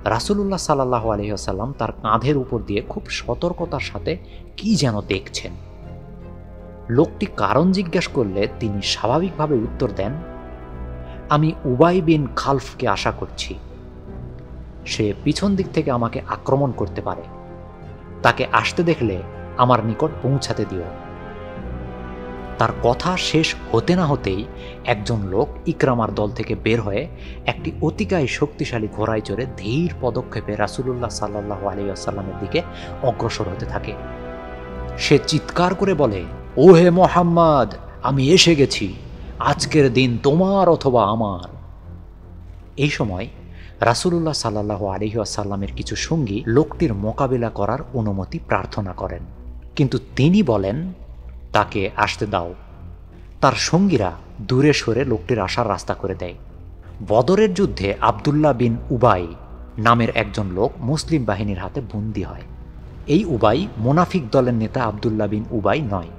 রাসূলুল্লাহ সাল্লাল্লাহু আলাইহি ওয়াসাল্লাম তার কাঁধের উপর দিয়ে খুব সতর্কতার সাথে কি যেন দেখছেন। লোকটি কারণ জিজ্ঞেস করলে তিনি স্বাভাবিকভাবে উত্তর দেন, আমি উবাই বিন খালফকে আশা করছি। সে পিছন দিক থেকে আমাকে আক্রমণ করতে পারে। তাকে আসতে দেখলে আমার নিকট পৌঁছাতে দিও। তার কথা শেষ হতে না হতেই একজন লোক ইকরামার দল থেকে বের হয়ে একটি অতিকায় শক্তিশালী ঘোড়ায় চড়ে ধীর পদক্ষেপে রাসূলুল্লাহ সাল্লাল্লাহু আলাইহি ওয়াসাল্লামের দিকে অগ্রসর হতে থাকে। সে চিৎকার করে বলে, ও হে মুহাম্মদ, আমি এসে গেছি, আজকের দিন তোমার অথবা আমার। এই সময় রাসূলুল্লাহ সাল্লাল্লাহু আলাইহি ওয়াসাল্লামের কিছু সঙ্গী লোকটির মোকাবিলা করার অনুমতি প্রার্থনা করেন, কিন্তু তিনি বলেন, তাকে আসতে দাও। তার সঙ্গীরা দূরে সরে লোকটির আসার রাস্তা করে দেয়। বদরের যুদ্ধে আবদুল্লাহ বিন উবাই নামের একজন লোক মুসলিম বাহিনীর হাতে বন্দী হয়। এই উবাই মুনাফিক দলের নেতা আবদুল্লাহ বিন উবাই নয়।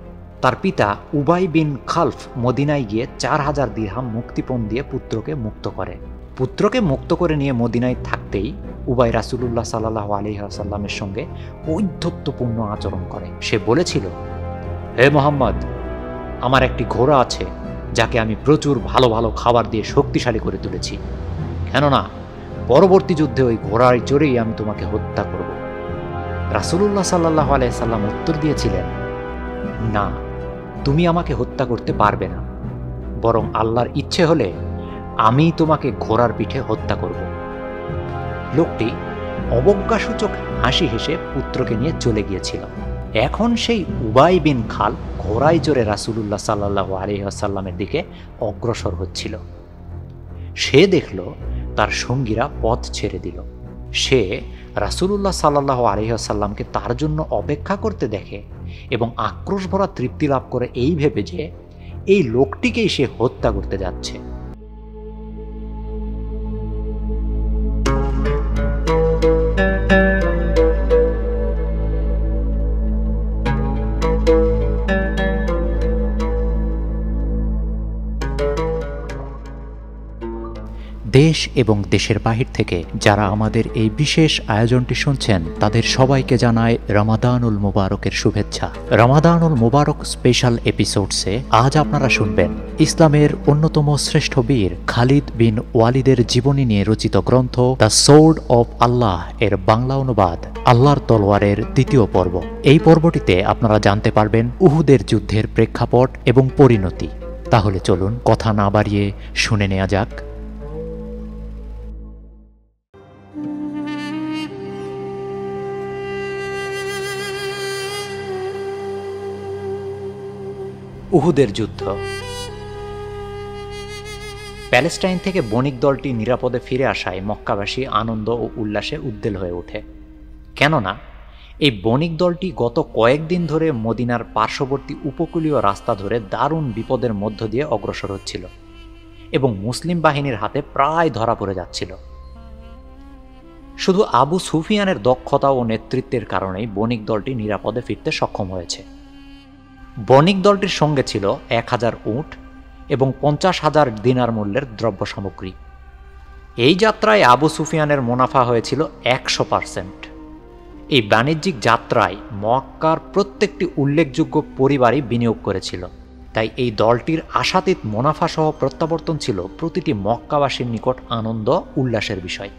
তার পিতা উবাই বিন খালফ মদিনায় গিয়ে 4000 দিরহাম মুক্তিপণ দিয়ে পুত্রকে মুক্ত করে। পুত্রকে মুক্ত করে নিয়ে মদিনায় থাকতেই উবাই রাসূলুল্লাহ সাল্লাল্লাহু আলাইহি ওয়াসাল্লামের সঙ্গে ঔদ্ধত্যপূর্ণ আচরণ করে। সে বলেছিল, হে মুহাম্মদ, আমার একটি ঘোড়া আছে যাকে আমি প্রচুর ভালো ভালো খাবার দিয়ে শক্তিশালী করে তুলেছি। কেননা পরবর্তী যুদ্ধে ওই ঘোড়ায় চড়েই আমি তোমাকে হত্যা করব। রাসূলুল্লাহ সাল্লাল্লাহু আলাইহি সাল্লাম উত্তর দিয়েছিলেন, না, তুমি আমাকে হত্যা করতে পারবে না, বরং আল্লাহর ইচ্ছে হলে আমি তোমাকে ঘোড়ার পিঠে হত্যা করব। লোকটি অবজ্ঞাসূচক হাসি হেসে পুত্রকে নিয়ে চলে গিয়েছিল। এখন সেই উবাই বিন খাল ঘোড়ায় চড়ে রাসূলুল্লাহ সাল্লাল্লাহু আলাইহি ওয়াসাল্লামের দিকে অগ্রসর হচ্ছিল। সে দেখল তার সঙ্গীরা পথ ছেড়ে দিল। সে রাসূলুল্লাহ সাল্লাল্লাহু আলাইহি ওয়াসাল্লামকে তার জন্য অপেক্ষা করতে দেখে এবং আক্রোশ ভরা তৃপ্তি লাভ করে এই ভেবে যে এই লোকটিকেই সে হত্যা করতে যাচ্ছে। দেশ এবং দেশের বাহির থেকে যারা আমাদের এই বিশেষ আয়োজনটি শুনছেন তাদের সবাইকে জানায় রমাদানুল মুবারকের শুভেচ্ছা। রমাদানুল মুবারক স্পেশাল এপিসোডসে আজ আপনারা শুনবেন ইসলামের অন্যতম শ্রেষ্ঠ বীর খালিদ বিন ওয়ালিদের জীবনী নিয়ে রচিত গ্রন্থ দ্য সোর্ড অফ আল্লাহ এর বাংলা অনুবাদ আল্লাহর তলোয়ারের দ্বিতীয় পর্ব। এই পর্বটিতে আপনারা জানতে পারবেন উহুদের যুদ্ধের প্রেক্ষাপট এবং পরিণতি। তাহলে চলুন কথা না বাড়িয়ে শুনে নেওয়া যাক। উহুদের যুদ্ধ। প্যালেস্টাইন থেকে বণিক দলটি নিরাপদে ফিরে আসায় মক্কাবাসী আনন্দ ও উল্লাসে উদ্বেল হয়ে ওঠে। কেননা এই বণিক দলটি গত কয়েকদিন ধরে মদিনার পার্শ্ববর্তী উপকূলীয় রাস্তা ধরে দারুণ বিপদের মধ্য দিয়ে অগ্রসর হচ্ছিল এবং মুসলিম বাহিনীর হাতে প্রায় ধরা পড়ে যাচ্ছিল। শুধু আবু সুফিয়ানের দক্ষতা ও নেতৃত্বের কারণেই বণিক দলটি নিরাপদে ফিরতে সক্ষম হয়েছে। বণিক দলটির সঙ্গে ছিল 1000 উট এবং 50,000 দিনার মূল্যের দ্রব্য সামগ্রী। এই যাত্রায় আবু সুফিয়ানের মুনাফা হয়েছিল 100%। এই বাণিজ্যিক যাত্রায় মক্কার প্রত্যেকটি উল্লেখযোগ্য পরিবারই বিনিয়োগ করেছিল, তাই এই দলটির আশাতীত মুনাফা সহ প্রত্যাবর্তন ছিল প্রতিটি মক্কাবাসীর নিকট আনন্দ উল্লাসের বিষয়।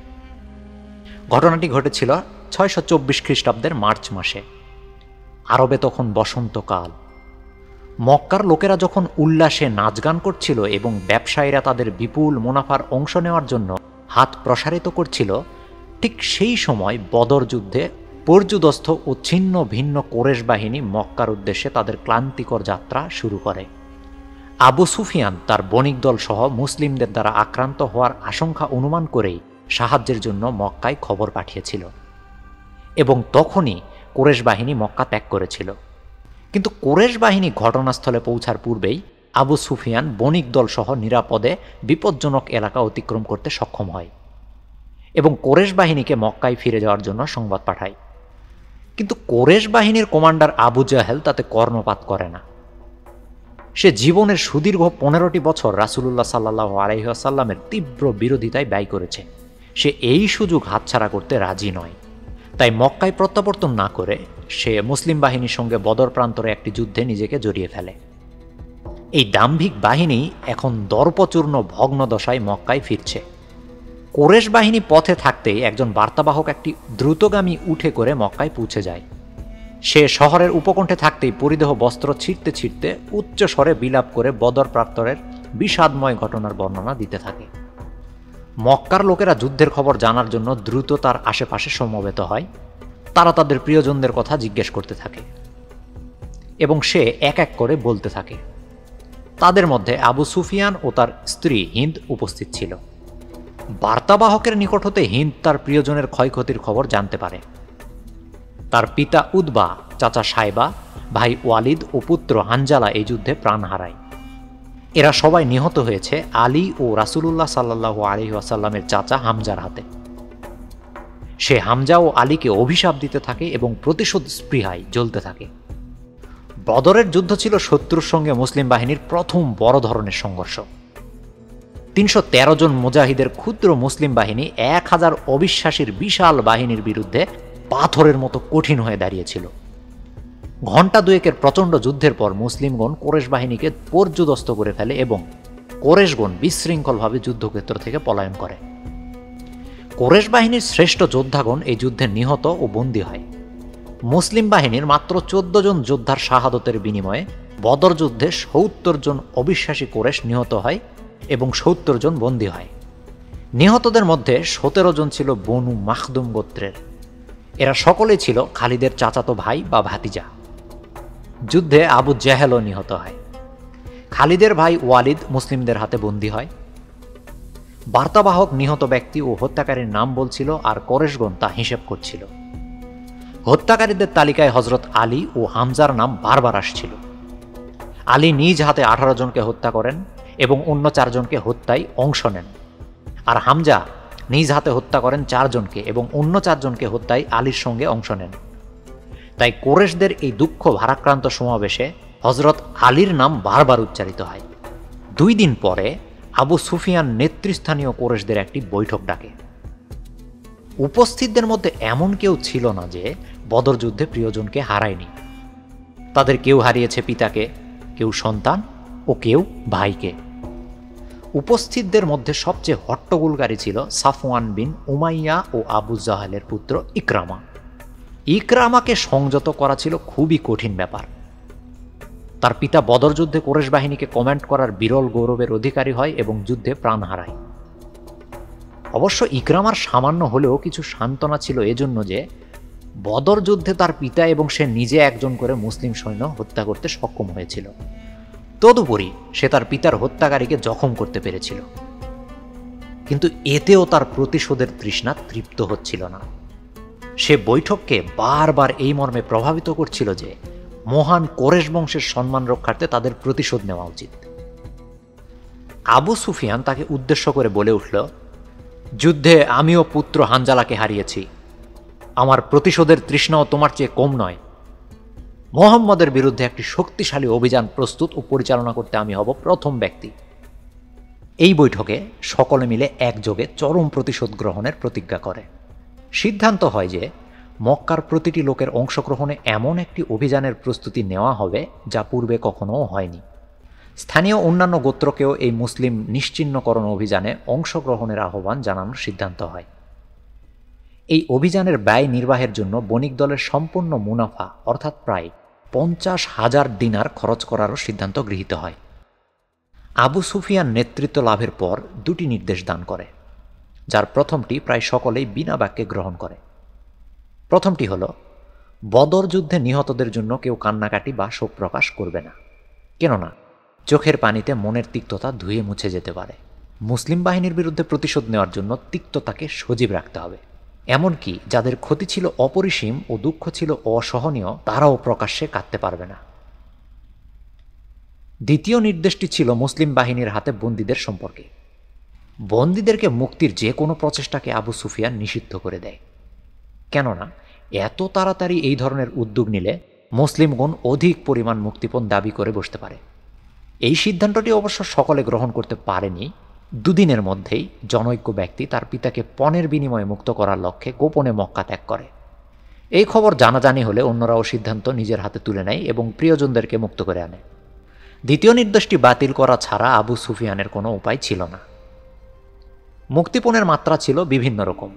ঘটনাটি ঘটেছিল 624 খ্রিস্টাব্দের মার্চ মাসে। আরবে তখন বসন্তকাল। মক্কার লোকেরা যখন উল্লাসে নাচ গান করছিল এবং ব্যবসায়ীরা তাদের বিপুল মুনাফার অংশ নেওয়ার জন্য হাত প্রসারিত করছিল, ঠিক সেই সময় বদর যুদ্ধে পর্যুদস্থ ও ছিন্ন ভিন্ন কোরেশ বাহিনী মক্কার উদ্দেশ্যে তাদের ক্লান্তিকর যাত্রা শুরু করে। আবু সুফিয়ান তার বণিক দল সহ মুসলিমদের দ্বারা আক্রান্ত হওয়ার আশঙ্কা অনুমান করেই সাহায্যের জন্য মক্কায় খবর পাঠিয়েছিল এবং তখনই কোরেশ বাহিনী মক্কা ত্যাগ করেছিল। কিন্তু কোরেশ বাহিনী ঘটনাস্থলে পৌঁছার পূর্বেই আবু সুফিয়ান বণিক দল সহ নিরাপদে বিপজ্জনক এলাকা অতিক্রম করতে সক্ষম হয় এবং কোরেশ বাহিনীকে মক্কায় ফিরে যাওয়ার জন্য সংবাদ পাঠায়। কিন্তু কোরেশ বাহিনীর কমান্ডার আবু জাহেল তাতে কর্ণপাত করে না। সে জীবনের সুদীর্ঘ 15টি বছর রাসূলুল্লাহ সাল্লাল্লাহু আলাইহি ওয়াসাল্লামের তীব্র বিরোধিতায় ব্যয় করেছে সে এই সুযোগ হাতছাড়া করতে রাজি নয়। তাই মক্কায় প্রত্যাবর্তন না করে সে মুসলিম বাহিনীর সঙ্গে বদর প্রান্তরে একটি যুদ্ধে নিজেকে জড়িয়ে ফেলে। এই দাম্ভিক বাহিনী এখন দর্পচূর্ণ ভগ্ন দশায় মক্কায় ফিরছে। কুরাইশ বাহিনী পথে থাকতেই একজন বার্তাবাহক একটি দ্রুতগামী উঠে করে মক্কায় পৌঁছে যায়। সে শহরের উপকণ্ঠে থাকতেই পরিদেহ বস্ত্র ছিঁড়তে ছিঁড়তে উচ্চ স্বরে বিলাপ করে বদর প্রান্তরের বিষাদময় ঘটনার বর্ণনা দিতে থাকে। মক্কার লোকেরা যুদ্ধের খবর জানার জন্য দ্রুত তার আশেপাশে সমবেত হয়। তারা তাদের প্রিয়জনদের কথা জিজ্ঞেস করতে থাকে এবং সে এক এক করে বলতে থাকে। তাদের মধ্যে আবু সুফিয়ান ও তার স্ত্রী হিন্দ উপস্থিত ছিল। বার্তাবাহকের নিকট হতে হিন্দ তার প্রিয়জনের ক্ষয়ক্ষতির খবর জানতে পারে। তার পিতা উদবা, চাচা সাইবা, ভাই ওয়ালিদ ও পুত্র হানজালা এই যুদ্ধে প্রাণ হারায়। এরা সবাই নিহত হয়েছে আলী ও রাসূলুল্লাহ সাল্লাল্লাহু আলাইহি ওয়াসাল্লামের চাচা হামজার হাতে। সে হামজা ও আলীকে অভিশাপ দিতে থাকে এবং প্রতিশোধ স্পৃহায় জ্বলতে থাকে। বদরের যুদ্ধ ছিল শত্রুর সঙ্গে মুসলিম বাহিনীর প্রথম বড় ধরনের সংঘর্ষ। ৩১৩ জন মুজাহিদের ক্ষুদ্র মুসলিম বাহিনী ১,০০০ অবিশ্বাসীর বিশাল বাহিনীর বিরুদ্ধে পাথরের মতো কঠিন হয়ে দাঁড়িয়েছিল। ঘণ্টা দুয়েকের প্রচণ্ড যুদ্ধের পর মুসলিমগণ কুরাইশ বাহিনীকে পর্যুদস্ত করে ফেলে এবং কুরাইশগণ বিশৃঙ্খলভাবে যুদ্ধক্ষেত্র থেকে পলায়ন করে। কুরাইশ বাহিনীর শ্রেষ্ঠ যোদ্ধাগণ এই যুদ্ধে নিহত ও বন্দী হয়। মুসলিম বাহিনীর মাত্র ১৪ জন যোদ্ধার শাহাদতের বিনিময়ে বদর যুদ্ধে ৭০ জন অবিশ্বাসী কুরাইশ নিহত হয় এবং ৭০ জন বন্দী হয়। নিহতদের মধ্যে ১৭ জন ছিল বনু মাখদুম গোত্রের। এরা সকলেই ছিল খালিদের চাচাতো ভাই বা ভাতিজা। যুদ্ধে আবু জেহেলও নিহত হয়। খালিদের ভাই ওয়ালিদ মুসলিমদের হাতে বন্দী হয়। বার্তাবাহক নিহত ব্যক্তি ও হত্যাকারীর নাম বলছিল আর কুরাইশগণ তা হিসেব করছিল। হত্যাকারীদের তালিকায় হযরত আলী ও হামজার নাম বারবার আসছিল। আলী নিজ হাতে ১৮ জনকে হত্যা করেন এবং অন্য ৪ জনকে হত্যায় অংশ নেন, আর হামজা নিজ হাতে হত্যা করেন ৪ জনকে এবং অন্য ৪ জনকে হত্যায় আলীর সঙ্গে অংশ নেন। তাই কুরাইশদের এই দুঃখ ভারাক্রান্ত সমাবেশে হযরত আলীর নাম বারবার উচ্চারিত হয়। ২ দিন পরে আবু সুফিয়ান নেতৃস্থানীয় কুরাইশদের একটি বৈঠক ডাকে। উপস্থিতদের মধ্যে এমন কেউ ছিল না যে বদর যুদ্ধে প্রিয়জনকে হারায়নি। তাদের কেউ হারিয়েছে পিতাকে, কেউ সন্তান ও কেউ ভাইকে। উপস্থিতদের মধ্যে সবচেয়ে হট্টগোলকারী ছিল সাফওয়ান বিন উমাইয়া ও আবু জাহেলের পুত্র ইকরামা। ইকরামাকে সংযত করা ছিল খুবই কঠিন ব্যাপার। তার পিতা বদর যুদ্ধে কুরাইশ বাহিনীকে কমান্ড করার বিরল গৌরবের অধিকারী হয় এবং যুদ্ধে প্রাণ হারায়। অবশ্য ইকরামার সামান্য হলেও কিছু সান্ত্বনা ছিল এজন্য যে বদর যুদ্ধে তার পিতা এবং সে নিজে একজন করে মুসলিম সৈন্য হত্যা করতে সক্ষম হয়েছিল। তদুপরি সে তার পিতার হত্যাকারীকে জখম করতে পেরেছিল। কিন্তু এতেও তার প্রতিশোধের তৃষ্ণা তৃপ্ত হচ্ছিল না। সে বৈঠককে বারবার এই মর্মে প্রভাবিত করছিল যে মহান কুরাইশ বংশের সম্মান রক্ষার্থে তাদের প্রতিশোধ নেওয়া উচিত। আবু সুফিয়ান তাকে উদ্দেশ্য করে বলে উঠল, যুদ্ধে আমিও পুত্র হানজালাকে হারিয়েছি। আমার প্রতিশোধের তৃষ্ণাও তোমার চেয়ে কম নয়। মুহাম্মদের বিরুদ্ধে একটি শক্তিশালী অভিযান প্রস্তুত ও পরিচালনা করতে আমি হব প্রথম ব্যক্তি। এই বৈঠকে সকলে মিলে একযোগে চরম প্রতিশোধ গ্রহণের প্রতিজ্ঞা করে। সিদ্ধান্ত হয় যে মক্কার প্রতিটি লোকের অংশগ্রহণে এমন একটি অভিযানের প্রস্তুতি নেওয়া হবে যা পূর্বে কখনো হয়নি। স্থানীয় অন্যান্য গোত্রকেও এই মুসলিম নিশ্চিহ্নকরণ অভিযানে অংশগ্রহণের আহ্বান জানানোর সিদ্ধান্ত হয়। এই অভিযানের ব্যয় নির্বাহের জন্য বণিক দলের সম্পূর্ণ মুনাফা অর্থাৎ প্রায় ৫০,০০০ দিনার খরচ করারও সিদ্ধান্ত গৃহীত হয়। আবু সুফিয়ান নেতৃত্ব লাভের পর ২টি নির্দেশ দান করে, যার প্রথমটি প্রায় সকলেই বিনা বাক্যে গ্রহণ করে। প্রথমটি হল, বদর যুদ্ধে নিহতদের জন্য কেউ কান্নাকাটি বা শোক প্রকাশ করবে না, কেননা চোখের পানিতে মনের তিক্ততা ধুয়ে মুছে যেতে পারে। মুসলিম বাহিনীর বিরুদ্ধে প্রতিশোধ নেওয়ার জন্য তিক্ততাকে সজীব রাখতে হবে। এমনকি যাদের ক্ষতি ছিল অপরিসীম ও দুঃখ ছিল অসহনীয়, তারাও প্রকাশ্যে কাঁদতে পারবে না। দ্বিতীয় নির্দেশটি ছিল মুসলিম বাহিনীর হাতে বন্দীদের সম্পর্কে। বন্দীদেরকে মুক্তির যে কোনো প্রচেষ্টাকে আবু সুফিয়ান নিষিদ্ধ করে দেয়, কেননা এত তাড়াতাড়ি এই ধরনের উদ্যোগ নিলে মুসলিমগণ অধিক পরিমাণ মুক্তিপণ দাবি করে বসতে পারে। এই সিদ্ধান্তটি অবশ্য সকলে গ্রহণ করতে পারেনি, দুদিনের মধ্যেই জনৈক্য ব্যক্তি তার পিতাকে পণের বিনিময়ে মুক্ত করার লক্ষ্যে গোপনে মক্কা ত্যাগ করে। এই খবর জানাজানি হলে অন্যরাও সিদ্ধান্ত নিজের হাতে তুলে নেয় এবং প্রিয়জনদেরকে মুক্ত করে আনে। দ্বিতীয় নির্দেশটি বাতিল করা ছাড়া আবু সুফিয়ানের কোনো উপায় ছিল না। মুক্তিপণের মাত্রা ছিল বিভিন্ন রকম।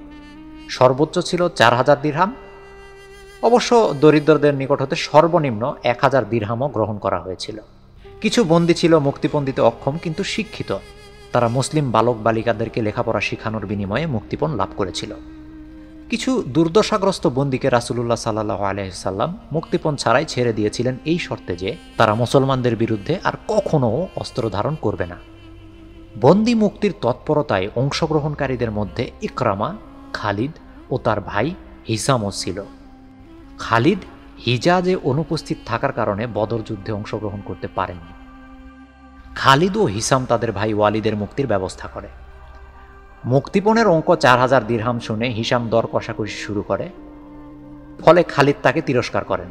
সর্বোচ্চ ছিল 4000 দিরহাম। অবশ্য দরিদ্রদের নিকট হতে সর্বনিম্ন 1000 দিরহামও গ্রহণ করা হয়েছিল। কিছু বন্দী ছিল মুক্তিপণ দিতে অক্ষম কিন্তু শিক্ষিত। তারা মুসলিম বালক বালিকাদেরকে লেখাপড়া শেখানোর বিনিময়ে মুক্তিপণ লাভ করেছিল। কিছু দুর্দশাগ্রস্ত বন্দীকে রাসূলুল্লাহ সাল্লাল্লাহু আলাইহি ওয়াসাল্লাম মুক্তিপণ ছাড়াই ছেড়ে দিয়েছিলেন এই শর্তে যে তারা মুসলমানদের বিরুদ্ধে আর কখনো অস্ত্র ধারণ করবে না। বন্দী মুক্তির তৎপরতায় অংশগ্রহণকারীদের মধ্যে ইকরামা, খালিদ ও তার ভাই হিসামও ছিল। খালিদ হিজাজে অনুপস্থিত থাকার কারণে বদর যুদ্ধে অংশগ্রহণ করতে পারেননি। খালিদ ও হিসাম তাদের ভাই ওয়ালিদের মুক্তির ব্যবস্থা করে। মুক্তিপণের অঙ্ক 4000 দিরহাম শুনে হিসাম দর কষাকষি শুরু করে, ফলে খালিদ তাকে তিরস্কার করেন।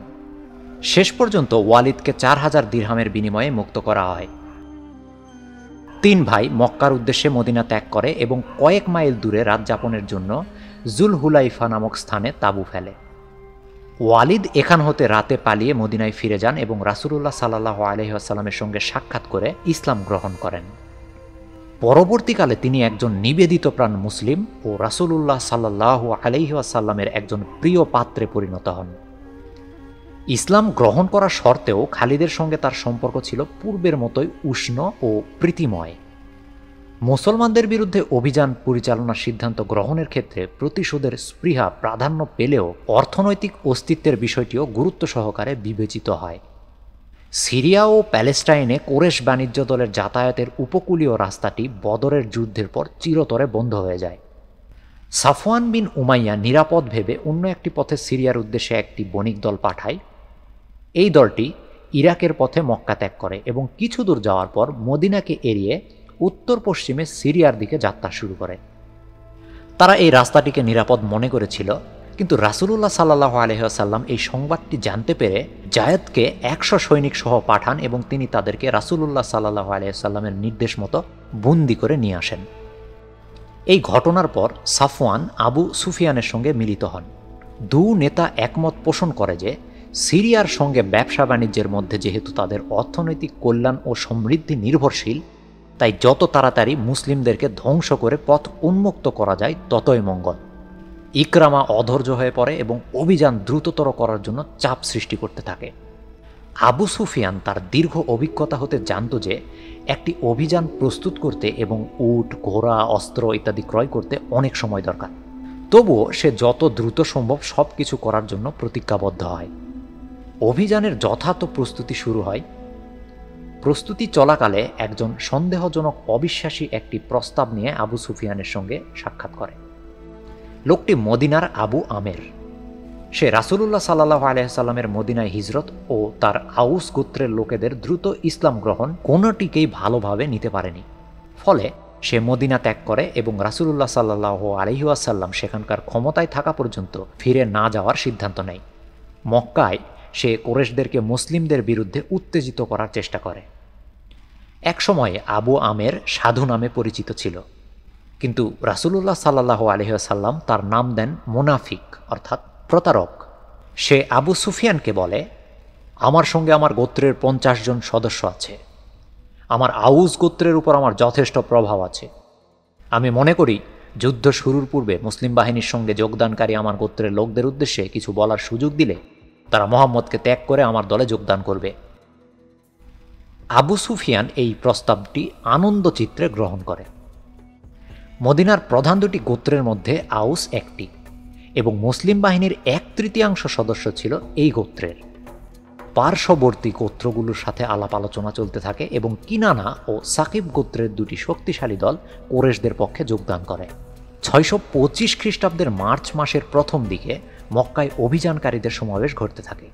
শেষ পর্যন্ত ওয়ালিদকে 4000 দিরহামের বিনিময়ে মুক্ত করা হয়। 3 ভাই মক্কার উদ্দেশ্যে মদিনা ত্যাগ করে এবং কয়েক মাইল দূরে রাত যাপনের জন্য জুলহুলাইফা নামক স্থানে তাঁবু ফেলে। ওয়ালিদ এখান হতে রাতে পালিয়ে মদিনায় ফিরে যান এবং রাসূলুল্লাহ সাল্লাল্লাহু আলাইহি ওয়াসাল্লামের সঙ্গে সাক্ষাৎ করে ইসলাম গ্রহণ করেন। পরবর্তীকালে তিনি একজন নিবেদিত প্রাণ মুসলিম ও রাসূলুল্লাহ সাল্লাল্লাহু আলাইহি ওয়াসাল্লামের একজন প্রিয় পাত্রে পরিণত হন। ইসলাম গ্রহণ করার শর্তেও খালিদের সঙ্গে তার সম্পর্ক ছিল পূর্বের মতোই উষ্ণ ও প্রীতিময়। মুসলমানদের বিরুদ্ধে অভিযান পরিচালনার সিদ্ধান্ত গ্রহণের ক্ষেত্রে প্রতিশোধের স্পৃহা প্রাধান্য পেলেও অর্থনৈতিক অস্তিত্বের বিষয়টিও গুরুত্ব সহকারে বিবেচিত হয়। সিরিয়া ও প্যালেস্টাইনে কোরেশ বাণিজ্য দলের যাতায়াতের উপকূলীয় রাস্তাটি বদরের যুদ্ধের পর চিরতরে বন্ধ হয়ে যায়। সাফওয়ান বিন উমাইয়া নিরাপদ ভেবে অন্য একটি পথে সিরিয়ার উদ্দেশ্যে একটি বণিক দল পাঠায়। এই দলটি ইরাকের পথে মক্কা ত্যাগ করে এবং কিছু দূর যাওয়ার পর মদিনাকে এড়িয়ে উত্তর পশ্চিমে সিরিয়ার দিকে যাত্রা শুরু করে। তারা এই রাস্তাটিকে নিরাপদ মনে করেছিল, কিন্তু রাসূলুল্লাহ সাল্লাল্লাহু আলাইহি ওয়াসাল্লাম এই সংবাদটি জানতে পেরে জায়েদকে 100 সৈনিক সহ পাঠান এবং তিনি তাদেরকে রাসূলুল্লাহ সাল্লাল্লাহু আলাইহি ওয়াসাল্লামের নির্দেশ মতো বন্দী করে নিয়ে আসেন। এই ঘটনার পর সাফওয়ান আবু সুফিয়ানের সঙ্গে মিলিত হন। দু নেতা একমত পোষণ করে যে সিরিয়ার সঙ্গে ব্যবসা বাণিজ্যের মধ্যে যেহেতু তাদের অর্থনৈতিক কল্যাণ ও সমৃদ্ধি নির্ভরশীল, তাই যত তাড়াতাড়ি মুসলিমদেরকে ধ্বংস করে পথ উন্মুক্ত করা যায় ততই মঙ্গল। ইকরামা অধৈর্য হয়ে পড়ে এবং অভিযান দ্রুততর করার জন্য চাপ সৃষ্টি করতে থাকে। আবু সুফিয়ান তার দীর্ঘ অভিজ্ঞতা হতে জানত যে একটি অভিযান প্রস্তুত করতে এবং উট, ঘোড়া, অস্ত্র ইত্যাদি ক্রয় করতে অনেক সময় দরকার। তবুও সে যত দ্রুত সম্ভব সব কিছু করার জন্য প্রতিজ্ঞাবদ্ধ হয়। অভিযানের যথার্থ প্রস্তুতি শুরু হয়। প্রস্তুতি চলাকালে একজন সন্দেহজনক অবিশ্বাসী একটি প্রস্তাব নিয়ে আবু সুফিয়ানের সঙ্গে সাক্ষাৎ করে। লোকটি মদিনার আবু আমের। সে রাসূলুল্লাহ সাল্লাল্লাহু আলাইহি ওয়াসাল্লামের মদিনায় হিজরত ও তার আউস গোত্রের লোকেদের দ্রুত ইসলাম গ্রহণ কোনোটিকেই ভালোভাবে নিতে পারেনি। ফলে সে মদিনা ত্যাগ করে এবং রাসূলুল্লাহ সাল্লাল্লাহু আলাইহি ওয়াসাল্লাম সেখানকার ক্ষমতায় থাকা পর্যন্ত ফিরে না যাওয়ার সিদ্ধান্ত নেয়। মক্কায় সে কুরাইশদেরকে মুসলিমদের বিরুদ্ধে উত্তেজিত করার চেষ্টা করে। একসময় আবু আমের সাধু নামে পরিচিত ছিল, কিন্তু রাসূলুল্লাহ সাল্লাল্লাহু আলাইহি ওয়াসাল্লাম তার নাম দেন মুনাফিক অর্থাৎ প্রতারক। সে আবু সুফিয়ানকে বলে, আমার সঙ্গে আমার গোত্রের 50 জন সদস্য আছে। আমার আউস গোত্রের উপর আমার যথেষ্ট প্রভাব আছে। আমি মনে করি যুদ্ধ শুরুর পূর্বে মুসলিম বাহিনীর সঙ্গে যোগদানকারী আমার গোত্রের লোকদের উদ্দেশ্যে কিছু বলার সুযোগ দিলে তারা মুহাম্মদকে ত্যাগ করে আমার দলে যোগদান করবে। আবু সুফিয়ান এই প্রস্তাবটি আনন্দ চিত্রে গ্রহণ করে। মদিনার প্রধান দুটি গোত্রের মধ্যে আউস একটি এবং মুসলিম বাহিনীর 1/3 সদস্য ছিল এই গোত্রের। পার্শ্ববর্তী গোত্রগুলোর সাথে আলাপ আলোচনা চলতে থাকে এবং কিনানা ও সাকিব গোত্রের দুটি শক্তিশালী দল কুরাইশদের পক্ষে যোগদান করে। 625 খ্রিস্টাব্দের মার্চ মাসের প্রথম দিকে মক্কায় অভিযানকারীদের সমাবেশ ঘটতে থাকে।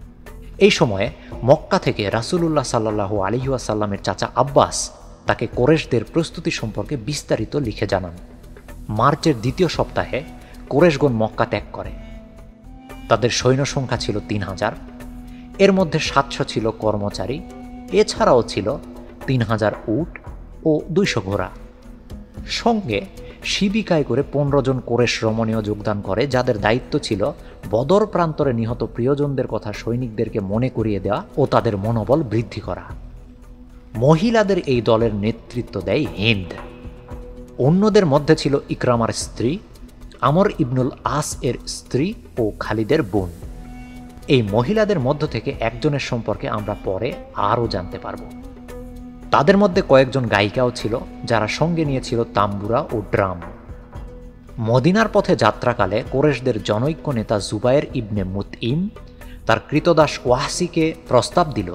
এই সময়ে মক্কা থেকে রাসূলুল্লাহ সাল্লাল্লাহু আলাইহি ওয়াসাল্লামের চাচা আব্বাস তাকে কুরাইশদের প্রস্তুতি সম্পর্কে বিস্তারিত লিখে জানান। মার্চের দ্বিতীয় সপ্তাহে কুরাইশগণ মক্কা ত্যাগ করে। তাদের সৈন্য সংখ্যা ছিল 3000। এর মধ্যে 700 ছিল কর্মচারী, এছাড়াও ছিল 3000 উট ও 200 ঘোড়া। সঙ্গে শিবিকায় করে 15 জন কোরেশ রমণীয় যোগদান করে, যাদের দায়িত্ব ছিল বদর প্রান্তরে নিহত প্রিয়জনদের কথা সৈনিকদেরকে মনে করিয়ে দেওয়া ও তাদের মনোবল বৃদ্ধি করা। মহিলাদের এই দলের নেতৃত্ব দেয় হিন্দ। অন্যদের মধ্যে ছিল ইকরামার স্ত্রী, আমর ইবনুল আস এর স্ত্রী ও খালিদের বোন। এই মহিলাদের মধ্য থেকে একজনের সম্পর্কে আমরা পরে আরও জানতে পারব। তাদের মধ্যে কয়েকজন গায়িকাও ছিল, যারা সঙ্গে নিয়েছিল তাম্বুরা ও ড্রাম। মদিনার পথে যাত্রাকালে কোরেশদের জনৈক্য নেতা জুবায়ের ইবনে মুতইম তার কৃতদাস ওয়াহসিকে প্রস্তাব দিল,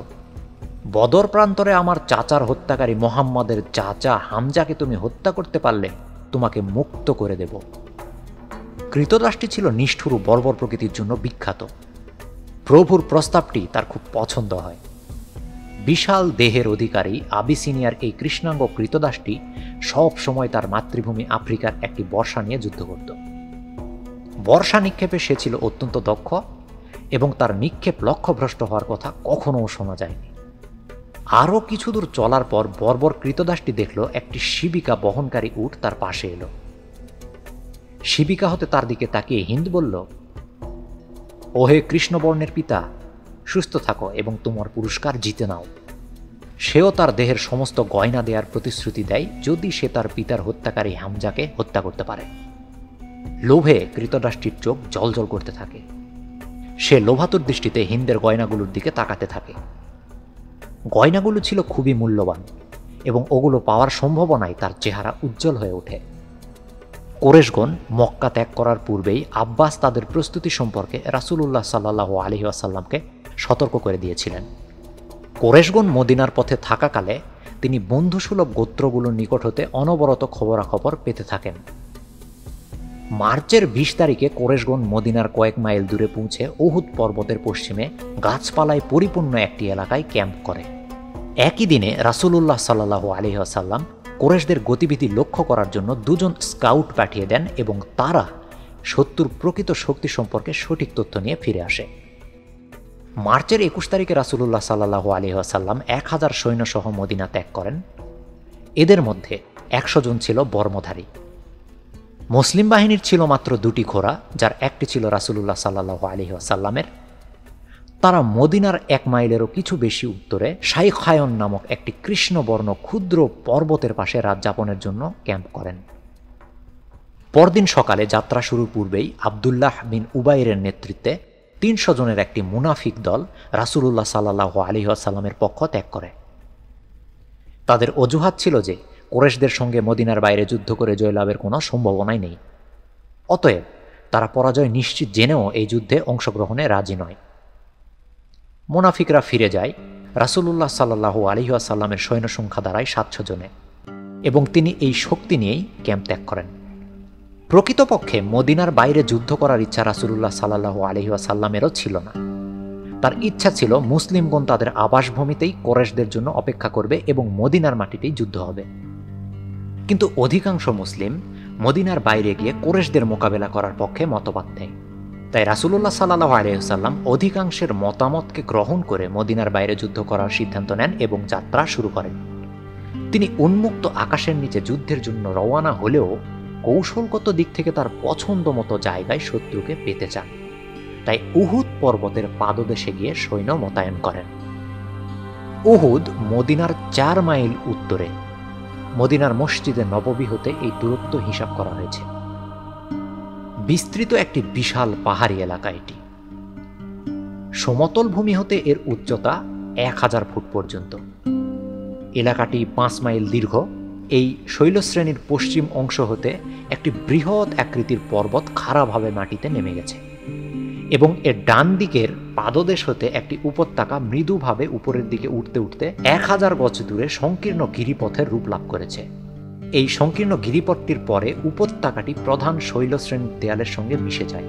বদর প্রান্তরে আমার চাচার হত্যাকারী মোহাম্মদের চাচা হামজাকে তুমি হত্যা করতে পারলে তোমাকে মুক্ত করে দেব। কৃতদাসটি ছিল নিষ্ঠুর ও বর্বর প্রকৃতির জন্য বিখ্যাত। প্রভুর প্রস্তাবটি তার খুব পছন্দ হয়। বিশাল দেহের অধিকারী আবিসিনিয়ার এই কৃষ্ণাঙ্গ কৃতদাসটি সব সময় তার মাতৃভূমি আফ্রিকার একটি বর্ষা নিয়ে যুদ্ধ করত। বর্ষা নিক্ষেপে সে ছিল অত্যন্ত দক্ষ এবং তার নিক্ষেপ লক্ষ্যভ্রষ্ট হওয়ার কথা কখনোও শোনা যায়নি। আরও কিছু দূর চলার পর বর্বর কৃতদাসটি দেখল একটি শিবিকা বহনকারী উট তার পাশে এলো। শিবিকা হতে তার দিকে তাকিয়ে হিন্দ বলল, ওহে কৃষ্ণবর্ণের পিতা, সুস্থ থাকো এবং তোমার পুরস্কার জিতে নাও। সেও তার দেহের সমস্ত গয়না দেওয়ার প্রতিশ্রুতি দেয় যদি সে তার পিতার হত্যাকারী হামজাকে হত্যা করতে পারে। লোভে কৃতদাসটির চোখ জ্বলজ্বল করতে থাকে। সে লোভাতুর দৃষ্টিতে হিন্দের গয়নাগুলোর দিকে তাকাতে থাকে। গয়নাগুলো ছিল খুবই মূল্যবান এবং ওগুলো পাওয়ার সম্ভাবনায় তার চেহারা উজ্জ্বল হয়ে ওঠে। কোরেশগণ মক্কা ত্যাগ করার পূর্বেই আব্বাস তাদের প্রস্তুতি সম্পর্কে রাসূলুল্লাহ সাল্লাল্লাহু আলাইহি ওয়াসাল্লামকে সতর্ক করে দিয়েছিলেন। কোরেশগণ মদিনার পথে থাকাকালে তিনি বন্ধুসুলভ গোত্রগুলোর নিকট হতে অনবরত খবরাখবর পেতে থাকেন। মার্চের 20 তারিখে কোরেশগণ মদিনার কয়েক মাইল দূরে পৌঁছে উহুদ পর্বতের পশ্চিমে গাছপালায় পরিপূর্ণ একটি এলাকায় ক্যাম্প করে। একই দিনে রাসূলুল্লাহ সাল্লাল্লাহু আলাইহি ওয়াসাল্লাম কোরেশদের গতিবিধি লক্ষ্য করার জন্য 2 জন স্কাউট পাঠিয়ে দেন এবং তারা শত্রুর প্রকৃত শক্তি সম্পর্কে সঠিক তথ্য নিয়ে ফিরে আসে। মার্চের 21 তারিখে রাসূলুল্লাহ সাল্লাল্লাহু আলাইহি ওয়াসাল্লাম 1000 সৈন্যসহ মদিনা ত্যাগ করেন। এদের মধ্যে 100 জন ছিল বর্মধারী। মুসলিম বাহিনীর ছিল মাত্র 2টি ঘোড়া, যার একটি ছিল রাসূলুল্লাহ সাল্লাল্লাহু আলাইহি ওয়াসাল্লামের। তারা মদিনার 1 মাইলেরও কিছু বেশি উত্তরে শাইখায়ন নামক একটি কৃষ্ণবর্ণ ক্ষুদ্র পর্বতের পাশে রাত যাপনের জন্য ক্যাম্প করেন। পরদিন সকালে যাত্রা শুরুর পূর্বেই আবদুল্লাহ বিন উবাইরের নেতৃত্বে 300 জনের একটি মুনাফিক দল রাসূলুল্লাহ সাল্লাল্লাহু আলাইহি ওয়াসাল্লামের পক্ষ ত্যাগ করে। তাদের অজুহাত ছিল যে কোরেশদের সঙ্গে মদিনার বাইরে যুদ্ধ করে জয়লাভের কোনো সম্ভাবনাই নেই। অতএব তারা পরাজয় নিশ্চিত জেনেও এই যুদ্ধে অংশগ্রহণে রাজি নয়। মুনাফিকরা ফিরে যায়। রাসূলুল্লাহ সাল্লাল্লাহু আলাইহি ওয়াসাল্লামের সৈন্য সংখ্যা দাঁড়ায় 700 জনে এবং তিনি এই শক্তি নিয়েই ক্যাম্প ত্যাগ করেন। প্রকৃতপক্ষে মদিনার বাইরে যুদ্ধ করার ইচ্ছা রাসূলুল্লাহ সাল্লাল্লাহু আলাইহি ওয়াসাল্লামেরও ছিল না। তার ইচ্ছা ছিল মুসলিমগণ তাদের আবাসভূমিতেই কোরেশদের জন্য অপেক্ষা করবে এবং মদিনার মাটিতেই যুদ্ধ হবে। কিন্তু অধিকাংশ মুসলিম মদিনার বাইরে গিয়ে কোরেশদের মোকাবেলা করার পক্ষে মতবাদ দেয়। তাই রাসূলুল্লাহ সাল্লাল্লাহু আলাইহি ওয়াসাল্লাম অধিকাংশের মতামতকে গ্রহণ করে মদিনার বাইরে যুদ্ধ করার সিদ্ধান্ত নেন এবং যাত্রা শুরু করেন। তিনি উন্মুক্ত আকাশের নিচে যুদ্ধের জন্য রওনা হলেও কৌশলগত দিক থেকে তার পছন্দ মতো জায়গায় শত্রুকে পেতে চান। তাই উহুদ পর্বতের পাদদেশে গিয়ে সৈন্য মোতায়েন করেন। উহুদ মদিনার 4 মাইল উত্তরে। মদিনার মসজিদে নববী হতে এই দূরত্ব হিসাব করা হয়েছে। বিস্তৃত একটি বিশাল পাহাড়ি এলাকা এটি। সমতল ভূমি হতে এর উচ্চতা 1000 ফুট পর্যন্ত। এলাকাটি 5 মাইল দীর্ঘ। এই শৈলশ্রেণীর পশ্চিম অংশ হতে একটি বৃহৎ আকৃতির পর্বত খাড়াভাবে মাটিতে নেমে গেছে এবং এর ডান দিকের পাদদেশ হতে একটি উপত্যকা মৃদুভাবে উপরের দিকে উঠতে উঠতে 1000 গজ দূরে সংকীর্ণ গিরিপথের রূপ লাভ করেছে। এই সংকীর্ণ গিরিপথটির পরে উপত্যকাটি প্রধান শৈলশ্রেণীর দেয়ালের সঙ্গে মিশে যায়।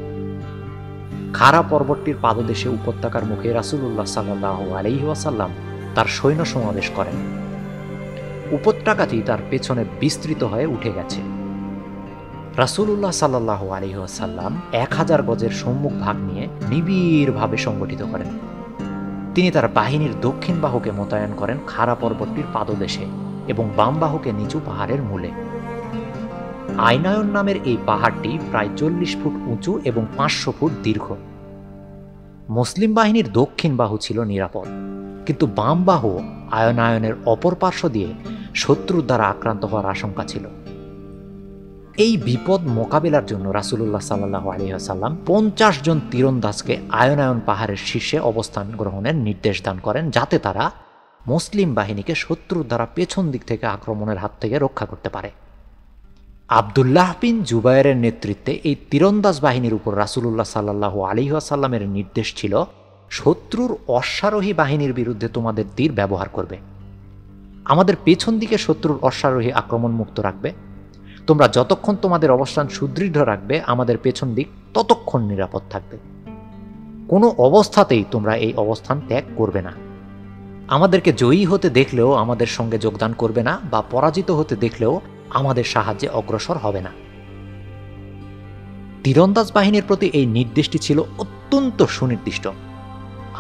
খাড়া পর্বতটির পাদদেশে উপত্যকার মুখে রাসূলুল্লাহ সাল্লাল্লাহু আলাইহি ওয়াসাল্লাম তার সৈন্য সমাবেশ করেন। উপত্যকাটি তার পেছনে বিস্তৃত হয়ে উঠে গেছে। রাসূলুল্লাহ সাল্লাল্লাহু আলাইহি ওয়াসাল্লাম 1000 গজের সম্মুখ ভাগ নিয়ে নিবিড়ভাবে সংগঠিত করেন। তিনি তার বাহিনীর দক্ষিণ বাহুকে মোতায়েন করেন খাড়া পর্বতটির পাদদেশে এবং বাম বাহুকে নিচু পাহাড়ের মূলে। আইনায়ন নামের এই পাহাড়টি প্রায় 40 ফুট উঁচু এবং 500 ফুট দীর্ঘ। মুসলিম বাহিনীর দক্ষিণ বাহু ছিল নিরাপদ, কিন্তু বাম বাহু আয়নায়নের অপর পার্শ্ব দিয়ে শত্রুর দ্বারা আক্রান্ত হওয়ার আশঙ্কা ছিল। এই বিপদ মোকাবিলার জন্য রাসূলুল্লাহ সাল্লাল্লাহু আলাইহি ওয়াসাল্লাম 50 জন তীরন্দাজকে আয়নায়ন পাহাড়ের শীর্ষে অবস্থান গ্রহণের নির্দেশ দান করেন, যাতে তারা মুসলিম বাহিনীকে শত্রুর দ্বারা পেছন দিক থেকে আক্রমণের হাত থেকে রক্ষা করতে পারে। আব্দুল্লাহ বিন জুবায়েরের নেতৃত্বে এই তীরন্দাজ বাহিনীর উপর রাসূলুল্লাহ সাল্লাল্লাহু আলাইহি ওয়াসাল্লামের নির্দেশ ছিল, শত্রুর অশ্বারোহী বাহিনীর বিরুদ্ধে তোমাদের তীর ব্যবহার করবে। আমাদের পেছন দিকে শত্রুর অশ্বারোহী আক্রমণ মুক্ত রাখবে। তোমরা যতক্ষণ তোমাদের অবস্থান সুদৃঢ় রাখবে, আমাদের পেছন দিক ততক্ষণ নিরাপদ থাকবে। কোনো অবস্থাতেই তোমরা এই অবস্থান ত্যাগ করবে না। আমাদেরকে জয়ী হতে দেখলেও আমাদের সঙ্গে যোগদান করবে না, বা পরাজিত হতে দেখলেও আমাদের সাহায্যে অগ্রসর হবে না। তীরন্দাজ বাহিনীর প্রতি এই নির্দেশটি ছিল অত্যন্ত সুনির্দিষ্ট।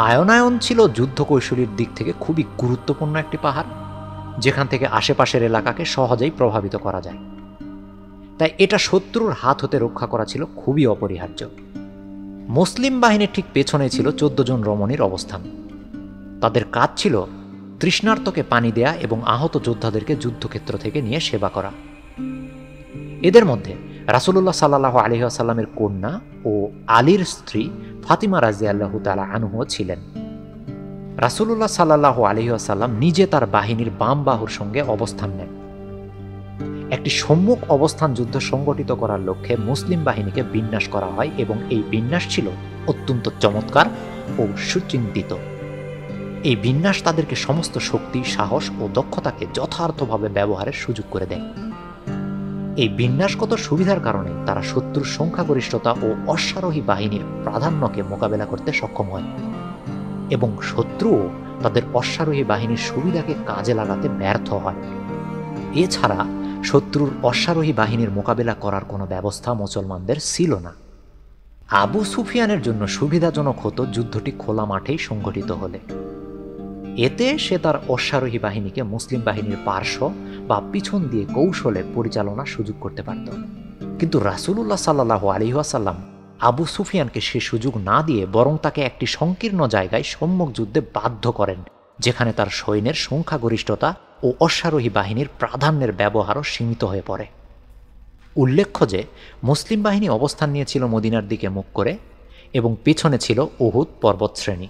আয়নায়ন ছিল যুদ্ধ কৌশলীর দিক থেকে খুবই গুরুত্বপূর্ণ একটি পাহাড়, যেখান থেকে আশেপাশের এলাকাকে সহজেই প্রভাবিত করা যায়। তাই এটা শত্রুর হাত হতে রক্ষা করা ছিল খুবই অপরিহার্য। মুসলিম বাহিনীর ঠিক পেছনে ছিল 14 জন রমণীর অবস্থান। তাদের কাজ ছিল তৃষ্ণার্তকে পানি দেয়া এবং আহত যোদ্ধাদেরকে যুদ্ধক্ষেত্র থেকে নিয়ে সেবা করা। এদের মধ্যে রাসূলুল্লাহ সাল্লাল্লাহু আলাইহি ওয়াসাল্লামের কন্যা ও আলীর স্ত্রী ফাতিমা রাদিয়াল্লাহু তাআলা আনহা ছিলেন। রাসূলুল্লাহ সাল্লাল্লাহু আলাইহি ওয়াসাল্লাম নিজে তার বাহিনীর বাম বাহুর সঙ্গে অবস্থান নেন। একটি সম্মুখ অবস্থান যুদ্ধ সংগঠিত করার লক্ষ্যে মুসলিম বাহিনীকে বিন্যাস করা হয়, এবং এই বিন্যাস ছিল অত্যন্ত চমৎকার ও সুচিন্তিত। এই বিন্যাস তাদেরকে সমস্ত শক্তি, সাহস ও দক্ষতাকে যথার্থভাবে ব্যবহারের সুযোগ করে দেয়। এই বিন্যাসগত সুবিধার কারণে তারা শত্রুর সংখ্যাগরিষ্ঠতা ও অশ্বারোহী বাহিনীর প্রাধান্যকে মোকাবেলা করতে সক্ষম হয়, এবং শত্রুও তাদের অশ্বারোহী বাহিনীর সুবিধাকে কাজে লাগাতে ব্যর্থ হয়। এছাড়া শত্রুর অশ্বারোহী বাহিনীর মোকাবেলা করার কোনো ব্যবস্থা মুসলমানদের ছিল না। আবু সুফিয়ানের জন্য সুবিধাজনক হতো যুদ্ধটি খোলা মাঠেই সংঘটিত হলে। এতে সে তার অশ্বারোহী বাহিনীকে মুসলিম বাহিনীর পার্শ্ব বা পিছন দিয়ে কৌশলে পরিচালনার সুযোগ করতে পারত। কিন্তু রাসূলুল্লাহ সাল্লাল্লাহু আলাইহি ওয়াসাল্লাম আবু সুফিয়ানকে সে সুযোগ না দিয়ে বরং তাকে একটি সংকীর্ণ জায়গায় সম্মুখ যুদ্ধে বাধ্য করেন, যেখানে তার সৈন্যের সংখ্যাগরিষ্ঠতা ও অশ্বারোহী বাহিনীর প্রাধান্যের ব্যবহারও সীমিত হয়ে পড়ে। উল্লেখ্য যে মুসলিম বাহিনী অবস্থান নিয়েছিল মদিনার দিকে মুখ করে, এবং পেছনে ছিল উহুদ পর্বতশ্রেণী।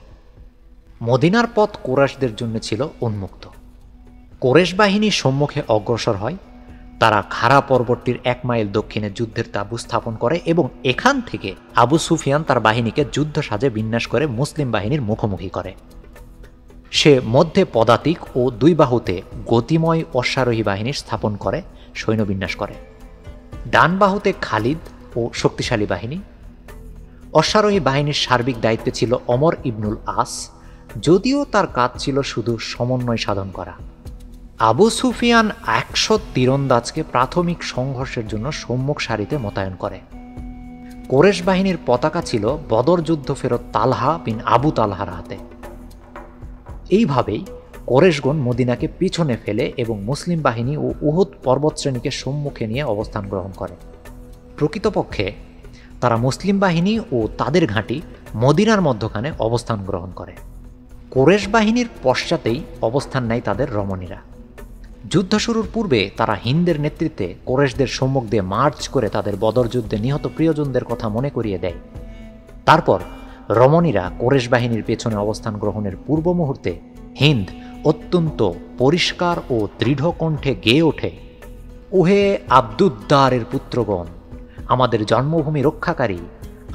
মদিনার পথ কুরাইশদের জন্য ছিল উন্মুক্ত। কুরাইশ বাহিনী সম্মুখে অগ্রসর হয়। তারা খাড়া পর্বতটির 1 মাইল দক্ষিণে যুদ্ধের তাঁবু স্থাপন করে, এবং এখান থেকে আবু সুফিয়ান তার বাহিনীকে যুদ্ধ সাজে বিন্যাস করে মুসলিম বাহিনীর মুখোমুখি করে। সে মধ্যে পদাতিক ও 2 বাহুতে গতিময় অশ্বারোহী বাহিনী স্থাপন করে সৈন্যবিন্যাস করে। ডান বাহুতে খালিদ ও শক্তিশালী বাহিনী। অশ্বারোহী বাহিনীর সার্বিক দায়িত্বে ছিল ওমর ইবনুল আস, যদিও তার কাজ ছিল শুধু সমন্বয় সাধন করা। আবু সুফিয়ান 100 তীরন্দাজকে প্রাথমিক সংঘর্ষের জন্য সম্মুখ সারিতে মোতায়েন করে। কুরাইশ বাহিনীর পতাকা ছিল বদর যুদ্ধ ফেরত তালহা বিন আবু তালহার হাতে। এইভাবেই কুরাইশগণ মদিনাকে পিছনে ফেলে এবং মুসলিম বাহিনী ও উহুদ পর্বতশ্রেণীকে সম্মুখে নিয়ে অবস্থান গ্রহণ করে। প্রকৃতপক্ষে তারা মুসলিম বাহিনী ও তাদের ঘাঁটি মদিনার মধ্যখানে অবস্থান গ্রহণ করে। কুরাইশ বাহিনীর পশ্চাতেই অবস্থান নেয় তাদের রমণীরা। যুদ্ধ শুরুর পূর্বে তারা হিন্দের নেতৃত্বে কুরাইশদের সম্মুখ দিয়ে মার্চ করে তাদের বদর যুদ্ধে নিহত প্রিয়জনদের কথা মনে করিয়ে দেয়। তারপর রমণীরা কুরাইশ বাহিনীর পেছনে অবস্থান গ্রহণের পূর্ব মুহূর্তে হিন্দ অত্যন্ত পরিষ্কার ও দৃঢ় কণ্ঠে গেয়ে ওঠে, ওহে আব্দুদ্দারের পুত্রগণ, আমাদের জন্মভূমি রক্ষাকারী,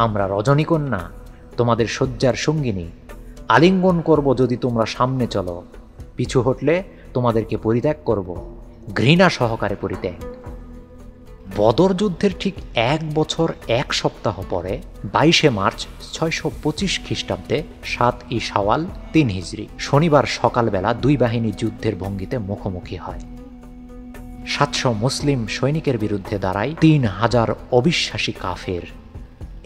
আমরা রজনীকন্যা, তোমাদের শয্যার সঙ্গিনী। আলিঙ্গন করব যদি তোমরা সামনে চলো, পিছু হটলে তোমাদেরকে পরিত্যাগ করব, ঘৃণা সহকারে পরিত্যাগ। বদর যুদ্ধের ঠিক 1 বছর 1 সপ্তাহ পরে 22শে মার্চ 625 খ্রিস্টাব্দে 7ই শাওয়াল 3 হিজরি শনিবার সকালবেলা 2 বাহিনী যুদ্ধের ভঙ্গিতে মুখোমুখি হয়। 700 মুসলিম সৈনিকের বিরুদ্ধে দাঁড়ায় 3000 অবিশ্বাসী কাফের।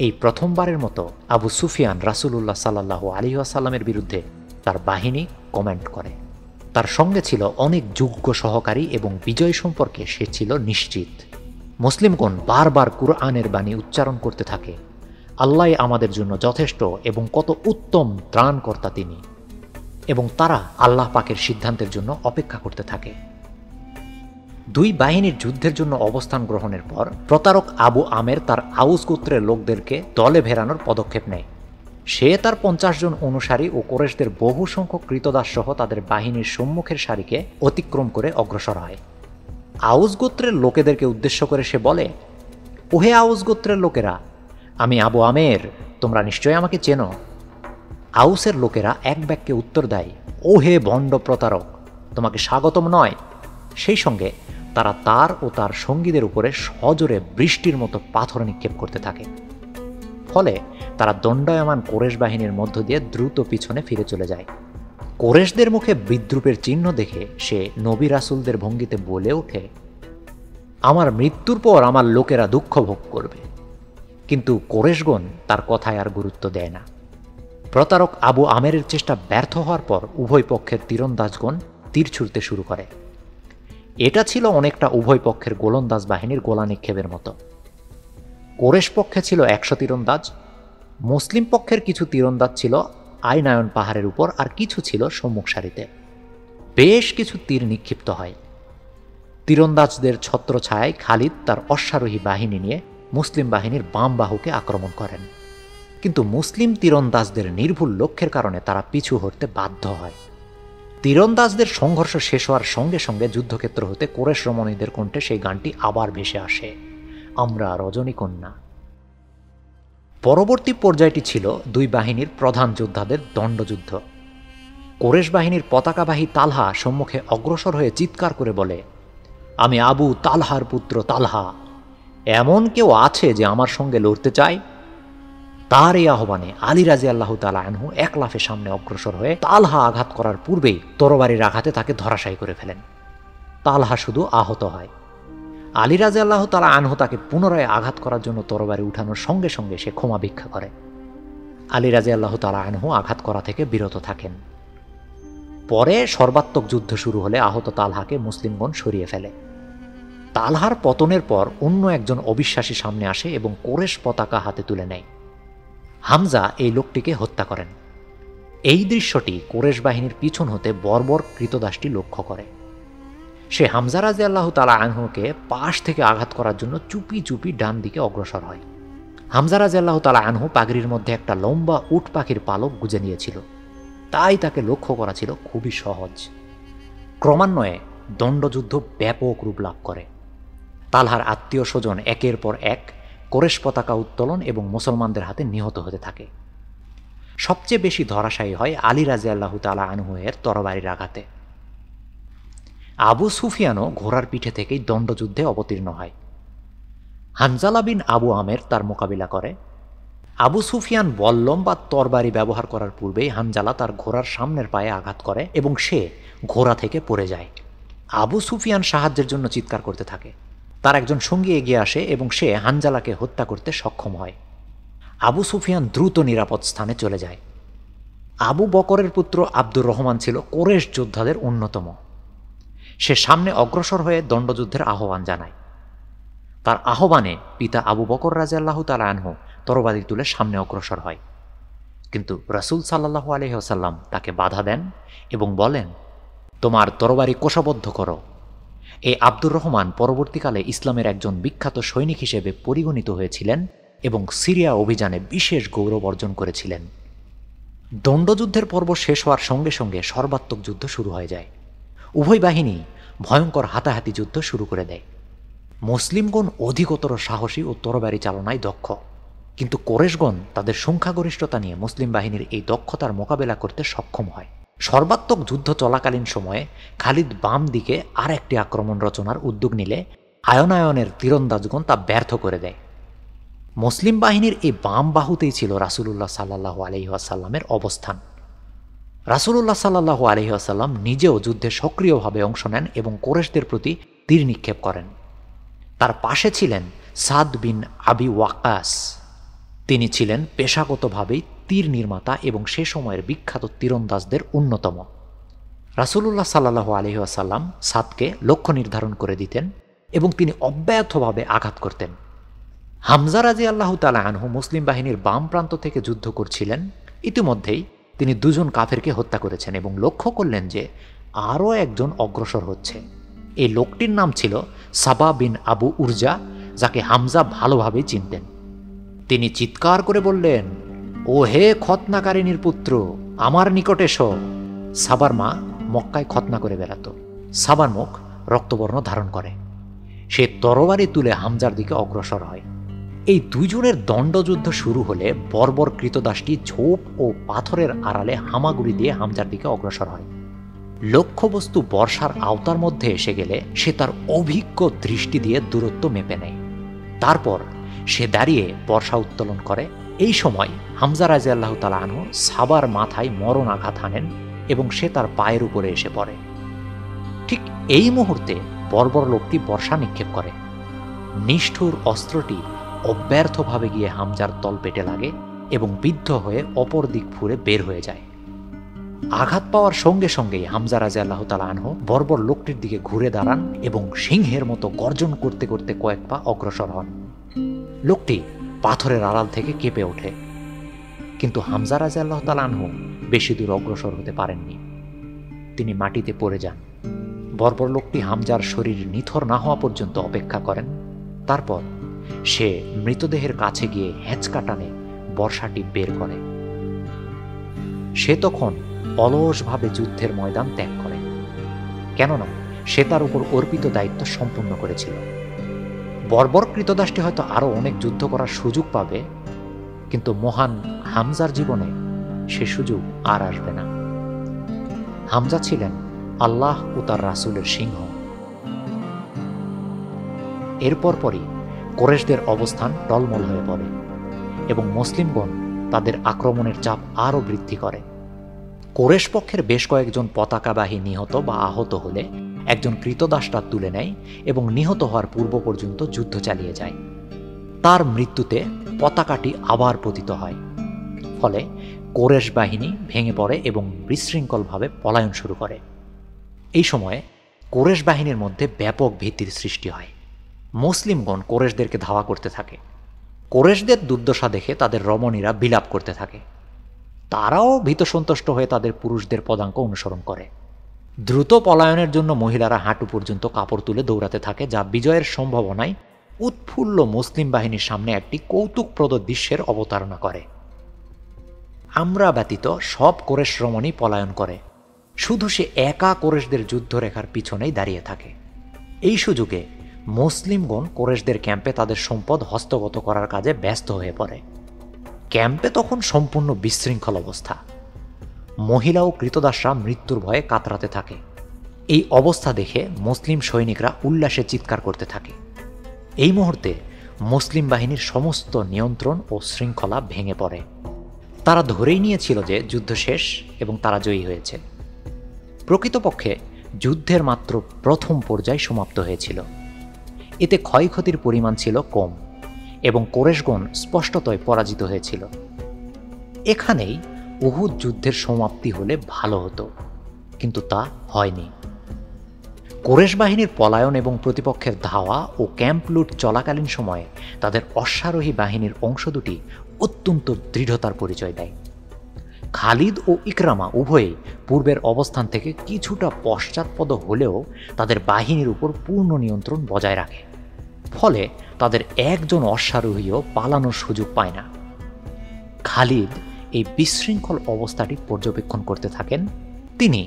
এই প্রথমবারের মতো আবু সুফিয়ান রাসূলুল্লাহ সাল্লাল্লাহু আলাইহি ওয়াসাল্লামের বিরুদ্ধে তার বাহিনী কমেন্ট করে। তার সঙ্গে ছিল অনেক যোগ্য সহকারী এবং বিজয় সম্পর্কে সে ছিল নিশ্চিত। মুসলিমগণ বারবার কুরআনের বাণী উচ্চারণ করতে থাকে, আল্লাহ আমাদের জন্য যথেষ্ট এবং কত উত্তম ত্রাণকর্তা তিনি, এবং তারা আল্লাহ পাকের সিদ্ধান্তের জন্য অপেক্ষা করতে থাকে। দুই বাহিনীর যুদ্ধের জন্য অবস্থান গ্রহণের পর প্রতারক আবু আমের তার আউস গোত্রের লোকদেরকে দলে ভেড়ানোর পদক্ষেপ নেয়। সে তার 50 জন অনুসারী ও কোরেশদের বহু সংখ্যক কৃতদাস সহ তাদের বাহিনীর সম্মুখের সারিকে অতিক্রম করে অগ্রসর হয়। আউস গোত্রের লোকেদেরকে উদ্দেশ্য করে সে বলে, ওহে আউস গোত্রের লোকেরা, আমি আবু আমের, তোমরা নিশ্চয়ই আমাকে চেনো। আউসের লোকেরা এক বাক্যে উত্তর দেয়, ও হে ভণ্ড প্রতারক, তোমাকে স্বাগতম নয়। সেই সঙ্গে তারা তার ও তার সঙ্গীদের উপরে সজোরে বৃষ্টির মতো পাথর নিক্ষেপ করতে থাকে। ফলে তারা দণ্ডায়মান কোরেশ বাহিনীর মধ্য দিয়ে দ্রুত পিছনে ফিরে চলে যায়। কোরেশদের মুখে বিদ্রুপের চিহ্ন দেখে সে নবী রাসূলদের ভঙ্গিতে বলে ওঠে, আমার মৃত্যুর পর আমার লোকেরা দুঃখ ভোগ করবে। কিন্তু কোরেশগণ তার কথায় আর গুরুত্ব দেয় না। প্রতারক আবু আমেরের চেষ্টা ব্যর্থ হওয়ার পর উভয় পক্ষের তীরন্দাজগণ তীর ছুড়তে শুরু করে। এটা ছিল অনেকটা উভয় পক্ষের গোলন্দাজ বাহিনীর গোলা নিক্ষেপের মতো। কোরেশ পক্ষে ছিল 100 তীরন্দাজ, মুসলিম পক্ষের কিছু তীরন্দাজ ছিল আইনায়ন পাহাড়ের উপর, আর কিছু ছিল সম্মুখ সারিতে। বেশ কিছু তীর নিক্ষিপ্ত হয়। তীরন্দাজদের ছত্রছায়ায় খালিদ তার অশ্বারোহী বাহিনী নিয়ে মুসলিম বাহিনীর বাম বাহুকে আক্রমণ করেন, কিন্তু মুসলিম তীরন্দাজদের নির্ভুল লক্ষ্যের কারণে তারা পিছু হটতে বাধ্য হয়। তীরন্দাজদের সংঘর্ষ শেষ হওয়ার সঙ্গে সঙ্গে যুদ্ধক্ষেত্র হতে কোরেশ রমণীদের কণ্ঠে সেই গানটি আবার ভেসে আসে, আমরা রজনীকন্যা। পরবর্তী পর্যায়টি ছিল দুই বাহিনীর প্রধান যোদ্ধাদের দণ্ডযুদ্ধ। কোরেশ বাহিনীর পতাকাবাহী তালহা সম্মুখে অগ্রসর হয়ে চিৎকার করে বলে, আমি আবু তালহার পুত্র তালহা, এমন কেউ আছে যে আমার সঙ্গে লড়তে চায়? তার এই আহ্বানে আলী রাদিয়াল্লাহু তাআলা আনহু এক লাফে সামনে অগ্রসর হয়ে তালহা আঘাত করার পূর্বেই তরবারির আঘাতে তাকে ধরাশায়ী করে ফেলেন। তালহা শুধু আহত হয়। আলী রাদিয়াল্লাহু তাআলা আনহু তাকে পুনরায় আঘাত করার জন্য তরবারি উঠানোর সঙ্গে সঙ্গে সে ক্ষমা ভিক্ষা করে। আলী রাদিয়াল্লাহু তাআলা আনহু আঘাত করা থেকে বিরত থাকেন। পরে সর্বাত্মক যুদ্ধ শুরু হলে আহত তালহাকে মুসলিমগণ সরিয়ে ফেলে। তালহার পতনের পর অন্য একজন অবিশ্বাসী সামনে আসে এবং কোরেশ পতাকা হাতে তুলে নেয়। হামজা এই লোকটিকে হত্যা করেন। এই দৃশ্যটি কোরেশ বাহিনীর পিছন হতে বর্বর কৃতদাসটি লক্ষ্য করে। সে হামজা রাদিয়াল্লাহু তাআলা আনহুকে পাশ থেকে আঘাত করার জন্য চুপি চুপি ডান দিকে অগ্রসর হয়। হামজা রাদিয়াল্লাহু তাআলা আনহু পাগড়ির মধ্যে একটা লম্বা উট পাখির পালক গুজে নিয়েছিল, তাই তাকে লক্ষ্য করা ছিল খুবই সহজ। ক্রমান্বয়ে দণ্ডযুদ্ধ ব্যাপক রূপ লাভ করে। তালহার আত্মীয় স্বজন একের পর এক কোরেশ পতাকা উত্তোলন এবং মুসলমানদের হাতে নিহত হতে থাকে। সবচেয়ে বেশি ধরাশায়ী হয় আলী রাদিয়াল্লাহু তাআলা আনহু এর তরবারির আঘাতে। আবু সুফিয়ানও ঘোড়ার পিঠে থেকেই দণ্ডযুদ্ধে অবতীর্ণ হয়। হানজালা বিন আবু আমের তার মোকাবিলা করে। আবু সুফিয়ান বল্লম বা তরবারি ব্যবহার করার পূর্বেই হানজালা তার ঘোড়ার সামনের পায়ে আঘাত করে এবং সে ঘোড়া থেকে পড়ে যায়। আবু সুফিয়ান সাহায্যের জন্য চিৎকার করতে থাকে। তার একজন সঙ্গী এগিয়ে আসে এবং সে হানজালাকে হত্যা করতে সক্ষম হয়। আবু সুফিয়ান দ্রুত নিরাপদ স্থানে চলে যায়। আবু বকরের পুত্র আব্দুর রহমান ছিল কোরেশ যোদ্ধাদের অন্যতম। সে সামনে অগ্রসর হয়ে দণ্ডযুদ্ধের আহ্বান জানায়। তার আহ্বানে পিতা আবু বকর রাদিয়াল্লাহু তাআলা আনহু তরবারি তুলে সামনে অগ্রসর হয়, কিন্তু রাসূল সাল্লাল্লাহু আলাইহি ওয়াসাল্লাম তাকে বাধা দেন এবং বলেন, তোমার তরবারি কোষবদ্ধ করো। এই আব্দুর রহমান পরবর্তীকালে ইসলামের একজন বিখ্যাত সৈনিক হিসেবে পরিগণিত হয়েছিলেন এবং সিরিয়া অভিযানে বিশেষ গৌরব অর্জন করেছিলেন। দণ্ডযুদ্ধের পর্ব শেষ হওয়ার সঙ্গে সঙ্গে সর্বাত্মক যুদ্ধ শুরু হয়ে যায়। উভয় বাহিনী ভয়ঙ্কর হাতাহাতি যুদ্ধ শুরু করে দেয়। মুসলিমগণ অধিকতর সাহসী ও তরবারি চালনায় দক্ষ, কিন্তু কোরেশগণ তাদের সংখ্যাগরিষ্ঠতা নিয়ে মুসলিম বাহিনীর এই দক্ষতার মোকাবেলা করতে সক্ষম হয়। সর্বাত্মক যুদ্ধ চলাকালীন সময়ে খালিদ বাম দিকে আর একটি আক্রমণ রচনার উদ্যোগ নিলে আয়নায়নের তীরন্দাজগণ তা ব্যর্থ করে দেয়। মুসলিম বাহিনীর এই বাম বাহুতেই ছিল রাসূলুল্লাহ সাল্লাল্লাহু আলাইহি ওয়াসাল্লামের অবস্থান। রাসূলুল্লাহ সাল্লাল্লাহু আলাইহি ওয়াসাল্লাম নিজেও যুদ্ধে সক্রিয়ভাবে অংশ নেন এবং কোরেশদের প্রতি তীর নিক্ষেপ করেন। তার পাশে ছিলেন সাদ বিন আবি ওয়াক্কাস। তিনি ছিলেন পেশাগতভাবেই তীর নির্মাতা এবং সে সময়ের বিখ্যাত তীরন্দাজদের অন্যতম। রাসূলুল্লাহ সাল্লাল্লাহু আলাইহি ওয়াসাল্লাম সাদকে লক্ষ্য নির্ধারণ করে দিতেন এবং তিনি অব্যাহতভাবে আঘাত করতেন। হামজা রাদিয়াল্লাহু তাআলা আনহু মুসলিম বাহিনীর বাম প্রান্ত থেকে যুদ্ধ করছিলেন। ইতিমধ্যেই তিনি দুজন কাফেরকে হত্যা করেছেন এবং লক্ষ্য করলেন যে আরও একজন অগ্রসর হচ্ছে। এই লোকটির নাম ছিল সাবা বিন আবু উরজা, যাকে হামজা ভালোভাবেই চিনতেন। তিনি চিৎকার করে বললেন, ও হে খতনাকারিনীর পুত্র, আমার নিকট এসো। সাবার মা মক্কায় খতনা করে বেড়াত। সাবার মুখ রক্তবর্ণ ধারণ করে। সে তরবারি তুলে হামজার দিকে অগ্রসর হয়। এই দুইজনের দণ্ডযুদ্ধ শুরু হলে বর্বর কৃতদাসটি ঝোপ ও পাথরের আড়ালে হামাগুড়ি দিয়ে হামজার দিকে অগ্রসর হয়। লক্ষ্যবস্তু বর্ষার আওতার মধ্যে এসে গেলে সে তার অভিজ্ঞ দৃষ্টি দিয়ে দূরত্ব মেপে নেয়। তারপর সে দাঁড়িয়ে বর্ষা উত্তোলন করে। এই সময় হামজা রাদিয়াল্লাহু তাআলা আনহু সাবার মাথায় মরণ আঘাত হানেন এবং সে তার পায়ের উপরে এসে পড়ে। ঠিক এই মুহূর্তে বর্বর লোকটি বর্ষা নিক্ষেপ করে। নিষ্ঠুর অস্ত্রটি অব্যর্থভাবে গিয়ে হামজার তলপেটে লাগে এবং বিদ্ধ হয়ে অপর দিক ফুরে বের হয়ে যায়। আঘাত পাওয়ার সঙ্গে সঙ্গেই হামজা রাদিয়াল্লাহু তাআলা আনহু বর্বর লোকটির দিকে ঘুরে দাঁড়ান এবং সিংহের মতো গর্জন করতে করতে কয়েক পা অগ্রসর হন। লোকটি পাথরের আড়াল থেকে কেঁপে ওঠে, কিন্তু হামজা রাদিয়াল্লাহু তাআলা আনহু বেশি দূর অগ্রসর হতে পারেননি। তিনি মাটিতে পড়ে যান। বর্বর লোকটি হামজার শরীর নিথর না হওয়া পর্যন্ত অপেক্ষা করেন। তারপর সে মৃতদেহের কাছে গিয়ে হ্যাঁচকা টানে বর্ষাটি বের করে। সে তখন অলসভাবে যুদ্ধের ময়দান ত্যাগ করে, কেননা সে তার উপর অর্পিত দায়িত্ব সম্পূর্ণ করেছিল। বর্বর কৃতদাসটি হয়তো আরও অনেক যুদ্ধ করার সুযোগ পাবে, কিন্তু মহান হামজার জীবনে সে সুযোগ আর আসবে না। হামজা ছিলেন আল্লাহ ও তার রাসূলের সিংহ। এরপর পরই কুরাইশদের অবস্থান টলমল হয়ে পড়ে এবং মুসলিমগণ তাদের আক্রমণের চাপ আরও বৃদ্ধি করে। কুরাইশ পক্ষের বেশ কয়েকজন পতাকাবাহী নিহত বা আহত হলে একজন কৃতদাসটা তুলে নেয় এবং নিহত হওয়ার পূর্ব পর্যন্ত যুদ্ধ চালিয়ে যায়। তার মৃত্যুতে পতাকাটি আবার পতিত হয়। ফলে কুরাইশ বাহিনী ভেঙে পড়ে এবং বিশৃঙ্খলভাবে পলায়ন শুরু করে। এই সময়ে কুরাইশ বাহিনীর মধ্যে ব্যাপক ভীতির সৃষ্টি হয়। মুসলিমগণ কুরাইশদেরকে ধাওয়া করতে থাকে। কুরাইশদের দুর্দশা দেখে তাদের রমণীরা বিলাপ করতে থাকে। তারাও ভীতসন্তুষ্ট হয়ে তাদের পুরুষদের পদাঙ্ক অনুসরণ করে। দ্রুত পলায়নের জন্য মহিলারা হাঁটু পর্যন্ত কাপড় তুলে দৌড়াতে থাকে, যা বিজয়ের সম্ভাবনায় উৎফুল্ল মুসলিম বাহিনীর সামনে একটি কৌতুকপ্রদ দৃশ্যের অবতারণা করে। আমরা ব্যতীত সব কুরাইশ রমণী পলায়ন করে, শুধু সে একা কুরাইশদের যুদ্ধরেখার পিছনেই দাঁড়িয়ে থাকে। এই সুযোগে মুসলিমগণ কুরাইশদের ক্যাম্পে তাদের সম্পদ হস্তগত করার কাজে ব্যস্ত হয়ে পড়ে। ক্যাম্পে তখন সম্পূর্ণ বিশৃঙ্খল অবস্থা। মহিলা ও কৃতদাসরা মৃত্যুর ভয়ে কাতরাতে থাকে। এই অবস্থা দেখে মুসলিম সৈনিকরা উল্লাসে চিৎকার করতে থাকে। এই মুহূর্তে মুসলিম বাহিনীর সমস্ত নিয়ন্ত্রণ ও শৃঙ্খলা ভেঙে পড়ে। তারা ধরেই নিয়েছিল যে যুদ্ধ শেষ এবং তারা জয়ী হয়েছে। প্রকৃতপক্ষে যুদ্ধের মাত্র প্রথম পর্যায় সমাপ্ত হয়েছিল। এতে ক্ষয়ক্ষতির পরিমাণ ছিল কম এবং কুরাইশগণ স্পষ্টতই পরাজিত হয়েছিল। এখানেই উহুদ যুদ্ধের সমাপ্তি হলে ভালো হতো, কিন্তু তা হয়নি। কুরাইশ বাহিনীর পলায়ন এবং প্রতিপক্ষের ধাওয়া ও ক্যাম্প লুট চলাকালীন সময়ে তাদের অশ্বারোহী বাহিনীর অংশ দুটি অত্যন্ত দৃঢ়তার পরিচয় দেয়। খালিদ ও ইকরামা উভয়েই পূর্বের অবস্থান থেকে কিছুটা পশ্চাৎপদ হলেও তাদের বাহিনীর উপর পূর্ণ নিয়ন্ত্রণ বজায় রাখে। ফলে তাদের একজন অশ্বারোহীও পালানোর সুযোগ পায় না। খালিদ এই বিশৃঙ্খল অবস্থাটি পর্যবেক্ষণ করতে থাকেন। তিনি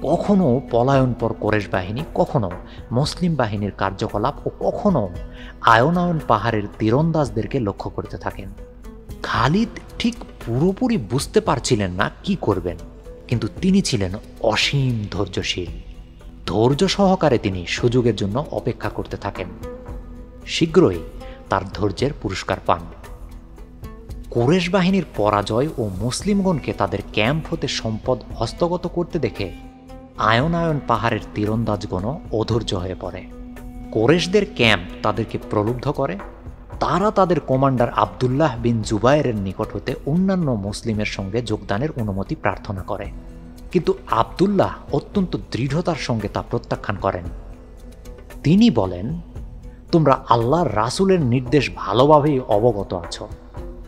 কখনো পলায়নপর কুরাইশ বাহিনী, কখনো মুসলিম বাহিনীর কার্যকলাপ ও কখনো আয়নায়ন পাহাড়ের তীরন্দাজদেরকে লক্ষ্য করতে থাকেন। খালিদ ঠিক পুরোপুরি বুঝতে পারছিলেন না কি করবেন, কিন্তু তিনি ছিলেন অসীম ধৈর্যশীল। ধৈর্য সহকারে তিনি সুযোগের জন্য অপেক্ষা করতে থাকেন। শীঘ্রই তার ধৈর্যের পুরস্কার পান। কুরাইশ বাহিনীর পরাজয় ও মুসলিমগণকে তাদের ক্যাম্প হতে সম্পদ হস্তগত করতে দেখে আয়নায়ন পাহাড়ের তীরন্দাজগণও অধৈর্য হয়ে পড়ে। কুরাইশদের ক্যাম্প তাদেরকে প্রলুব্ধ করে। তারা তাদের কমান্ডার আবদুল্লাহ বিন জুবায়েরের নিকট হতে অন্যান্য মুসলিমের সঙ্গে যোগদানের অনুমতি প্রার্থনা করে, কিন্তু আবদুল্লাহ অত্যন্ত দৃঢ়তার সঙ্গে তা প্রত্যাখ্যান করেন। তিনি বলেন, তোমরা আল্লাহর রাসূলের নির্দেশ ভালোভাবেই অবগত আছো।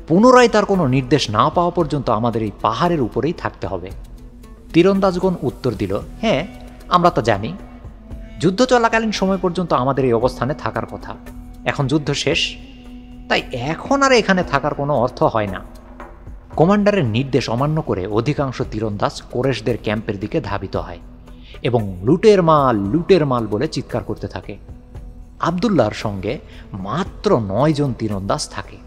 পুনরায় তার কোনো নির্দেশ না পাওয়া পর্যন্ত আমাদের এই পাহাড়ের উপরেই থাকতে হবে। তীরন্দাজগণ উত্তর দিল, হ্যাঁ, আমরা তা জানি। যুদ্ধ চলাকালীন সময় পর্যন্ত আমাদের এই অবস্থানে থাকার কথা। এখন যুদ্ধ শেষ, তাই এখন আর এখানে থাকার কোনো অর্থ হয় না। কমান্ডারের নির্দেশ অমান্য করে অধিকাংশ তীরন্দাজ কোরেশদের ক্যাম্পের দিকে ধাবিত হয় এবং লুটের মাল বলে চিৎকার করতে থাকে। আবদুল্লাহর সঙ্গে মাত্র 9 জন তীরন্দাজ থাকে।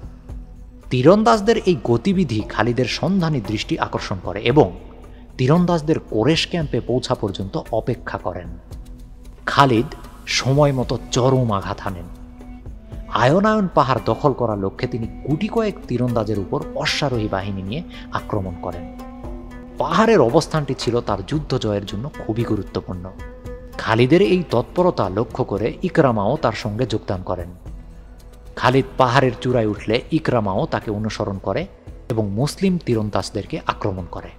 তীরন্দাজদের এই গতিবিধি খালিদের সন্ধানী দৃষ্টি আকর্ষণ করে এবং তীরন্দাজদের কোরেশ ক্যাম্পে পৌঁছা পর্যন্ত অপেক্ষা করেন। খালিদ সময় মতো চরম আঘাত হানেন। আয়নায়ন পাহাড় দখল করার লক্ষ্যে তিনি গুটি কয়েক তীরন্দাজের উপর অশ্বারোহী বাহিনী নিয়ে আক্রমণ করেন। পাহাড়ের অবস্থানটি ছিল তার যুদ্ধ জয়ের জন্য খুবই গুরুত্বপূর্ণ। খালিদের এই তৎপরতা লক্ষ্য করে ইকরামাও তার সঙ্গে যোগদান করেন। খালিদ পাহাড়ের চূড়ায় উঠলে ইকরামাও তাকে অনুসরণ করে এবং মুসলিম তীরন্দাজদেরকে আক্রমণ করে।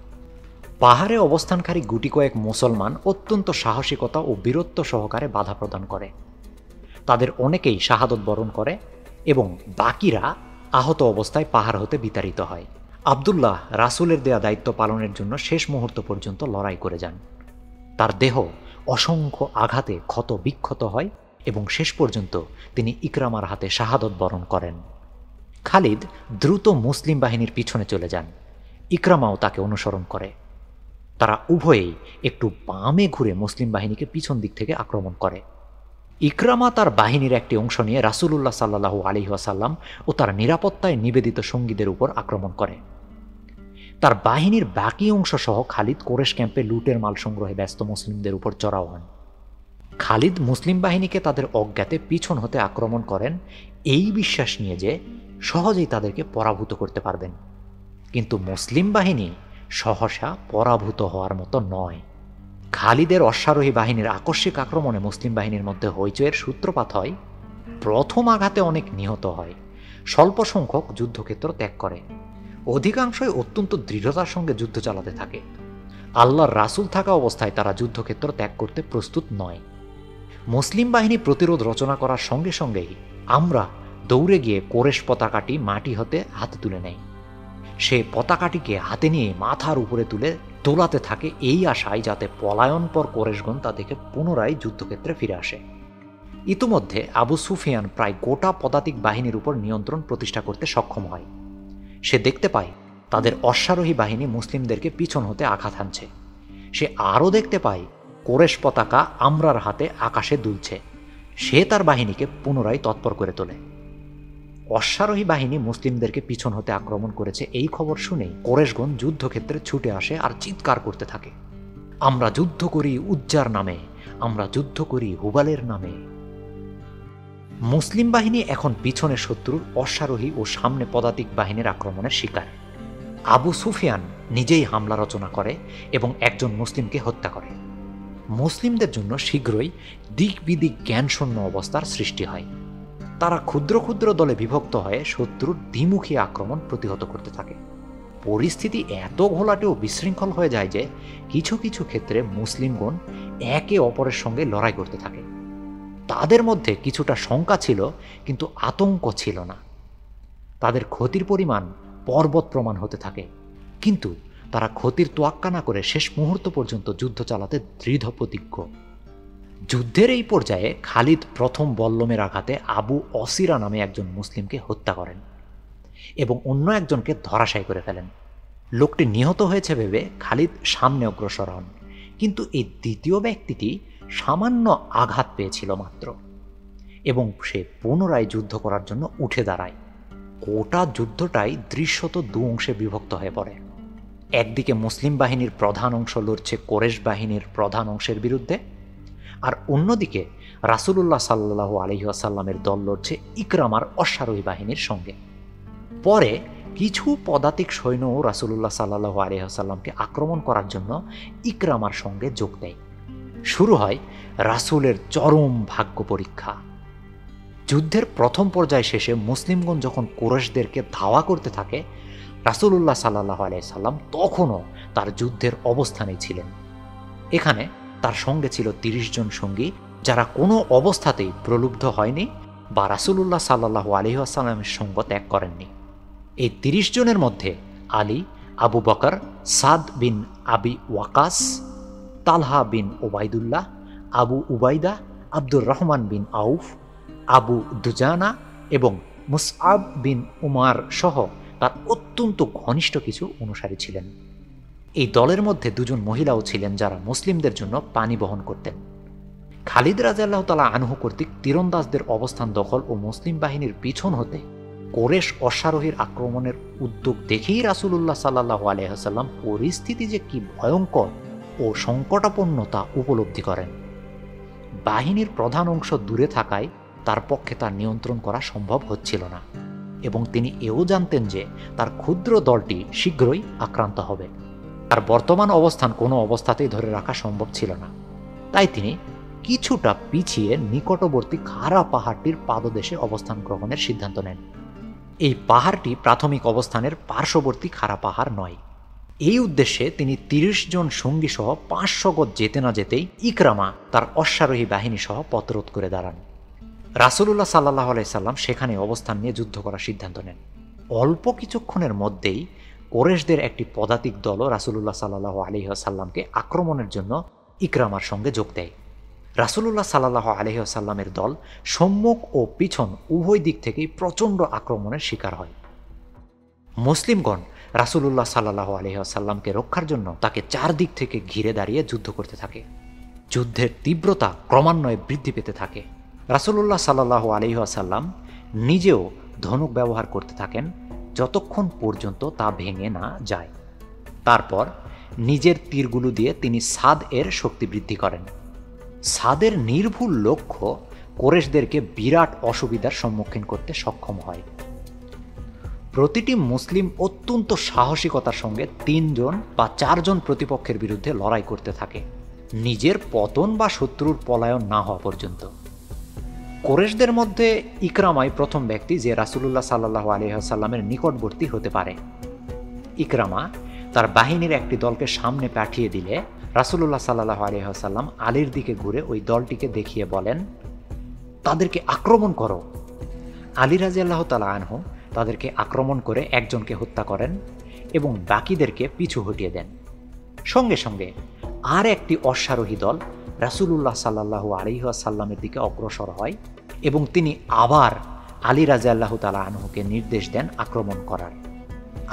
পাহাড়ে অবস্থানকারী গুটি কয়েক মুসলমান অত্যন্ত সাহসিকতা ও বীরত্ব সহকারে বাধা প্রদান করে। তাদের অনেকেই শাহাদত বরণ করে এবং বাকিরা আহত অবস্থায় পাহাড় হতে বিতাড়িত হয়। আবদুল্লাহ রাসূলের দেয়া দায়িত্ব পালনের জন্য শেষ মুহূর্ত পর্যন্ত লড়াই করে যান। তার দেহ অসংখ্য আঘাতে ক্ষত বিক্ষত হয় এবং শেষ পর্যন্ত তিনি ইকরামার হাতে শাহাদত বরণ করেন। খালিদ দ্রুত মুসলিম বাহিনীর পিছনে চলে যান। ইকরামাও তাকে অনুসরণ করে। তারা উভয়েই একটু বামে ঘুরে মুসলিম বাহিনীকে পিছন দিক থেকে আক্রমণ করে। ইকরামা তার বাহিনীর একটি অংশ নিয়ে রাসূলুল্লাহ সাল্লাল্লাহু আলাইহি ওয়াসাল্লাম ও তার নিরাপত্তায় নিবেদিত সঙ্গীদের উপর আক্রমণ করে। তার বাহিনীর বাকি অংশ সহ খালিদ কোরেশ ক্যাম্পে লুটের মাল সংগ্রহে ব্যস্ত মুসলিমদের উপর চড়াও হন। খালিদ মুসলিম বাহিনীকে তাদের অজ্ঞাতে পিছন হতে আক্রমণ করেন এই বিশ্বাস নিয়ে যে সহজেই তাদেরকে পরাভূত করতে পারবেন। কিন্তু মুসলিম বাহিনী সহসা পরাভূত হওয়ার মতো নয়। খালিদের অশ্বারোহী বাহিনীর আকস্মিক আক্রমণে মুসলিম বাহিনীর মধ্যে হইচইয়ের সূত্রপাত হয়। প্রথম আঘাতে অনেক নিহত হয়, স্বল্প সংখ্যক যুদ্ধক্ষেত্র ত্যাগ করে, অধিকাংশই অত্যন্ত দৃঢ়তার সঙ্গে যুদ্ধ চালাতে থাকে। আল্লাহর রাসূল থাকা অবস্থায় তারা যুদ্ধক্ষেত্র ত্যাগ করতে প্রস্তুত নয়। মুসলিম বাহিনী প্রতিরোধ রচনা করার সঙ্গে সঙ্গেই আমরা দৌড়ে গিয়ে কোরেশ পতাকাটি মাটি হতে হাতে তুলে নেয়। সে পতাকাটিকে হাতে নিয়ে মাথার উপরে তুলে দোলাতে থাকে এই আশায় যাতে পলায়ন পর কোরেশগণ তাদেরকে পুনরায় যুদ্ধক্ষেত্রে ফিরে আসে। ইতিমধ্যে আবু সুফিয়ান প্রায় গোটা পদাতিক বাহিনীর উপর নিয়ন্ত্রণ প্রতিষ্ঠা করতে সক্ষম হয়। সে দেখতে পায় তাদের অশ্বারোহী বাহিনী মুসলিমদেরকে পিছন হতে আঘাত হানছে। সে আরও দেখতে পায় কোরেশ পতাকা আমরার হাতে আকাশে দুলছে। সে তার বাহিনীকে পুনরায় তৎপর করে তোলে। অশ্বারোহী বাহিনী মুসলিমদেরকে পিছন হতে আক্রমণ করেছে এই খবর শুনেই কোরেশগণ যুদ্ধক্ষেত্রে ছুটে আসে আর চিৎকার করতে থাকে, আমরা যুদ্ধ করি উজ্জার নামে, আমরা যুদ্ধ করি হুবালের নামে। মুসলিম বাহিনী এখন পিছনে শত্রুর অশ্বারোহী ও সামনে পদাতিক বাহিনীর আক্রমণের শিকার। আবু সুফিয়ান নিজেই হামলা রচনা করে এবং একজন মুসলিমকে হত্যা করে। মুসলিমদের জন্য শীঘ্রই দিক বিদিক জ্ঞানশূন্য অবস্থার সৃষ্টি হয়। তারা ক্ষুদ্র ক্ষুদ্র দলে বিভক্ত হয়ে শত্রুর দ্বিমুখী আক্রমণ প্রতিহত করতে থাকে। পরিস্থিতি এত ঘোলাটে ও বিশৃঙ্খল হয়ে যায় যে কিছু কিছু ক্ষেত্রে মুসলিমগণ একে অপরের সঙ্গে লড়াই করতে থাকে। তাদের মধ্যে কিছুটা শঙ্কা ছিল, কিন্তু আতঙ্ক ছিল না। তাদের ক্ষতির পরিমাণ পর্বত প্রমাণ হতে থাকে, কিন্তু তারা ক্ষতির তোয়াক্কা না করে শেষ মুহূর্ত পর্যন্ত যুদ্ধ চালাতে দৃঢ় প্রতিজ্ঞ। যুদ্ধের এই পর্যায়ে খালিদ প্রথম বল্লমের আঘাতে আবু অসিরা নামে একজন মুসলিমকে হত্যা করেন এবং অন্য একজনকে ধরাশায়ী করে ফেলেন। লোকটি নিহত হয়েছে ভেবে খালিদ সামনে অগ্রসর হন, কিন্তু এই দ্বিতীয় ব্যক্তিটি সামান্য আঘাত পেয়েছিল মাত্র এবং সে পুনরায় যুদ্ধ করার জন্য উঠে দাঁড়ায়। গোটা যুদ্ধটাই দৃশ্যত দু অংশে বিভক্ত হয়ে পড়ে। একদিকে মুসলিম বাহিনীর প্রধান অংশ লড়ছে কোরেশ বাহিনীর প্রধান অংশের বিরুদ্ধে, আর অন্যদিকে রাসূলুল্লাহ সাল্লাল্লাহু আলাইহি ওয়াসাল্লামের দল লড়ছে ইকরামার অশ্বারোহী বাহিনীর সঙ্গে। পরে কিছু পদাতিক সৈন্যও রাসূলুল্লাহ সাল্লাল্লাহু আলাইহি ওয়াসাল্লামকে আক্রমণ করার জন্য ইকরামার সঙ্গে যোগ দেয়। শুরু হয় রাসূলের চরম ভাগ্য পরীক্ষা। যুদ্ধের প্রথম পর্যায় শেষে মুসলিমগণ যখন কুরাইশদেরকে ধাওয়া করতে থাকে, রাসূলুল্লাহ সাল্লাল্লাহু আলাইহি সাল্লাম তখনও তার যুদ্ধের অবস্থানেই ছিলেন। এখানে তার সঙ্গে ছিল ৩০ জন সঙ্গী, যারা কোনো অবস্থাতেই প্রলুব্ধ হয়নি বা রাসূলুল্লাহ সাল্লাল্লাহু আলাইহি ওয়াসাল্লামের সঙ্গ ত্যাগ করেননি। এই ৩০ জনের মধ্যে আলী, আবু বকর, সাদ বিন আবি ওয়াকাস, তালহা বিন ওবায়দুল্লাহ, আবু উবাইদা, আব্দুর রহমান বিন আউফ, আবু দুজানা এবং মুসআব বিন উমার সহ তার অত্যন্ত ঘনিষ্ঠ কিছু অনুসারী ছিলেন। এই দলের মধ্যে ২ জন মহিলাও ছিলেন যারা মুসলিমদের জন্য পানি বহন করতেন। খালিদ রাদিয়াল্লাহু তাআলা আনহু কর্তৃক তীরন্দাজদের অবস্থান দখল ও মুসলিম বাহিনীর পিছন হতে কোরেশ অশ্বারোহীর আক্রমণের উদ্যোগ দেখেই রাসূলুল্লাহ সাল্লাল্লাহু আলাইহি ওয়াসাল্লাম পরিস্থিতি যে কি ভয়ঙ্কর ও সংকটাপন্ন তা উপলব্ধি করেন। বাহিনীর প্রধান অংশ দূরে থাকায় তার পক্ষে তা নিয়ন্ত্রণ করা সম্ভব হচ্ছিল না এবং তিনি এও জানতেন যে তার ক্ষুদ্র দলটি শীঘ্রই আক্রান্ত হবে। তার বর্তমান অবস্থান কোনো অবস্থাতেই ধরে রাখা সম্ভব ছিল না। তাই তিনি কিছুটা পিছিয়ে নিকটবর্তী খাড়া পাহাড়টির পাদদেশে অবস্থান গ্রহণের সিদ্ধান্ত নেন। এই পাহাড়টি প্রাথমিক অবস্থানের পার্শ্ববর্তী খাড়া পাহাড় নয়। এই উদ্দেশ্যে তিনি ৩০ জন সঙ্গী সহ ৫০০ গজ যেতে না যেতেই ইকরামা তার অশ্বারোহী বাহিনী সহ পথরোধ করে দাঁড়ান। রাসূলুল্লাহ সাল্লাল্লাহু আলাইহি সাল্লাম সেখানে অবস্থান নিয়ে যুদ্ধ করার সিদ্ধান্ত নেন। অল্প কিছুক্ষণের মধ্যেই কোরেশদের একটি পদাতিক দলও রাসূলুল্লাহ সাল্লাল্লাহু আলাইহি ওয়াসাল্লামকে আক্রমণের জন্য ইকরামার সঙ্গে যোগ দেয়। রাসূলুল্লাহ সাল্লাল্লাহু আলাইহি ওয়াসাল্লামের দল সম্মুখ ও পিছন উভয় দিক থেকেই প্রচণ্ড আক্রমণের শিকার হয়। মুসলিমগণ রাসূলুল্লাহ সাল্লাল্লাহু আলাইহি ওয়াসাল্লামকে রক্ষার জন্য তাকে চারদিক থেকে ঘিরে দাঁড়িয়ে যুদ্ধ করতে থাকে। যুদ্ধের তীব্রতা ক্রমান্বয়ে বৃদ্ধি পেতে থাকে। রাসূলুল্লাহ সাল্লাল্লাহু আলাইহি ওয়াসাল্লাম নিজেও ধনুক ব্যবহার করতে থাকেন যতক্ষণ পর্যন্ত তা ভেঙে না যায়। তারপর নিজের তীরগুলো দিয়ে তিনি সাদ এর শক্তি বৃদ্ধি করেন। সাদের নির্ভুল লক্ষ্য কোরেশদেরকে বিরাট অসুবিধার সম্মুখীন করতে সক্ষম হয়। প্রতিটি মুসলিম অত্যন্ত সাহসিকতার সঙ্গে ৩ জন বা ৪ জন প্রতিপক্ষের বিরুদ্ধে লড়াই করতে থাকে, নিজের পতন বা শত্রুর পলায়ন না হওয়া পর্যন্ত। কোরেশদের মধ্যে ইকরামাই প্রথম ব্যক্তি যে রাসূলুল্লাহ সাল্লাল্লাহু আলাইহি ওয়াসাল্লামের নিকটবর্তী হতে পারে। ইকরামা তার বাহিনীর একটি দলকে সামনে পাঠিয়ে দিলে রাসূলুল্লাহ সাল্লাল্লাহু আলাইহি ওয়াসাল্লাম আলীর দিকে ঘুরে ওই দলটিকে দেখিয়ে বলেন, তাদেরকে আক্রমণ করো। আলী রাদিয়াল্লাহু তাআলা আনহু তাদেরকে আক্রমণ করে একজনকে হত্যা করেন এবং বাকিদেরকে পিছু হটিয়ে দেন। সঙ্গে সঙ্গে আর একটি অশ্বারোহী দল রাসূলুল্লাহ সাল্লাল্লাহু আলাইহি ওয়াসাল্লামের দিকে অগ্রসর হয় এবং তিনি আবার আলী রাদিয়াল্লাহু তাআলা আনহুকে নির্দেশ দেন আক্রমণ করার।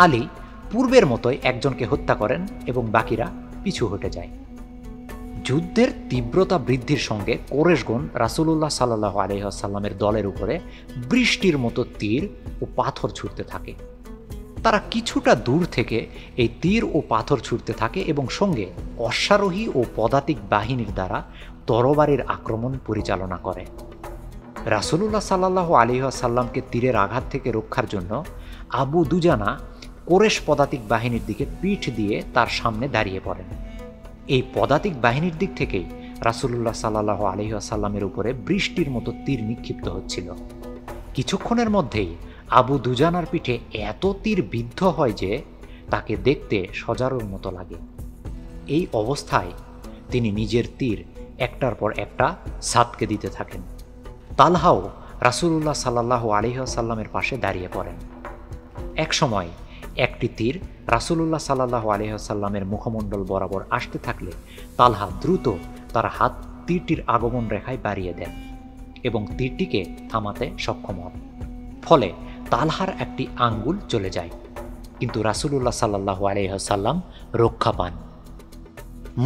আলী পূর্বের মতোই একজনকে হত্যা করেন এবং বাকিরা পিছু হটে যায়। যুদ্ধের তীব্রতা বৃদ্ধির সঙ্গে কোরেশগণ রাসূলুল্লাহ সাল্লাল্লাহু আলাইহি ওয়াসাল্লামের দলের উপরে বৃষ্টির মতো তীর ও পাথর ছুঁড়তে থাকে। তারা কিছুটা দূর থেকে এই তীর ও পাথর ছুঁড়তে থাকে এবং সঙ্গে অশ্বারোহী ও পদাতিক বাহিনীর দ্বারা তরবারির আক্রমণ পরিচালনা করে। রাসূলুল্লাহ সাল্লাল্লাহু আলাইহি ওয়াসাল্লামকে তীরের আঘাত থেকে রক্ষার জন্য আবু দুজানা কোরেশ পদাতিক বাহিনীর দিকে পিঠ দিয়ে তার সামনে দাঁড়িয়ে পড়েন। এই পদাতিক বাহিনীর দিক থেকেই রাসূলুল্লাহ সাল্লাল্লাহু আলাইহি ওয়াসাল্লামের উপরে বৃষ্টির মতো তীর নিক্ষিপ্ত হচ্ছিল। কিছুক্ষণের মধ্যেই আবু দুজানার পিঠে এত তীর বিদ্ধ হয় যে তাকে দেখতে সজারুর মতো লাগে। এই অবস্থায় তিনি নিজের তীর একটার পর একটা সাদকে দিতে থাকেন। তালহাও রাসূলুল্লাহ সাল্লাল্লাহু আলাইহি ওয়াসাল্লামের পাশে দাঁড়িয়ে পড়েন। এক সময় একটি তীর রাসূলুল্লাহ সাল্লাল্লাহু আলাইহি ওয়াসাল্লামের মুখমণ্ডল বরাবর আসতে থাকলে তালহা দ্রুত তার হাত তীরটির আগমন রেখায় বাড়িয়ে দেন এবং তীরটিকে থামাতে সক্ষম হন। ফলে তালহার একটি আঙ্গুল চলে যায়, কিন্তু রাসূলুল্লাহ সাল্লাল্লাহু আলাইহি ওয়াসাল্লাম রক্ষা পান।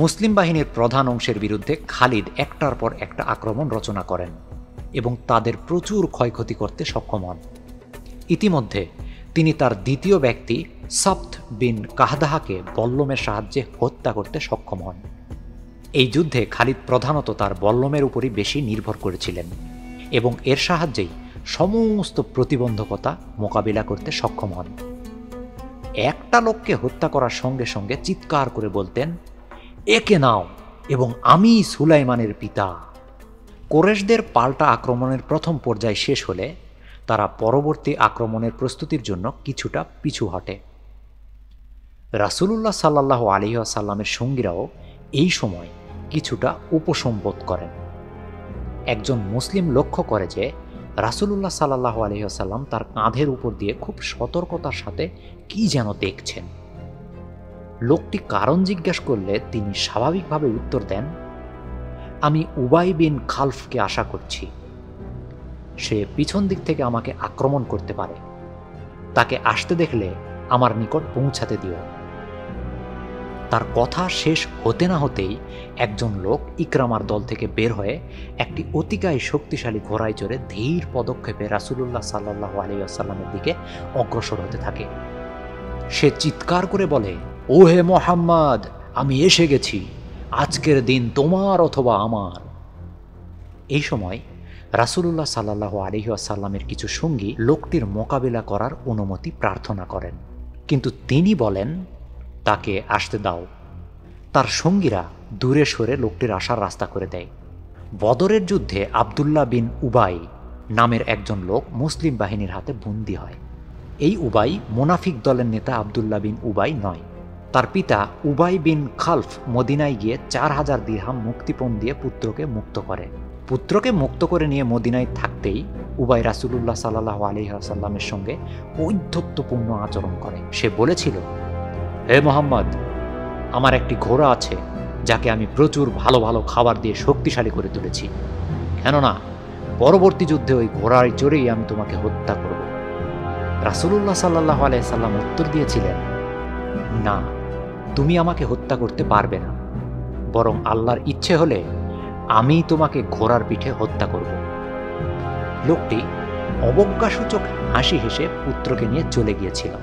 মুসলিম বাহিনীর প্রধান অংশের বিরুদ্ধে খালিদ একটার পর একটা আক্রমণ রচনা করেন এবং তাদের প্রচুর ক্ষয়ক্ষতি করতে সক্ষম হন। ইতিমধ্যে তিনি তার দ্বিতীয় ব্যক্তি সাফত বিন কাহদাহাকে বল্লমের সাহায্যে হত্যা করতে সক্ষম হন। এই যুদ্ধে খালিদ প্রধানত তার বল্লমের উপরই বেশি নির্ভর করেছিলেন এবং এর সাহায্যেই সমস্ত প্রতিবন্ধকতা মোকাবিলা করতে সক্ষম হন। একটা লোককে হত্যা করার সঙ্গে সঙ্গে চিৎকার করে বলতেন, একে নাও এবং আমি সুলাইমানের পিতা। কোরেশদের পাল্টা আক্রমণের প্রথম পর্যায় শেষ হলে তারা পরবর্তী আক্রমণের প্রস্তুতির জন্য কিছুটা পিছু হটে। রাসূলুল্লাহ সাল্লাল্লাহু আলাইহি ওয়াসাল্লামের সঙ্গীরাও এই সময় কিছুটা উপসম্বোধ করেন। একজন মুসলিম লক্ষ্য করে যে রাসূলুল্লাহ সাল্লাল্লাহু আলাইহি ওয়াসাল্লাম তার কাঁধের উপর দিয়ে খুব সতর্কতার সাথে কি যেন দেখছেন। লোকটি কারণ জিজ্ঞাসা করলে তিনি স্বাভাবিকভাবে উত্তর দেন, আমি উবাই বিন খালফকে আশা করছি। সে পিছন দিক থেকে আমাকে আক্রমণ করতে পারে। তাকে আসতে দেখলে আমার নিকট পৌঁছাতে দিও। তার কথা শেষ হতে না হতেই একজন লোক ইকরামার দল থেকে বের হয়ে একটি অতিকায় শক্তিশালী ঘোড়ায় চড়ে ধীর পদক্ষেপে রাসূলুল্লাহ সাল্লাল্লাহু আলাইহি ওয়াসাল্লামের দিকে অগ্রসর হতে থাকে। সে চিৎকার করে বলে, ও হে মুহাম্মদ, আমি এসে গেছি, আজকের দিন তোমার অথবা আমার। এই সময় রাসূলুল্লাহ সাল্লাল্লাহু আলাইহি ওয়াসাল্লামের কিছু সঙ্গী লোকটির মোকাবিলা করার অনুমতি প্রার্থনা করেন, কিন্তু তিনি বলেন, তাকে আসতে দাও। তার সঙ্গীরা দূরে সরে লোকটির আসার রাস্তা করে দেয়। বদরের যুদ্ধে আবদুল্লাহ বিন উবাই নামের একজন লোক মুসলিম বাহিনীর হাতে বন্দী হয়। এই উবাই মুনাফিক দলের নেতা আবদুল্লাহ বিন উবাই নয়। তার পিতা উবাই বিন খালফ মদিনায় গিয়ে 4000 দিরহাম মুক্তিপণ দিয়ে পুত্রকে মুক্ত করে। পুত্রকে মুক্ত করে নিয়ে মদিনায় থাকতেই উবাই রাসূলুল্লাহ সাল্লাল্লাহু আলাইহি ওয়াসাল্লামের সঙ্গে ঔদ্ধত্যপূর্ণ আচরণ করে। সে বলেছিল, হে মুহাম্মদ, আমার একটি ঘোড়া আছে যাকে আমি প্রচুর ভালো ভালো খাবার দিয়ে শক্তিশালী করে তুলেছি। কেননা পরবর্তী যুদ্ধে ওই ঘোড়ায় চড়েই আমি তোমাকে হত্যা করব। রাসূলুল্লাহ সাল্লাল্লাহু আলাইহি ওয়াসাল্লাম উত্তর দিয়েছিলেন, না, তুমি আমাকে হত্যা করতে পারবে না, বরং আল্লাহর ইচ্ছে হলে আমি তোমাকে ঘোড়ার পিঠে হত্যা করব। লোকটি অবজ্ঞাসূচক হাসি হেসে পুত্রকে নিয়ে চলে গিয়েছিল।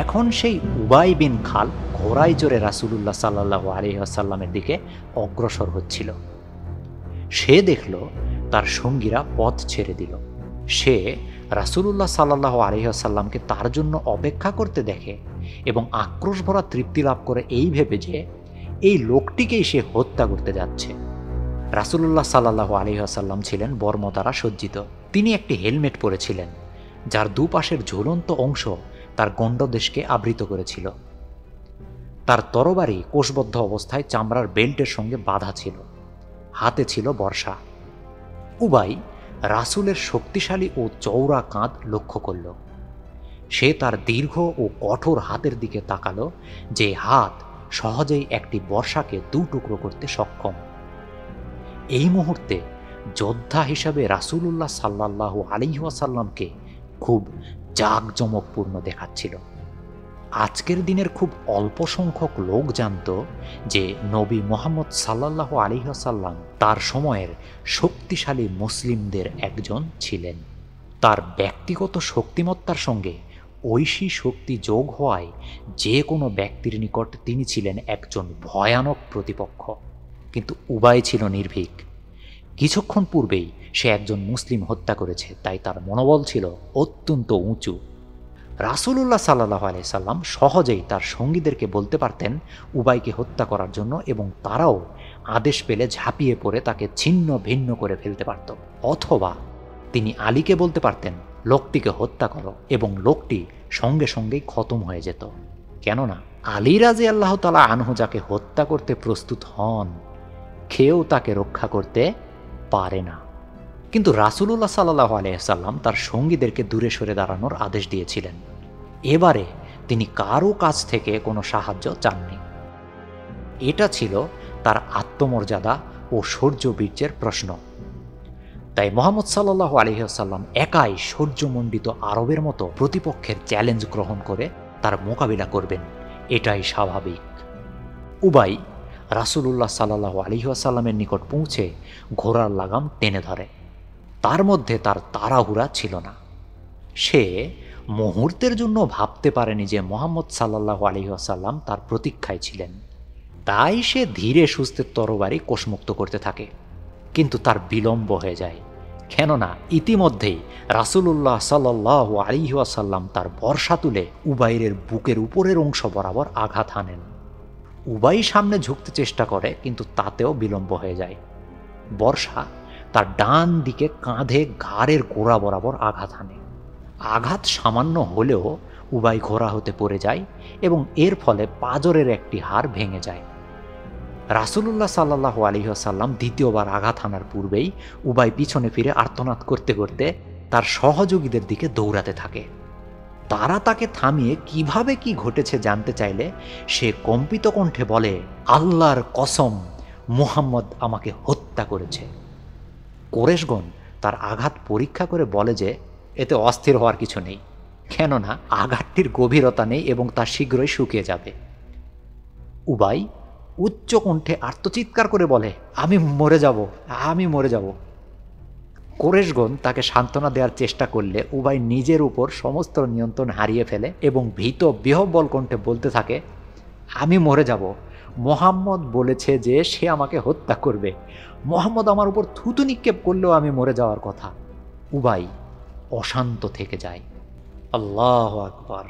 এখন সেই উবাই বিন খাল ঘোড়ায় চড়ে রাসূলুল্লাহ সাল্লাল্লাহু আলাইহি ওয়াসাল্লামের দিকে অগ্রসর হচ্ছিল। সে দেখল তার সঙ্গীরা পথ ছেড়ে দিল। সে রাসূলুল্লাহ সাল্লাল্লাহু আলাইহি ওয়াসাল্লামকে তার জন্য অপেক্ষা করতে দেখে এবং আক্রোশ ভরা তৃপ্তি লাভ করে এই ভেবে যে এই লোকটিকেই সে হত্যা করতে যাচ্ছে। রাসূলুল্লাহ সাল্লাল্লাহু আলাইহি ওয়াসাল্লাম ছিলেন বর্ম দ্বারা সজ্জিত। তিনি একটি হেলমেট পরেছিলেন, যার দুপাশের ঝুলন্ত অংশ তার গণ্ডদেশকে আবৃত করেছিল। তার তরবারি কোষবদ্ধ অবস্থায় চামড়ার বেল্টের সঙ্গে বাঁধা ছিল। হাতে ছিল বর্শা। উবাই রাসূলের শক্তিশালী ও চওড়া কাঁধ লক্ষ্য করল। সে তার দীর্ঘ ও কঠোর হাতের দিকে তাকালো, যে হাত সহজেই একটি বর্শাকে দুটুকরো করতে সক্ষম। এই মুহূর্তে যোদ্ধা হিসাবে রাসূলুল্লাহ সাল্লাল্লাহু আলাইহি ওয়াসাল্লামকে খুব জাঁকজমকপূর্ণ দেখাচ্ছিল। আজকের দিনের খুব অল্প সংখ্যক লোক জানত যে নবী মুহাম্মদ সাল্লাল্লাহু আলাইহি ওয়াসাল্লাম তার সময়ের শক্তিশালী মুসলিমদের একজন ছিলেন। তার ব্যক্তিগত শক্তিমত্তার সঙ্গে ঐশী শক্তি যোগ হওয়ায় যে কোনো ব্যক্তির নিকট তিনি ছিলেন একজন ভয়ানক প্রতিপক্ষ। কিন্তু উবাই ছিল নির্ভীক। কিছুক্ষণ পূর্বেই সে একজন মুসলিম হত্যা করেছে, তাই তার মনোবল ছিল অত্যন্ত উঁচু। রাসূলুল্লাহ সাল্লাল্লাহু আলাইহি সাল্লাম সহজেই তার সঙ্গীদেরকে বলতে পারতেন উবাইকে হত্যা করার জন্য, এবং তারাও আদেশ পেলে ঝাঁপিয়ে পড়ে তাকে ছিন্ন ভিন্ন করে ফেলতে পারত। অথবা তিনি আলীকে বলতে পারতেন লোকটিকে হত্যা করো, এবং লোকটি সঙ্গে সঙ্গেই খতম হয়ে যেত। কেননা আলী রাদিয়াল্লাহু তাআলা আনহু যাকে হত্যা করতে প্রস্তুত হন, কেউ তাকে রক্ষা করতে পারে না। কিন্তু রাসূলুল্লাহ সাল্লাল্লাহু আলাইহি ওয়াসাল্লাম তার সঙ্গীদেরকে দূরে সরে দাঁড়ানোর আদেশ দিয়েছিলেন। এবারে তিনি কারো কাছ থেকে কোনো সাহায্য চাননি। এটা ছিল তার আত্মমর্যাদা ও শৌর্যবীর্যের প্রশ্ন। তাই মুহাম্মদ সাল্লাল্লাহু আলাইহি ওয়াসাল্লাম একাই শৌর্যমণ্ডিত আরবের মতো প্রতিপক্ষের চ্যালেঞ্জ গ্রহণ করে তার মোকাবিলা করবেন, এটাই স্বাভাবিক। উবাই রাসূলুল্লাহ সাল্লাল্লাহু আলাইহি ওয়াসাল্লামের নিকট পৌঁছে ঘোড়ার লাগাম টেনে ধরে। তার মধ্যে তার তাড়াহুড়া ছিল না। সে মুহূর্তের জন্য ভাবতে পারেনি যে মুহাম্মদ সাল্লাল্লাহু আলাইহি ওয়াসাল্লাম তার প্রতীক্ষায় ছিলেন। তাই সে ধীরে সুস্থে তরবারি কোষমুক্ত করতে থাকে। কিন্তু তার বিলম্ব হয়ে যায়, কেননা ইতিমধ্যেই রাসূলুল্লাহ সাল্লাল্লাহু আলাইহি ওয়াসাল্লাম তার বর্শা তুলে উবাইরের বুকের উপরের অংশ বরাবর আঘাত হানেন। উবাই সামনে ঝুঁকতে চেষ্টা করে, কিন্তু তাতেও বিলম্ব হয়ে যায়। বর্শা তার ডান দিকে কাঁধে ঘাড়ের গোড়া বরাবর আঘাত হানে। আঘাত সামান্য হলেও উবাই ঘোড়া হতে পড়ে যায় এবং এর ফলে পাঁজরের একটি হাড় ভেঙে যায়। রাসূলুল্লাহ সাল্লাল্লাহু আলাইহি ওয়াসাল্লাম দ্বিতীয়বার আঘাত হানার পূর্বেই উবাই পিছনে ফিরে আর্তনাদ করতে করতে তার সহযোগীদের দিকে দৌড়াতে থাকে। তারা তাকে থামিয়ে কিভাবে কি ঘটেছে জানতে চাইলে সে কম্পিত কণ্ঠে বলে, আল্লাহর কসম, মুহাম্মদ আমাকে হত্যা করেছে। কুরাইশগণ তার আঘাত পরীক্ষা করে বলে যে এতে অস্থির হওয়ার কিছু নেই, কেননা আঘাতটির গভীরতা নেই এবং তা শীঘ্রই শুকিয়ে যাবে। উবাই উচ্চ কণ্ঠে আর্তচিৎকার করে বলে, আমি মরে যাব, আমি মরে যাব। কুরাইশগণ তাকে সান্ত্বনা দেওয়ার চেষ্টা করলে উবাই নিজের উপর সমস্ত নিয়ন্ত্রণ হারিয়ে ফেলে এবং ভীত বিহ্বল কণ্ঠে বলতে থাকে, আমি মরে যাব। মুহাম্মদ বলেছে যে সে আমাকে হত্যা করবে। মুহাম্মদ আমার উপর থুতু নিক্ষেপ করলেও আমি মরে যাওয়ার কথা। উবাই অশান্ত থেকে যায়। আল্লাহু আকবার।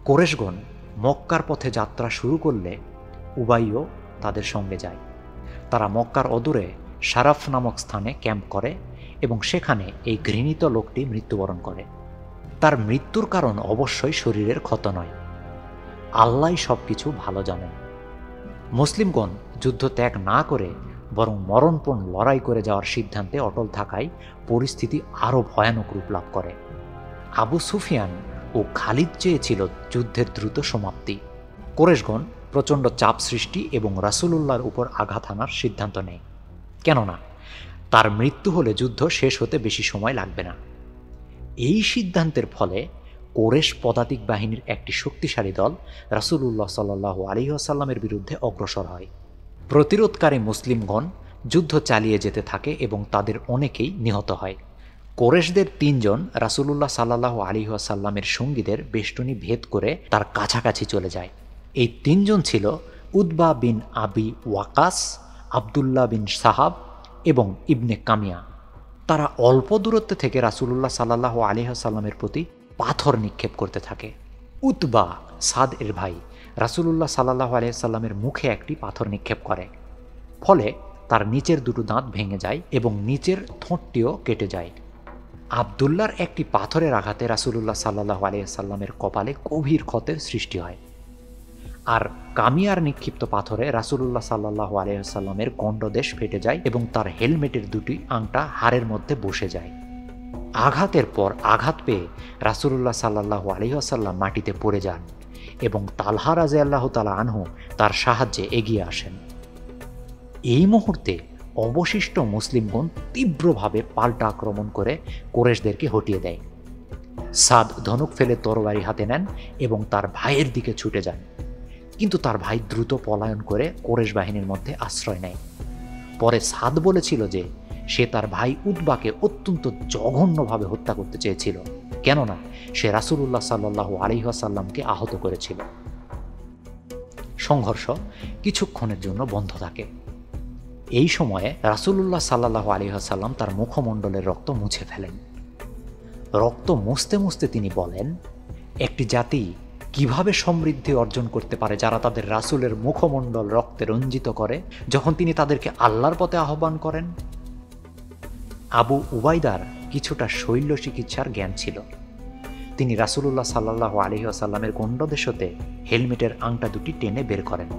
কুরাইশগণ মক্কার পথে যাত্রা শুরু করলে উবাইও তাদের সঙ্গে যায়। তারা মক্কার অদূরে শারাফ নামক স্থানে ক্যাম্প করে এবং সেখানে এই ঘৃণিত লোকটি মৃত্যুবরণ করে। তার মৃত্যুর কারণ অবশ্যই শরীরের ক্ষত নয়, আল্লাহই সব কিছু ভালো জানেন। মুসলিমগণ যুদ্ধ ত্যাগ না করে বরং মরণপণ লড়াই করে যাওয়ার সিদ্ধান্তে অটল থাকায় পরিস্থিতি আরও ভয়ানক রূপ লাভ করে। আবু সুফিয়ান ও খালিদ চেয়েছিল যুদ্ধের দ্রুত সমাপ্তি। কুরাইশগণ প্রচণ্ড চাপ সৃষ্টি এবং রাসূলুল্লাহর উপর আঘাত হানার সিদ্ধান্ত নেয়, কেননা তার মৃত্যু হলে যুদ্ধ শেষ হতে বেশি সময় লাগবে না। এই সিদ্ধান্তের ফলে কুরাইশ পদাতিক বাহিনীর একটি শক্তিশালী দল রাসূলুল্লাহ সাল্লাল্লাহু আলাইহি ওয়াসাল্লামের বিরুদ্ধে অগ্রসর হয়। প্রতিরোধকারী মুসলিমগণ যুদ্ধ চালিয়ে যেতে থাকে এবং তাদের অনেকেই নিহত হয়। কুরাইশদের ৩ জন রাসূলুল্লাহ সাল্লাল্লাহু আলাইহি ওয়াসাল্লামের সঙ্গীদের বেষ্টনী ভেদ করে তার কাছাকাছি চলে যায়। এই ৩ জন ছিল উতবা বিন আবি ওয়াকাস, আবদুল্লাহ বিন সাহাব এবং ইবনে কামিয়া। তারা অল্প দূরত্ব থেকে রাসূলুল্লাহ সাল্লাল্লাহু আলাইহি ওয়াসাল্লামের প্রতি পাথর নিক্ষেপ করতে থাকে। উতবা সাদ এর ভাই রাসূলুল্লাহ সাল্লাল্লাহু আলাইহি ওয়াসাল্লামের মুখে একটি পাথর নিক্ষেপ করে, ফলে তার নিচের দুটো দাঁত ভেঙে যায় এবং নিচের ঠোঁটটিও কেটে যায়। আবদুল্লাহর একটি পাথরের আঘাতে রাসূলুল্লাহ সাল্লাল্লাহু আলাইহি ওয়াসাল্লামের কপালে গভীর ক্ষতের সৃষ্টি হয়। আর কামিয়ার নিক্ষিপ্ত পাথরে রাসূলুল্লাহ সাল্লাল্লাহু আলাইহি ওয়াসাল্লামের গণ্ডদেশ ফেটে যায় এবং তার হেলমেটের দুটি আংটা হাড়ের মধ্যে বসে যায়। আঘাতের পর আঘাত পেয়ে রাসূলুল্লাহ সাল্লাল্লাহু আলাইহি ওয়াসাল্লাম মাটিতে পড়ে যান এবং তালহা রাদিয়াল্লাহু তাআলা আনহু তার সাহায্যে এগিয়ে আসেন। এই মুহূর্তে অবশিষ্ট মুসলিমগণ তীব্রভাবে পাল্টা আক্রমণ করে কুরাইশদেরকে হটিয়ে দেয়। সাদ ধনুক ফেলে তরবারি হাতে নেন এবং তার ভাইয়ের দিকে ছুটে যান, কিন্তু তার ভাই দ্রুত পলায়ন করে কুরাইশ বাহিনীর মধ্যে আশ্রয় নেয়। পরে সাদ বলেছিল যে সে তার ভাই উতবাকে অত্যন্ত জঘন্যভাবে হত্যা করতে চেয়েছিল, কেননা সে রাসূলুল্লাহ সাল্লাল্লাহু আলাইহি ওয়াসাল্লামকে আহত করেছিল। সংঘর্ষ কিছুক্ষণের জন্য বন্ধ থাকে। এই সময়ে রাসূলুল্লাহ সাল্লাল্লাহু আলাইহি ওয়াসাল্লাম তার মুখমণ্ডলের রক্ত মুছে ফেলেন। রক্ত মুছতে মুছতে তিনি বলেন, একটি জাতি কিভাবে সমৃদ্ধি অর্জন করতে পারে যারা তাদের রাসূলের মুখমণ্ডল রক্তে রঞ্জিত করে যখন তিনি তাদেরকে আল্লাহর পথে আহ্বান করেন। আবু উবাইদার কিছুটা শৈল্য চিকিৎসার জ্ঞান ছিল। তিনি রাসূলুল্লাহ সাল্লাল্লাহু আলাইহি ওয়াসাল্লামের গণ্ডদেশ হতে হেলমেটের আংটা দুটি টেনে বের করেন।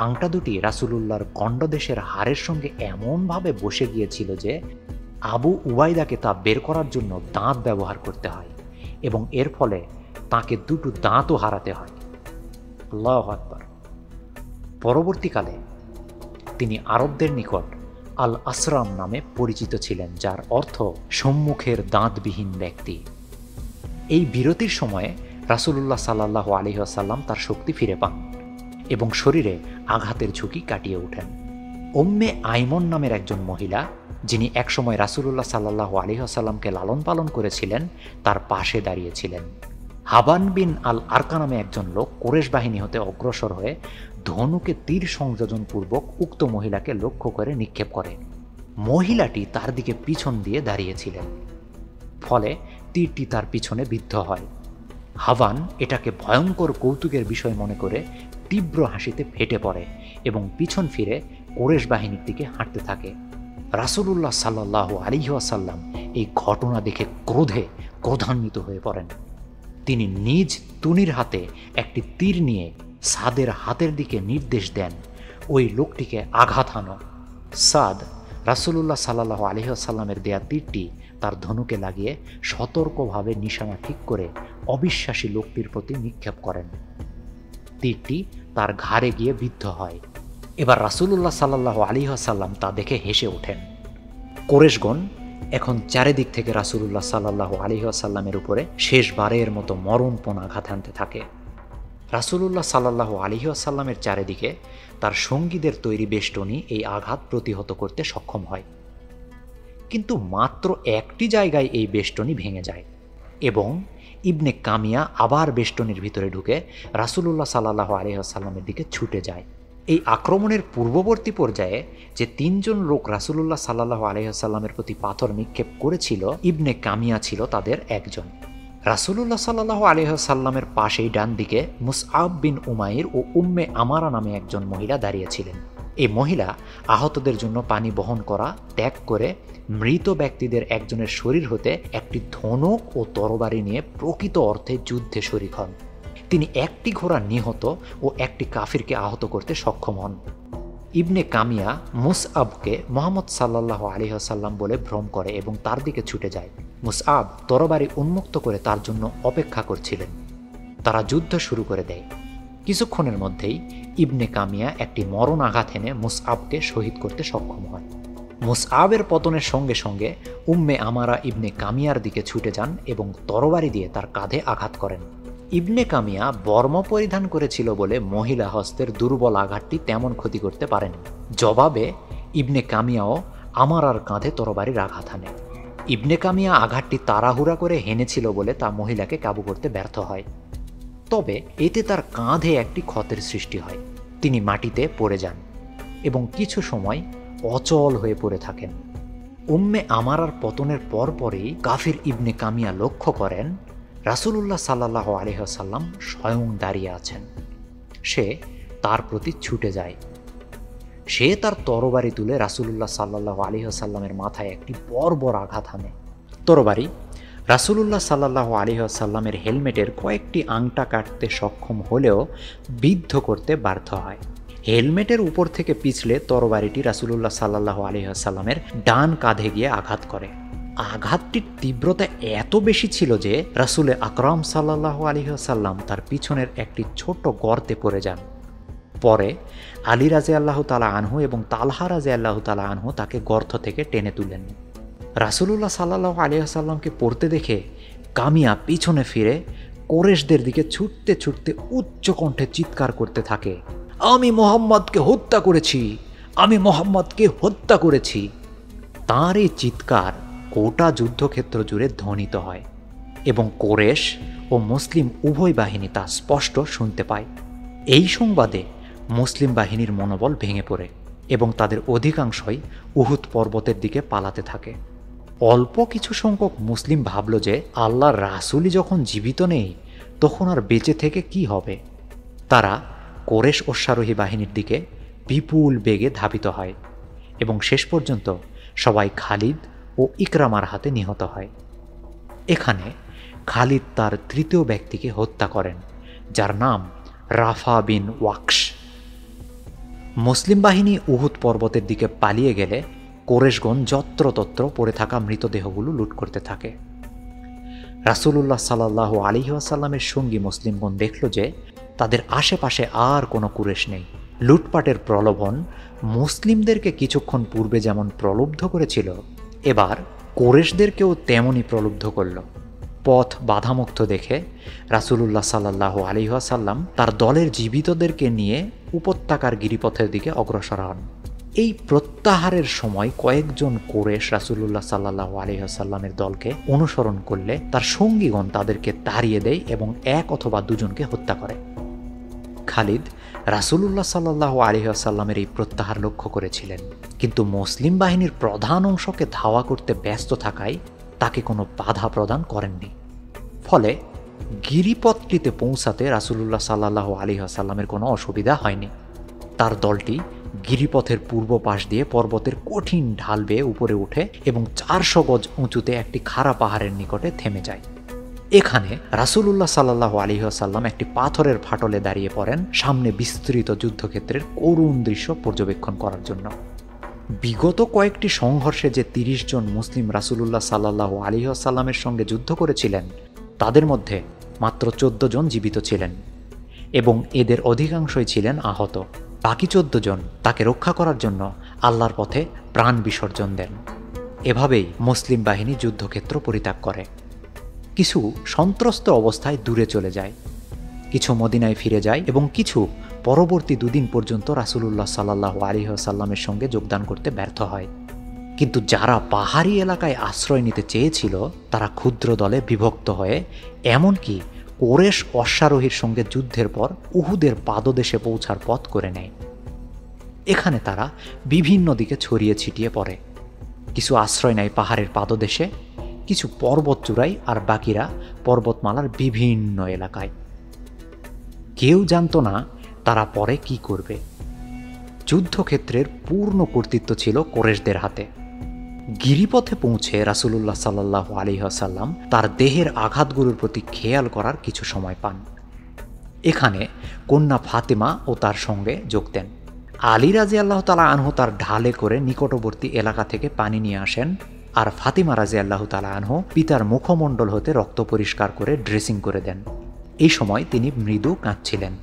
আংটা দুটি রাসূলুল্লাহর গণ্ডদেশের হাড়ের সঙ্গে এমনভাবে বসে গিয়েছিল যে আবু উবাইদাকে তা বের করার জন্য দাঁত ব্যবহার করতে হয় এবং এর ফলে তাকে দুটো দাঁতও হারাতে হয়। আল্লাহু আকবার। পরবর্তীকালে তিনি আরবদের নিকট আল আসরাম নামে পরিচিত ছিলেন, যার অর্থ সম্মুখের দাঁতবিহীন ব্যক্তি। এই বিরতির সময়ে রাসূলুল্লাহ সাল্লাল্লাহু আলাইহি ওয়াসাল্লাম তার শক্তি ফিরে পান এবং শরীরে আঘাতের ঝুঁকি কাটিয়ে ওঠেন। উম্মে আইমন নামের একজন মহিলা, যিনি একসময় রাসূলুল্লাহ সাল্লাল্লাহু আলাইহি ওয়াসাল্লামকে লালন পালন করেছিলেন, তার পাশে দাঁড়িয়েছিলেন। হাবান বিন আল আরকা নামে একজন লোক কুরাইশ বাহিনী হতে অগ্রসর হয়ে ধনুকে তীর সংযোজনপূর্বক উক্ত মহিলাকে লক্ষ্য করে নিক্ষেপ করে। মহিলাটি তার দিকে পিছন দিয়ে দাঁড়িয়েছিলেন, ফলে তীরটি তার পিছনে বিদ্ধ হয়। হাবান এটাকে ভয়ঙ্কর কৌতুকের বিষয় মনে করে তীব্র হাসিতে ফেটে পড়ে এবং পিছন ফিরে কুরাইশ বাহিনীর দিকে হাঁটতে থাকে। রাসূলুল্লাহ সাল্লাল্লাহু আলাইহি ওয়াসাল্লাম এই ঘটনা দেখে ক্রোধে ক্রোধান্বিত হয়ে পড়েন। তিনি নিজ তুনির হাতে একটি তীর নিয়ে সাদের হাতের দিকে নির্দেশ দেন, ওই লোকটিকে আঘাত হানো। সাদ রাসূলুল্লাহ সাল্লাল্লাহু আলাইহি ওয়াসাল্লামের দেয়া তীরটি তার ধনুকে লাগিয়ে সতর্কভাবে নিশানা ঠিক করে অবিশ্বাসী লোকটির প্রতি নিক্ষেপ করেন। তীরটি তার ঘাড়ে গিয়ে বিদ্ধ হয়। এবার রাসূলুল্লাহ সাল্লাল্লাহু আলাইহি ওয়াসাল্লাম তা দেখে হেসে ওঠেন। কুরাইশগণ এখন চারিদিক থেকে রাসূলুল্লাহ সাল্লাল্লাহু আলাইহি ওয়াসাল্লামের উপরে শেষবারের মতো মরণপণ আঘাত হানতে থাকে। রাসূলুল্লাহ সাল্লাল্লাহু আলাইহি ওয়াসাল্লামের চারিদিকে তার সঙ্গীদের তৈরি বেষ্টনী এই আঘাত প্রতিহত করতে সক্ষম হয়। কিন্তু মাত্র একটি জায়গায় এই বেষ্টনী ভেঙে যায় এবং ইবনে কামিয়া আবার বেষ্টনীর ভিতরে ঢুকে রাসূলুল্লাহ সাল্লাল্লাহু আলাইহি ওয়াসাল্লামের দিকে ছুটে যায়। এই আক্রমণের পূর্ববর্তী পর্যায়ে যে তিনজন লোক রাসূলুল্লাহ সাল্লাল্লাহু আলাইহি ওয়াসাল্লামের প্রতি পাথর নিক্ষেপ করেছিল, ইবনে কামিয়া ছিল তাদের একজন। রাসূলুল্লাহ সাল্লাল্লাহু আলাইহি ওয়াসাল্লামের পাশেই ডান দিকে মুসআব বিন উমাইর ও উম্মে আমারা নামে একজন মহিলা দাঁড়িয়েছিলেন। এই মহিলা আহতদের জন্য পানি বহন করা ত্যাগ করে মৃত ব্যক্তিদের একজনের শরীর হতে একটি ধনুক ও তরবারি নিয়ে প্রকৃত অর্থে যুদ্ধে শরীক হন। তিনি একটি ঘোড়া নিহত ও একটি কাফিরকে আহত করতে সক্ষম হন। ইবনে কামিয়া মুসআবকে মুহাম্মদ সাল্লাল্লাহু আলাইহি ওয়াসাল্লাম বলে ভ্রম করে এবং তার দিকে ছুটে যায়। মুসআব তরবারি উন্মুক্ত করে তার জন্য অপেক্ষা করছিলেন। তারা যুদ্ধ শুরু করে দেয়। কিছুক্ষণের মধ্যেই ইবনে কামিয়া একটি মরণ আঘাত এনে মুসআবকে শহীদ করতে সক্ষম হয়। মুসআবের পতনের সঙ্গে সঙ্গে উম্মে আমারা ইবনে কামিয়ার দিকে ছুটে যান এবং তরবারি দিয়ে তার কাঁধে আঘাত করেন। ইবনে কামিয়া বর্ম পরিধান করেছিল বলে মহিলা হস্তের দুর্বল আঘাতটি তেমন ক্ষতি করতে পারেনি। জবাবে ইবনে কামিয়াও আমারার কাঁধে তরবারির আঘাত হানে। ইবনে কামিয়া আঘাতটি তাড়াহুড়া করে হেনেছিল বলে তা মহিলাকে কাবু করতে ব্যর্থ হয়। তবে এতে তার কাঁধে একটি ক্ষতের সৃষ্টি হয়। তিনি মাটিতে পড়ে যান এবং কিছু সময় অচল হয়ে পড়ে থাকেন। উম্মে আমারার পতনের পরপরই কাফির ইবনে কামিয়া লক্ষ্য করেন রাসূলুল্লাহ সাল্লাল্লাহু আলাইহি ওয়াসাল্লাম স্বয়ং দাঁড়িয়ে আছেন। সে তার প্রতি ছুটে যায়। সে তার তরবারি তুলে রাসূলুল্লাহ সাল্লাল্লাহু আলাইহি ওয়াসাল্লামের মাথায় একটি বর্বর আঘাত হানে। তরবারি রাসূলুল্লাহ সাল্লাল্লাহু আলাইহি ওয়াসাল্লামের হেলমেটের কয়েকটি আংটা কাটতে সক্ষম হলেও বিদ্ধ করতে ব্যর্থ হয়। হেলমেটের উপর থেকে পিছলে তরবারিটি রাসূলুল্লাহ সাল্লাল্লাহু আলাইহি ওয়াসাল্লামের ডান কাঁধে গিয়ে আঘাত করে। আঘাতটির তীব্রতা এত বেশি ছিল যে রাসূল আকরাম সাল্লাল্লাহু আলাইহি ওয়াসাল্লাম তার পিছনের একটি ছোট গর্তে পড়ে যান। পরে আলী রাদিয়াল্লাহু তাআলা আনহু এবং তালহা রাদিয়াল্লাহু তাআলা আনহু তাকে গর্ত থেকে টেনে তুলেন। রাসূলুল্লাহ সাল্লাল্লাহু আলাইহি ওয়াসাল্লামকে পড়তে দেখে কামিয়া পিছনে ফিরে কুরাইশদের দিকে ছুটতে ছুটতে উচ্চ কণ্ঠে চিৎকার করতে থাকে, আমি মুহাম্মদকে হত্যা করেছি, আমি মুহাম্মদকে হত্যা করেছি। তার এই চিৎকার গোটা যুদ্ধক্ষেত্র জুড়ে ধ্বনিত হয় এবং কুরাইশ ও মুসলিম উভয় বাহিনী তা স্পষ্ট শুনতে পায়। এই সংবাদে মুসলিম বাহিনীর মনোবল ভেঙে পড়ে এবং তাদের অধিকাংশই উহুদ পর্বতের দিকে পালাতে থাকে। অল্প কিছু সংখ্যক মুসলিম ভাবল যে আল্লাহর রাসূলই যখন জীবিত নেই তখন আর বেঁচে থেকে কি হবে। তারা কুরাইশ অশ্বারোহী বাহিনীর দিকে বিপুল বেগে ধাবিত হয় এবং শেষ পর্যন্ত সবাই খালিদ ও ইকরামার হাতে নিহত হয়। এখানে খালিদ তার তৃতীয় ব্যক্তিকে হত্যা করেন, যার নাম রাফা বিন ওয়াকশ। মুসলিম বাহিনী উহুদ পর্বতের দিকে পালিয়ে গেলে কুরাইশগণ যত্রতত্র পড়ে থাকা মৃতদেহগুলো লুট করতে থাকে। রাসূলুল্লাহ সাল্লাল্লাহু আলাইহি ওয়াসাল্লামের সঙ্গী মুসলিমগণ দেখল যে তাদের আশেপাশে আর কোনো কুরাইশ নেই। লুটপাটের প্রলোভন মুসলিমদেরকে কিছুক্ষণ পূর্বে যেমন প্রলুব্ধ করেছিল, এবার কুরাইশদেরকেও তেমনই প্রলুব্ধ করল। পথ বাধামুক্ত দেখে রাসূলুল্লাহ সাল্লাল্লাহু আলাইহি ওয়াসাল্লাম তার দলের জীবিতদেরকে নিয়ে উপত্যকার গিরিপথের দিকে অগ্রসর হন। এই প্রত্যাহারের সময় কয়েকজন কুরাইশ রাসূলুল্লাহ সাল্লাল্লাহু আলাইহি ওয়াসাল্লামের দলকে অনুসরণ করলে তার সঙ্গীগণ তাদেরকে তাড়িয়ে দেয় এবং এক অথবা দুজনকে হত্যা করে। খালিদ রাসূলুল্লাহ সাল্লাল্লাহু আলাইহি ওয়াসাল্লামের এই প্রত্যাহার লক্ষ্য করেছিলেন, কিন্তু মুসলিম বাহিনীর প্রধান অংশকে ধাওয়া করতে ব্যস্ত থাকায় তাকে কোনো বাধা প্রদান করেননি। ফলে গিরিপথটিতে পৌঁছাতে রাসূলুল্লাহ সাল্লাল্লাহু আলাইহি ওয়াসাল্লামের কোনো অসুবিধা হয়নি। তার দলটি গিরিপথের পূর্ব পাশ দিয়ে পর্বতের কঠিন ঢাল বেয়ে উপরে উঠে এবং 400 গজ উঁচুতে একটি খাড়া পাহাড়ের নিকটে থেমে যায়। এখানে রাসূলুল্লাহ সাল্লাল্লাহু আলাইহি ওয়াসাল্লাম একটি পাথরের ফাটলে দাঁড়িয়ে পড়েন সামনে বিস্তৃত যুদ্ধক্ষেত্রের করুণ দৃশ্য পর্যবেক্ষণ করার জন্য। বিগত কয়েকটি সংঘর্ষে যে ৩০ জন মুসলিম রাসূলুল্লাহ সাল্লাল্লাহু আলাইহি ওয়াসাল্লামের সঙ্গে যুদ্ধ করেছিলেন, তাদের মধ্যে মাত্র ১৪ জন জীবিত ছিলেন এবং এদের অধিকাংশই ছিলেন আহত। বাকি ১৪ জন তাকে রক্ষা করার জন্য আল্লাহর পথে প্রাণ বিসর্জন দেন। এভাবেই মুসলিম বাহিনী যুদ্ধক্ষেত্র পরিত্যাগ করে। কিছু সন্ত্রস্ত অবস্থায় দূরে চলে যায়, কিছু মদিনায় ফিরে যায় এবং কিছু পরবর্তী দুদিন পর্যন্ত রাসূলুল্লাহ সাল্লাল্লাহু আলাইহি ওয়াসাল্লামের সঙ্গে যোগদান করতে ব্যর্থ হয়। কিন্তু যারা পাহাড়ি এলাকায় আশ্রয় নিতে চেয়েছিল, তারা ক্ষুদ্র দলে বিভক্ত হয়ে এমনকি কোরেশ অশ্বারোহীর সঙ্গে যুদ্ধের পর উহুদের পাদদেশে পৌঁছার পথ করে নেয়। এখানে তারা বিভিন্ন দিকে ছড়িয়ে ছিটিয়ে পড়ে। কিছু আশ্রয় নেয় পাহাড়ের পাদদেশে, কিছু পর্বত চূড়ায়, আর বাকিরা পর্বতমালার বিভিন্ন এলাকায়। কেউ জানত না তারা পরে কি করবে। যুদ্ধক্ষেত্রের পূর্ণ কর্তৃত্ব ছিল কোরেশদের হাতে। গিরিপথে পৌঁছে রাসূলুল্লাহ সাল্লাল্লাহু আলাইহি ওয়াসাল্লাম তার দেহের আঘাতগুলোর প্রতি খেয়াল করার কিছু সময় পান। এখানে কন্যা ফাতেমা ও তার সঙ্গে যোগ দেন। আলী রাদিয়াল্লাহু তাআলা আনহু তার ঢালে করে নিকটবর্তী এলাকা থেকে পানি নিয়ে আসেন, আর ফাতিমা রাদিয়াল্লাহু তাআলা আনহু পিতার মুখমণ্ডল হতে রক্ত পরিষ্কার করে ড্রেসিং করে দেন। এই সময় তিনি মৃদু কাঁদছিলেন।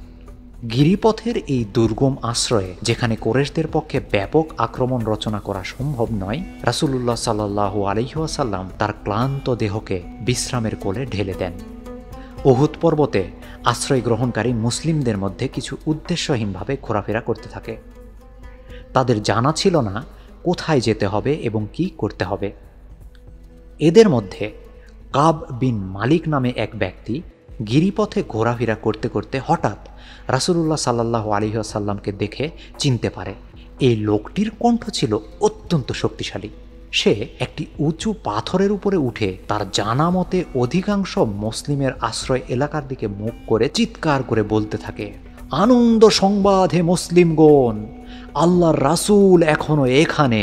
গিরিপথের এই দুর্গম আশ্রয়ে, যেখানে কোরেশদের পক্ষে ব্যাপক আক্রমণ রচনা করা সম্ভব নয়, রাসূলুল্লাহ সাল্লাল্লাহু আলাইহি ওয়াসাল্লাম তার ক্লান্ত দেহকে বিশ্রামের কোলে ঢেলে দেন। উহুদ পর্বতে আশ্রয় গ্রহণকারী মুসলিমদের মধ্যে কিছু উদ্দেশ্যহীনভাবে ঘোরাফেরা করতে থাকে। তাদের জানা ছিল না কোথায় যেতে হবে এবং কি করতে হবে। এদের মধ্যে কাব বিন মালিক নামে এক ব্যক্তি গিরিপথে ঘোরাফেরা করতে করতে হঠাৎ রাসূলুল্লাহ সাল্লাল্লাহু আলাইহি ওয়াসাল্লামকে দেখে চিনতে পারে। এই লোকটির কণ্ঠ ছিল অত্যন্ত শক্তিশালী। সে একটি উঁচু পাথরের উপরে উঠে তার জানা মতে অধিকাংশ মুসলিমের আশ্রয় এলাকার দিকে মুখ করে চিৎকার করে বলতে থাকে, আনন্দ সংবাদ হে মুসলিমগণ, আল্লাহর রাসূল এখনো এখানে।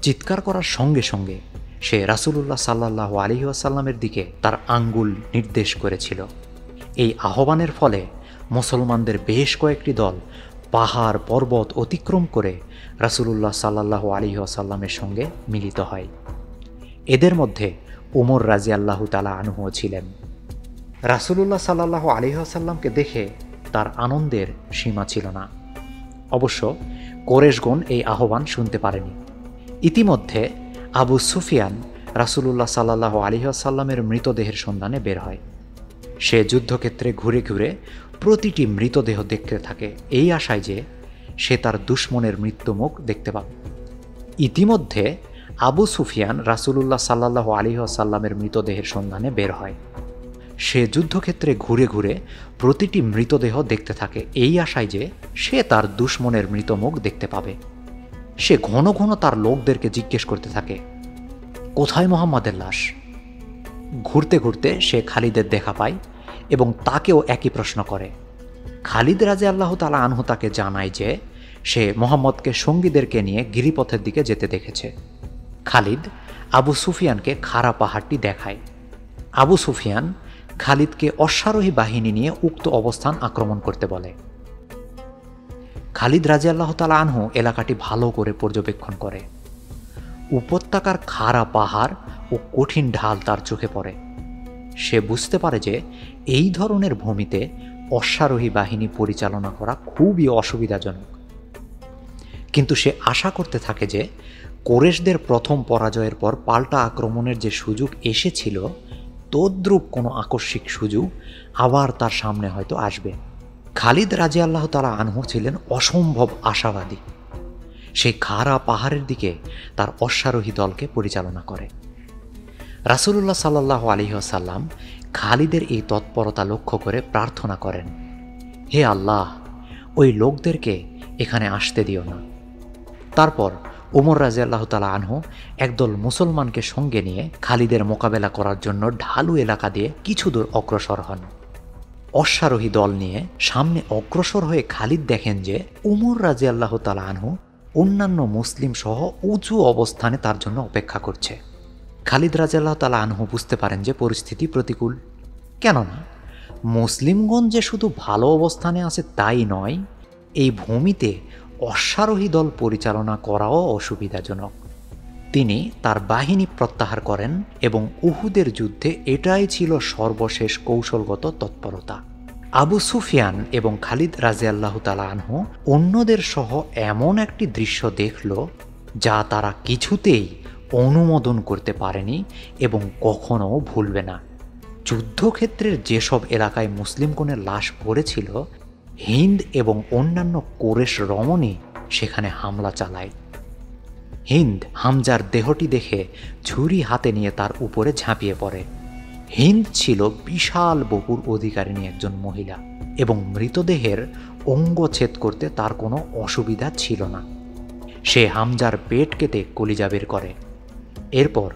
চিৎকার করার সঙ্গে সঙ্গে সে রাসূলুল্লাহ সাল্লাল্লাহু আলাইহি ওয়াসাল্লামের দিকে তার আঙ্গুল নির্দেশ করেছিল। এই আহ্বানের ফলে মুসলমানদের বেশ কয়েকটি দল পাহাড় পর্বত অতিক্রম করে রাসূলুল্লাহ সাল্লাল্লাহু আলাইহি ওয়াসাল্লামের সঙ্গে মিলিত হয়। এদের মধ্যে ওমর রাদিয়াল্লাহু তাআলা আনহু ছিলেন। রাসূলুল্লাহ সাল্লাল্লাহু আলাইহি ওয়াসাল্লামকে দেখে তার আনন্দের সীমা ছিল না। অবশ্য কোরেশগণ এই আহ্বান শুনতে পারেনি। ইতিমধ্যে আবু সুফিয়ান রাসূলুল্লাহ সাল্লাল্লাহু আলাইহি ওয়াসাল্লামের মৃতদেহের সন্ধানে বের হয়। সে যুদ্ধক্ষেত্রে ঘুরে ঘুরে প্রতিটি মৃতদেহ দেখতে থাকে, এই আশায় যে সে তার দুশমনের মৃত্যুমুখ দেখতে পাবে। ইতিমধ্যে আবু সুফিয়ান রাসূলুল্লাহ সাল্লাল্লাহু আলাইহি ওয়াসাল্লামের মৃতদেহের সন্ধানে বের হয়। সে যুদ্ধক্ষেত্রে ঘুরে ঘুরে প্রতিটি মৃতদেহ দেখতে থাকে, এই আশায় যে সে তার দুশমনের মৃতমুখ দেখতে পাবে। সে ঘন ঘন তার লোকদেরকে জিজ্ঞেস করতে থাকে, কোথায় মুহাম্মাদের লাশ? ঘুরতে ঘুরতে সে খালিদের দেখা পায় এবং তাকেও একই প্রশ্ন করে। খালিদ রাদিয়াল্লাহু তাআলা আনহু তাকে জানায় যে সে মুহাম্মদকে সঙ্গীদেরকে নিয়ে গিরিপথের দিকে যেতে দেখেছে। খালিদ আবু সুফিয়ানকে খাড়া পাহাড়টি দেখায়। আবু সুফিয়ান খালিদকে অশ্বারোহী বাহিনী নিয়ে উক্ত অবস্থান আক্রমণ করতে বলে। খালিদ রাদিয়াল্লাহু তাআলা আনহু এলাকাটি ভালো করে পর্যবেক্ষণ করে। উপত্যকার খাড়া পাহাড় ও কঠিন ঢাল তার চোখে পড়ে। সে বুঝতে পারে যে এই ধরনের ভূমিতে অশ্বারোহী বাহিনী পরিচালনা করা খুবই অসুবিধাজনক। কিন্তু সে আশা করতে থাকে যে কোরেশদের প্রথম পরাজয়ের পর পাল্টা আক্রমণের যে সুযোগ এসেছিল, তদ্রূপ কোনো আকস্মিক সুযোগ আবার তার সামনে হয়তো আসবে। খালিদ রাদিয়াল্লাহু তাআলা আনহু ছিলেন অসম্ভব আশাবাদী। সেই খাড়া পাহাড়ের দিকে তার অশ্বারোহী দলকে পরিচালনা করে। রাসূলুল্লাহ সাল্লাল্লাহু আলাইহি ওয়াসাল্লাম খালিদের এই তৎপরতা লক্ষ্য করে প্রার্থনা করেন, হে আল্লাহ, ওই লোকদেরকে এখানে আসতে দিও না। তারপর ওমর রাদিয়াল্লাহু তাআলা আনহু একদল মুসলমানকে সঙ্গে নিয়ে খালিদের মোকাবেলা করার জন্য ঢালু এলাকা দিয়ে কিছু দূর অগ্রসর হন। অশ্বারোহী দল নিয়ে সামনে অগ্রসর হয়ে খালিদ দেখেন যে ওমর রাদিয়াল্লাহু তাআলা আনহু অন্যান্য মুসলিম সহ উঁচু অবস্থানে তার জন্য অপেক্ষা করছে। খালিদ রাদিয়াল্লাহু তাআলা আনহু বুঝতে পারেন যে পরিস্থিতি প্রতিকূল। কেননা মুসলিমগণ যে শুধু ভালো অবস্থানে আছে তাই নয়, এই ভূমিতে অশ্বারোহী দল পরিচালনা করাও অসুবিধাজনক। তিনি তার বাহিনী প্রত্যাহার করেন এবং উহুদের যুদ্ধে এটাই ছিল সর্বশেষ কৌশলগত তৎপরতা। আবু সুফিয়ান এবং খালিদ রাদিয়াল্লাহু তাআলা আনহু অন্যদের সহ এমন একটি দৃশ্য দেখল যা তারা কিছুতেই অনুমোদন করতে পারেনি এবং কখনো ভুলবে না। যুদ্ধক্ষেত্রের যেসব এলাকায় মুসলিমগণের লাশ পড়েছিল, হিন্দ এবং অন্যান্য কোরেশ রমণী সেখানে হামলা চালায়। হিন্দ হামজার দেহটি দেখে ছুরি হাতে নিয়ে তার উপরে ঝাঁপিয়ে পড়ে। হিন্দ ছিল বিশাল বপুর অধিকারিণী একজন মহিলা এবং মৃতদেহের অঙ্গচ্ছেদ করতে তার কোনো অসুবিধা ছিল না। সে হামজার পেট কেটে কলিজা বের করে। এরপর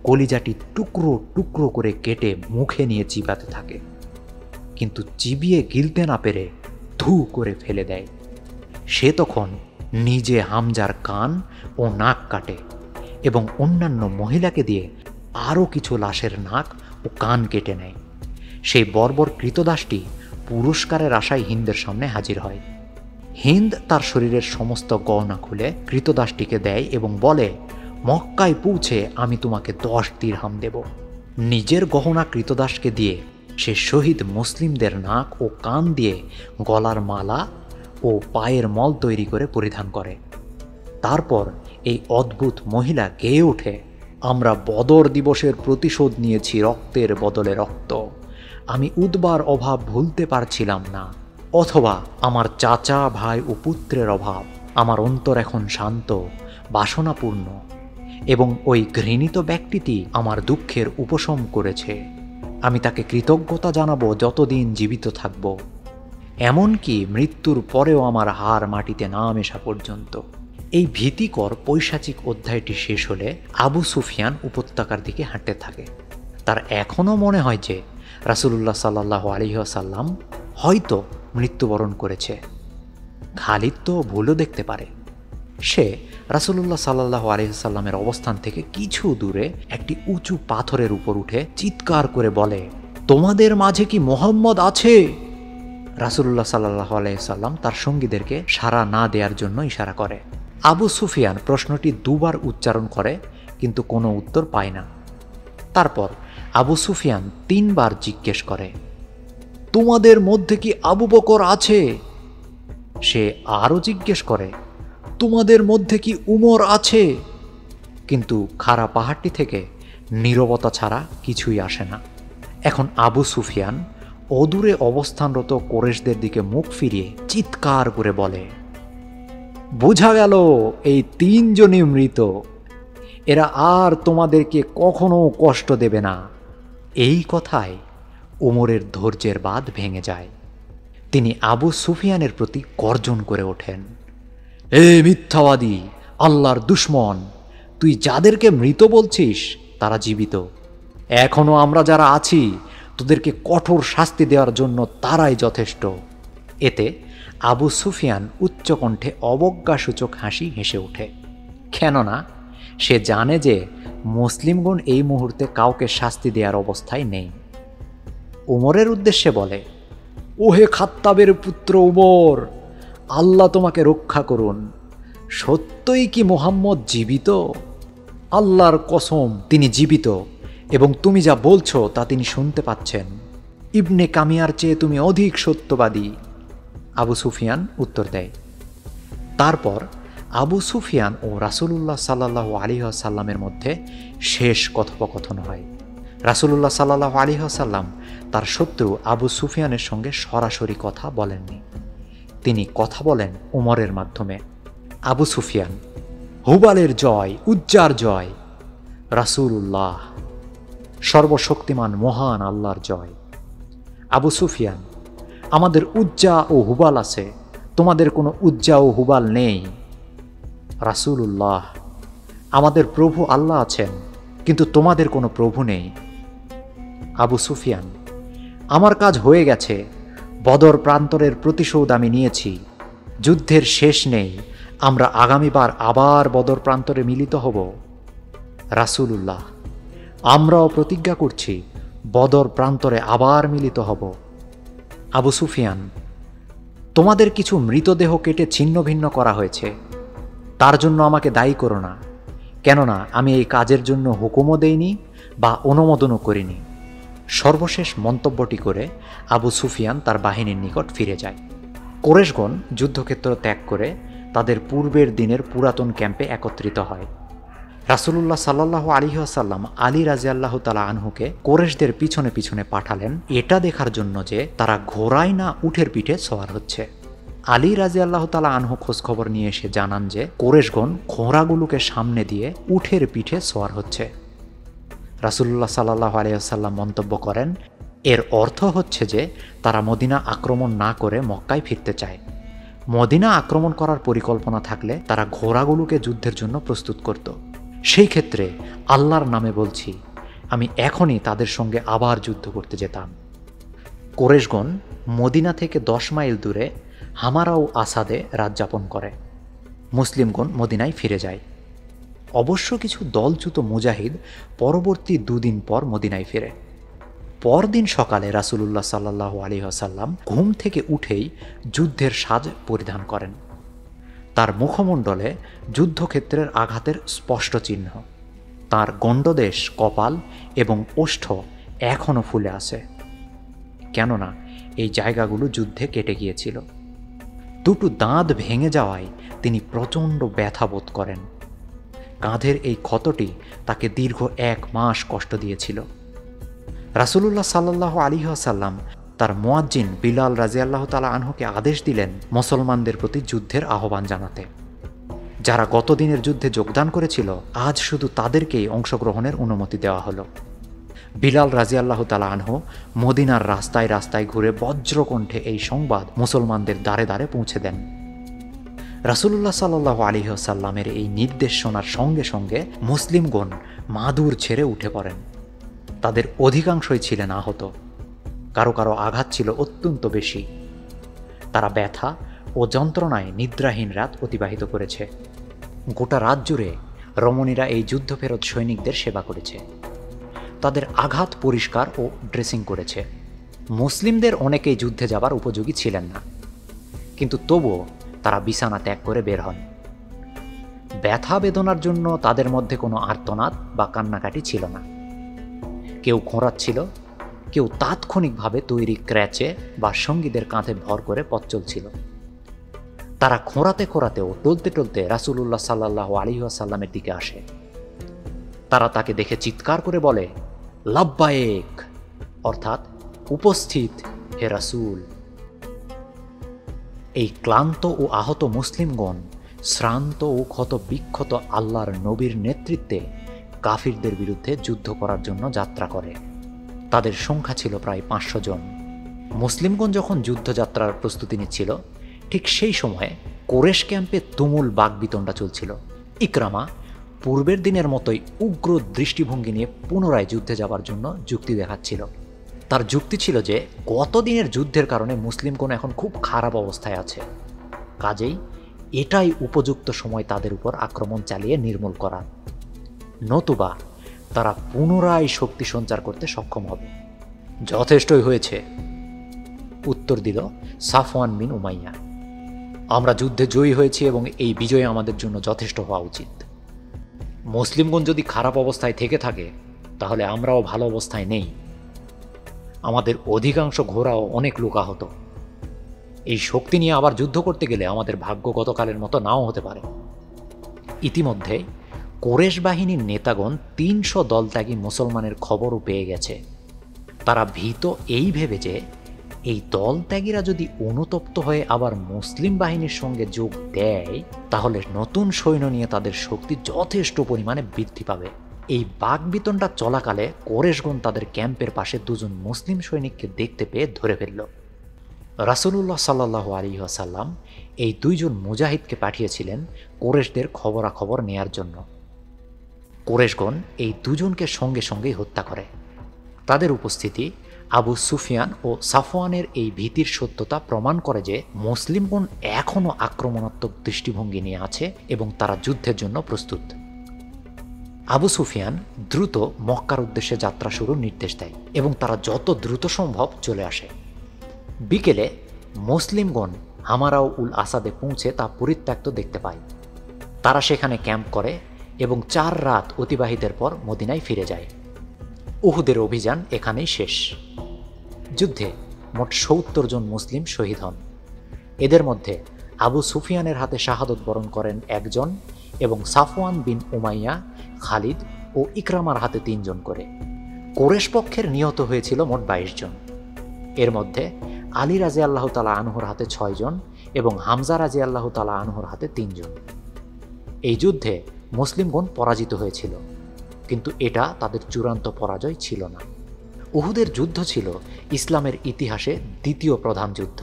কলিজাটি টুকরো টুকরো করে কেটে মুখে নিয়ে চিবাতে থাকে, কিন্তু চিবিয়ে গিলতে না পেরে ধু করে ফেলে দেয়। সে তখন নিজে হামজার কান ও নাক কাটে এবং অন্যান্য মহিলাকে দিয়ে আরও কিছু লাশের নাক ও কান কেটে নেয়। সেই বর্বর কৃতদাসটি পুরস্কারের আশায় হিন্দের সামনে হাজির হয়। হিন্দ তার শরীরের সমস্ত গহনা খুলে কৃতদাসটিকে দেয় এবং বলে, মক্কায় পৌঁছে আমি তোমাকে 10 দিরহাম দেব। নিজের গহনা কৃতদাসকে দিয়ে সে শহীদ মুসলিমদের নাক ও কান দিয়ে গলার মালা ও পায়ের মল তৈরি করে পরিধান করে। তারপর এই অদ্ভুত মহিলা গেয়ে ওঠে, আমরা বদর দিবসের প্রতিশোধ নিয়েছি রক্তের বদলে রক্ত। আমি উদ্বার অভাব ভুলতে পারছিলাম না, অথবা আমার চাচা ভাই ও পুত্রের অভাব। আমার অন্তর এখন শান্ত, বাসনাপূর্ণ এবং ওই ঘৃণিত ব্যক্তিটি আমার দুঃখের উপশম করেছে। আমি তাকে কৃতজ্ঞতা জানাবো যতদিন জীবিত থাকব, এমনকি মৃত্যুর পরেও আমার হাড় মাটিতে না মেশা পর্যন্ত। এই ভীতিকর পৈশাচিক অধ্যায়টি শেষ হলে আবু সুফিয়ান উপত্যকার দিকে হাঁটতে থাকে। তার এখনও মনে হয় যে রাসূলুল্লাহ সাল্লাল্লাহু আলাইহি ওয়াসাল্লাম হয়তো মৃত্যুবরণ করেছে। খালিদ তো ভুলও দেখতে পারে। সে রাসূলুল্লাহ সাল্লাল্লাহু আলাইহি ওয়াসাল্লামের অবস্থান থেকে কিছু দূরে একটি উঁচু পাথরের উপর উঠে চিৎকার করে বলে, তোমাদের মাঝে কি মুহাম্মদ আছে? রাসূলুল্লাহ সাল্লাল্লাহু আলাইহি ওয়াসাল্লাম তার সঙ্গীদেরকে সাড়া না দেওয়ার জন্য ইশারা করে। আবু সুফিয়ান প্রশ্নটি দুবার উচ্চারণ করে কিন্তু কোনো উত্তর পায় না। তারপর আবু সুফিয়ান 3 বার জিজ্ঞেস করে, তোমাদের মধ্যে কি আবু বকর আছে? সে আরও জিজ্ঞেস করে, তোমাদের মধ্যে কি উমর আছে? কিন্তু খাড়া পাহাড়টি থেকে নীরবতা ছাড়া কিছুই আসে না। এখন আবু সুফিয়ান অদূরে অবস্থানরত কোরেশদের দিকে মুখ ফিরিয়ে চিৎকার করে বলে, বোঝা গেল এই 3 জনই মৃত। এরা আর তোমাদেরকে কখনো কষ্ট দেবে না। এই কথায় উমরের ধৈর্যের বাঁধ ভেঙে যায়। তিনি আবু সুফিয়ানের প্রতি গর্জন করে ওঠেন, এ মিথ্যাবাদী, আল্লাহর দুশমন! তুই যাদেরকে মৃত বলছিস তারা জীবিত। এখনো আমরা যারা আছি তোদেরকে কঠোর শাস্তি দেওয়ার জন্য তারাই যথেষ্ট। এতে আবু সুফিয়ান উচ্চকণ্ঠে অবজ্ঞাসূচক হাসি হেসে ওঠে, কেননা সে জানে যে মুসলিমগণ এই মুহূর্তে কাউকে শাস্তি দেওয়ার অবস্থায় নেই। উমরের উদ্দেশ্যে বলে, ওহে খাত্তাবের পুত্র উমর, আল্লাহ তোমাকে রক্ষা করুন। সত্যই কি মুহাম্মদ জীবিত? আল্লাহর কসম তিনি জীবিত এবং তুমি যা বলছো তা তিনি শুনতে পাচ্ছেন। ইবনে কামিয়ার চেয়ে তুমি অধিক সত্যবাদী। আবু সুফিয়ান উত্তর দেয়। তারপর আবু সুফিয়ান ও রাসূলুল্লাহ সাল্লাল্লাহু আলাইহি ওয়াসাল্লামের মধ্যে শেষ কথোপকথন হয়। রাসূলুল্লাহ সাল্লাল্লাহু আলাইহি ওয়াসাল্লাম তার শত্রু আবু সুফিয়ানের সঙ্গে সরাসরি কথা বলেননি। তিনি কথা বলেন উমরের মাধ্যমে। আবু সুফিয়ান, হুবালের জয়, উজ্জার জয়। রাসূলুল্লাহ, সর্বশক্তিমান মহান আল্লাহর জয়। আবু সুফিয়ান, আমাদের উজ্জা ও হুবাল আছে, তোমাদের কোনো উজ্জা ও হুবাল নেই। রাসূলুল্লাহ, আমাদের প্রভু আল্লাহ আছেন কিন্তু তোমাদের কোনো প্রভু নেই। আবু সুফিয়ান, আমার কাজ হয়ে গেছে। বদর প্রান্তরের প্রতিশোধ আমি নিয়েছি। যুদ্ধের শেষ নেই, আমরা আগামীবার আবার বদর প্রান্তরে মিলিত হব। রাসূলুল্লাহ, আমরাও প্রতিজ্ঞা করছি বদর প্রান্তরে আবার মিলিত হব। আবু সুফিয়ান, তোমাদের কিছু মৃতদেহ কেটে ছিন্ন ভিন্ন করা হয়েছে, তার জন্য আমাকে দায়ী করো না, কেননা আমি এই কাজের জন্য হুকুমও দেইনি বা অনুমোদনও করিনি। সর্বশেষ মন্তব্যটি করে আবু সুফিয়ান তার বাহিনীর নিকট ফিরে যায়। কুরাইশগণ যুদ্ধক্ষেত্র ত্যাগ করে তাদের পূর্বের দিনের পুরাতন ক্যাম্পে একত্রিত হয়। রাসূলুল্লাহ সাল্লাল্লাহু আলাইহি ওয়াসাল্লাম আলী রাদিয়াল্লাহু তাআলা আনহুকে কুরাইশদের পিছনে পিছনে পাঠালেন এটা দেখার জন্য যে তারা ঘোড়ায় না উটের পিঠে সওয়ার হচ্ছে। আলী রাদিয়াল্লাহু তাআলা আনহু খোঁজখবর নিয়ে এসে জানান যে কুরাইশগণ ঘোড়াগুলোকে সামনে দিয়ে উটের পিঠে সওয়ার হচ্ছে। রাসূলুল্লাহ সাল্লাল্লাহু আলাইহি ওয়াসাল্লাম মন্তব্য করেন, এর অর্থ হচ্ছে যে তারা মদিনা আক্রমণ না করে মক্কায় ফিরতে চায়। মদিনা আক্রমণ করার পরিকল্পনা থাকলে তারা ঘোড়াগুলোকে যুদ্ধের জন্য প্রস্তুত করত। সেই ক্ষেত্রে আল্লাহর নামে বলছি, আমি এখনই তাদের সঙ্গে আবার যুদ্ধ করতে যেতাম। কুরাইশগণ মদিনা থেকে 10 মাইল দূরে হামারাও আসাদে রাত যাপন করে। মুসলিমগণ মদিনায় ফিরে যায়। অবশ্য কিছু দলচ্যুত মুজাহিদ পরবর্তী 2 দিন পর মদিনায় ফিরে। পরদিন সকালে রাসূলুল্লাহ সাল্লাল্লাহু আলাইহি ওয়াসাল্লাম ঘুম থেকে উঠেই যুদ্ধের সাজ পরিধান করেন। তার মুখমণ্ডলে যুদ্ধক্ষেত্রের আঘাতের স্পষ্ট চিহ্ন। তার গণ্ডদেশ, কপাল এবং ওষ্ঠ এখনও ফুলে আছে, কেননা এই জায়গাগুলো যুদ্ধে কেটে গিয়েছিল। 2টো দাঁত ভেঙে যাওয়ায় তিনি প্রচণ্ড ব্যথা বোধ করেন। কাঁধের এই ক্ষতটি তাকে দীর্ঘ 1 মাস কষ্ট দিয়েছিল। রাসূলুল্লাহ সাল্লাল্লাহু আলাইহি ওয়াসাল্লাম তার মুয়াজ্জিন বিলাল রাদিয়াল্লাহু তাআলা আনহুকে আদেশ দিলেন মুসলমানদের প্রতি যুদ্ধের আহ্বান জানাতে। যারা গত দিনের যুদ্ধে যোগদান করেছিল আজ শুধু তাদেরকেই অংশগ্রহণের অনুমতি দেওয়া হলো। বিলাল রাদিয়াল্লাহু তাআলা আনহু মদিনার রাস্তায় রাস্তায় ঘুরে বজ্রকণ্ঠে এই সংবাদ মুসলমানদের দ্বারে দ্বারে পৌঁছে দেন। রাসূলুল্লাহ সাল্লাল্লাহু আলাইহি ওয়াসাল্লামের এই নির্দেশ শোনার সঙ্গে সঙ্গে মুসলিমগণ মাদুর ছেড়ে উঠে পড়েন। তাদের অধিকাংশই ছিলেন আহত, কারো কারো আঘাত ছিল অত্যন্ত বেশি। তারা ব্যথা ও যন্ত্রণায় নিদ্রাহীন রাত অতিবাহিত করেছে। গোটা রাত জুড়ে রমণীরা এই যুদ্ধফেরত সৈনিকদের সেবা করেছে, তাদের আঘাত পরিষ্কার ও ড্রেসিং করেছে। মুসলিমদের অনেকেই যুদ্ধে যাবার উপযোগী ছিলেন না, কিন্তু তবুও তারা বিছানা ত্যাগ করে বের হন। ব্যথা বেদনার জন্য তাদের মধ্যে কোনো আর্তনাদ বা কান্নাকাটি ছিল না। কেউ খোঁড়াচ্ছিল, কেউ তাৎক্ষণিকভাবে তৈরি ক্র্যাচে বা সঙ্গীদের কাঁধে ভর করে পথ চলছিল। তারা খোঁড়াতে খোঁড়াতেও টলতে টলতে রাসূলুল্লাহ সাল্লাল্লাহু আলাইহি ওয়াসাল্লামের দিকে আসে। তারা তাকে দেখে চিৎকার করে বলে, লাব্বায়েক, অর্থাৎ উপস্থিত হে রাসূল। এই ক্লান্ত ও আহত মুসলিমগণ শ্রান্ত ও ক্ষত বিক্ষত আল্লাহর নবীর নেতৃত্বে কাফিরদের বিরুদ্ধে যুদ্ধ করার জন্য যাত্রা করে। তাদের সংখ্যা ছিল প্রায় 500 জন। মুসলিমগণ যখন যুদ্ধযাত্রার প্রস্তুতি নিচ্ছিল, ঠিক সেই সময়ে কুরাইশ ক্যাম্পে তুমুল বাকবিতণ্ডা চলছিল। ইকরামা পূর্বের দিনের মতোই উগ্র দৃষ্টিভঙ্গি নিয়ে পুনরায় যুদ্ধে যাবার জন্য যুক্তি দেখাচ্ছিল। তার যুক্তি ছিল যে গত দিনের যুদ্ধের কারণে মুসলিমগণ এখন খুব খারাপ অবস্থায় আছে, কাজেই এটাই উপযুক্ত সময় তাদের উপর আক্রমণ চালিয়ে নির্মূল করা, নতুবা তারা পুনরায় শক্তি সঞ্চার করতে সক্ষম হবে। যথেষ্টই হয়েছে, উত্তর দিল সাফওয়ান বিন উমাইয়া। আমরা যুদ্ধে জয়ী হয়েছি এবং এই বিজয় আমাদের জন্য যথেষ্ট হওয়া উচিত। মুসলিমগণ যদি খারাপ অবস্থায় থেকে থাকে তাহলে আমরাও ভালো অবস্থায় নেই। আমাদের অধিকাংশ ঘোড়াও অনেক লোকাহত। এই শক্তি নিয়ে আবার যুদ্ধ করতে গেলে আমাদের ভাগ্য গতকালের মতো নাও হতে পারে। ইতিমধ্যে কুরাইশ বাহিনীর নেতাগণ 300 দলত্যাগী মুসলমানের খবরও পেয়ে গেছে। তারা ভীত এই ভেবে যে এই দলত্যাগীরা যদি অনুতপ্ত হয়ে আবার মুসলিম বাহিনীর সঙ্গে যোগ দেয় তাহলে নতুন সৈন্য নিয়ে তাদের শক্তি যথেষ্ট পরিমাণে বৃদ্ধি পাবে। এই বাকবিতণ্ডা চলাকালে কুরাইশগণ তাদের ক্যাম্পের পাশে 2 জন মুসলিম সৈনিককে দেখতে পেয়ে ধরে ফেলল। রাসূলুল্লাহ সাল্লাল্লাহু আলাইহি ওয়াসাল্লাম এই 2 জন মুজাহিদকে পাঠিয়েছিলেন কুরাইশদের খবরাখবর নেয়ার জন্য। কুরাইশগণ এই 2 জনকে সঙ্গে সঙ্গেই হত্যা করে। তাদের উপস্থিতি আবু সুফিয়ান ও সাফওয়ানের এই ভীতির সত্যতা প্রমাণ করে যে মুসলিমগণ এখনও আক্রমণাত্মক দৃষ্টিভঙ্গি নিয়ে আছে এবং তারা যুদ্ধের জন্য প্রস্তুত। আবু সুফিয়ান দ্রুত মক্কার উদ্দেশ্যে যাত্রা শুরুর নির্দেশ দেয় এবং তারা যত দ্রুত সম্ভব চলে আসে। বিকেলে মুসলিমগণ হামারাও উল আসাদে পৌঁছে তা পরিত্যক্ত দেখতে পায়। তারা সেখানে ক্যাম্প করে এবং 4 রাত অতিবাহিতের পর মদিনায় ফিরে যায়। উহুদের অভিযান এখানেই শেষ। যুদ্ধে মোট 70 জন মুসলিম শহীদ হন। এদের মধ্যে আবু সুফিয়ানের হাতে শাহাদত বরণ করেন 1 জন এবং সাফওয়ান বিন উমাইয়া, খালিদ ও ইকরামার হাতে 3 জন করে। কুরাইশ পক্ষের নিহত হয়েছিল মোট 22 জন। এর মধ্যে আলী রাদিয়াল্লাহু তাআলা আনহুর হাতে 6 জন এবং হামজা রাদিয়াল্লাহু তাআলা আনহুর হাতে 3 জন। এই যুদ্ধে মুসলিমগণ পরাজিত হয়েছিল, কিন্তু এটা তাদের চূড়ান্ত পরাজয় ছিল না। উহুদের যুদ্ধ ছিল ইসলামের ইতিহাসে দ্বিতীয় প্রধান যুদ্ধ।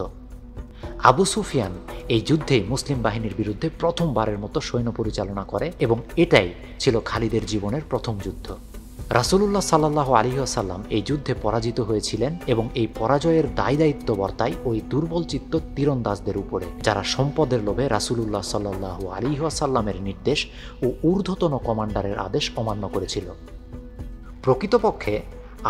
আবু সুফিয়ান এই যুদ্ধে মুসলিম বাহিনীর বিরুদ্ধে প্রথমবারের মতো সৈন্য পরিচালনা করে এবং এটাই ছিল খালিদের জীবনের প্রথম যুদ্ধ। রাসূলুল্লাহ সাল্লাল্লাহু আলাইহি ওয়াসাল্লাম এই যুদ্ধে পরাজিত হয়েছিলেন এবং এই পরাজয়ের দায় দায়িত্ব বর্তায় ওই দুর্বলচিত্ত তীরন্দাজদের উপরে, যারা সম্পদের লোভে রাসূলুল্লাহ সাল্লাল্লাহু আলাইহি ওয়াসাল্লামের নির্দেশ ও ঊর্ধ্বতন কমান্ডারের আদেশ অমান্য করেছিল। প্রকৃতপক্ষে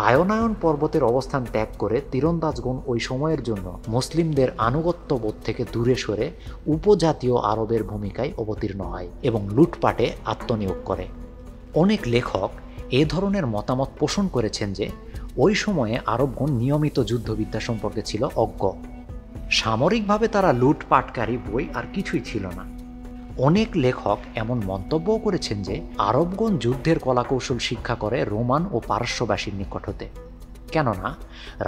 আয়নায়ন পর্বতের অবস্থান ত্যাগ করে তীরন্দাজগণ ওই সময়ের জন্য মুসলিমদের আনুগত্যবোধ থেকে দূরে সরে উপজাতীয় আরবের ভূমিকায় অবতীর্ণ হয় এবং লুটপাটে আত্মনিয়োগ করে। অনেক লেখক এ ধরনের মতামত পোষণ করেছেন যে ওই সময়ে আরবগণ নিয়মিত যুদ্ধবিদ্যা সম্পর্কে ছিল অজ্ঞ। সামরিকভাবে তারা লুটপাটকারী বই আর কিছুই ছিল না। অনেক লেখক এমন মন্তব্যও করেছেন যে আরবগণ যুদ্ধের কলাকৌশল শিক্ষা করে রোমান ও পারস্যবাসীর নিকট হতে, কেননা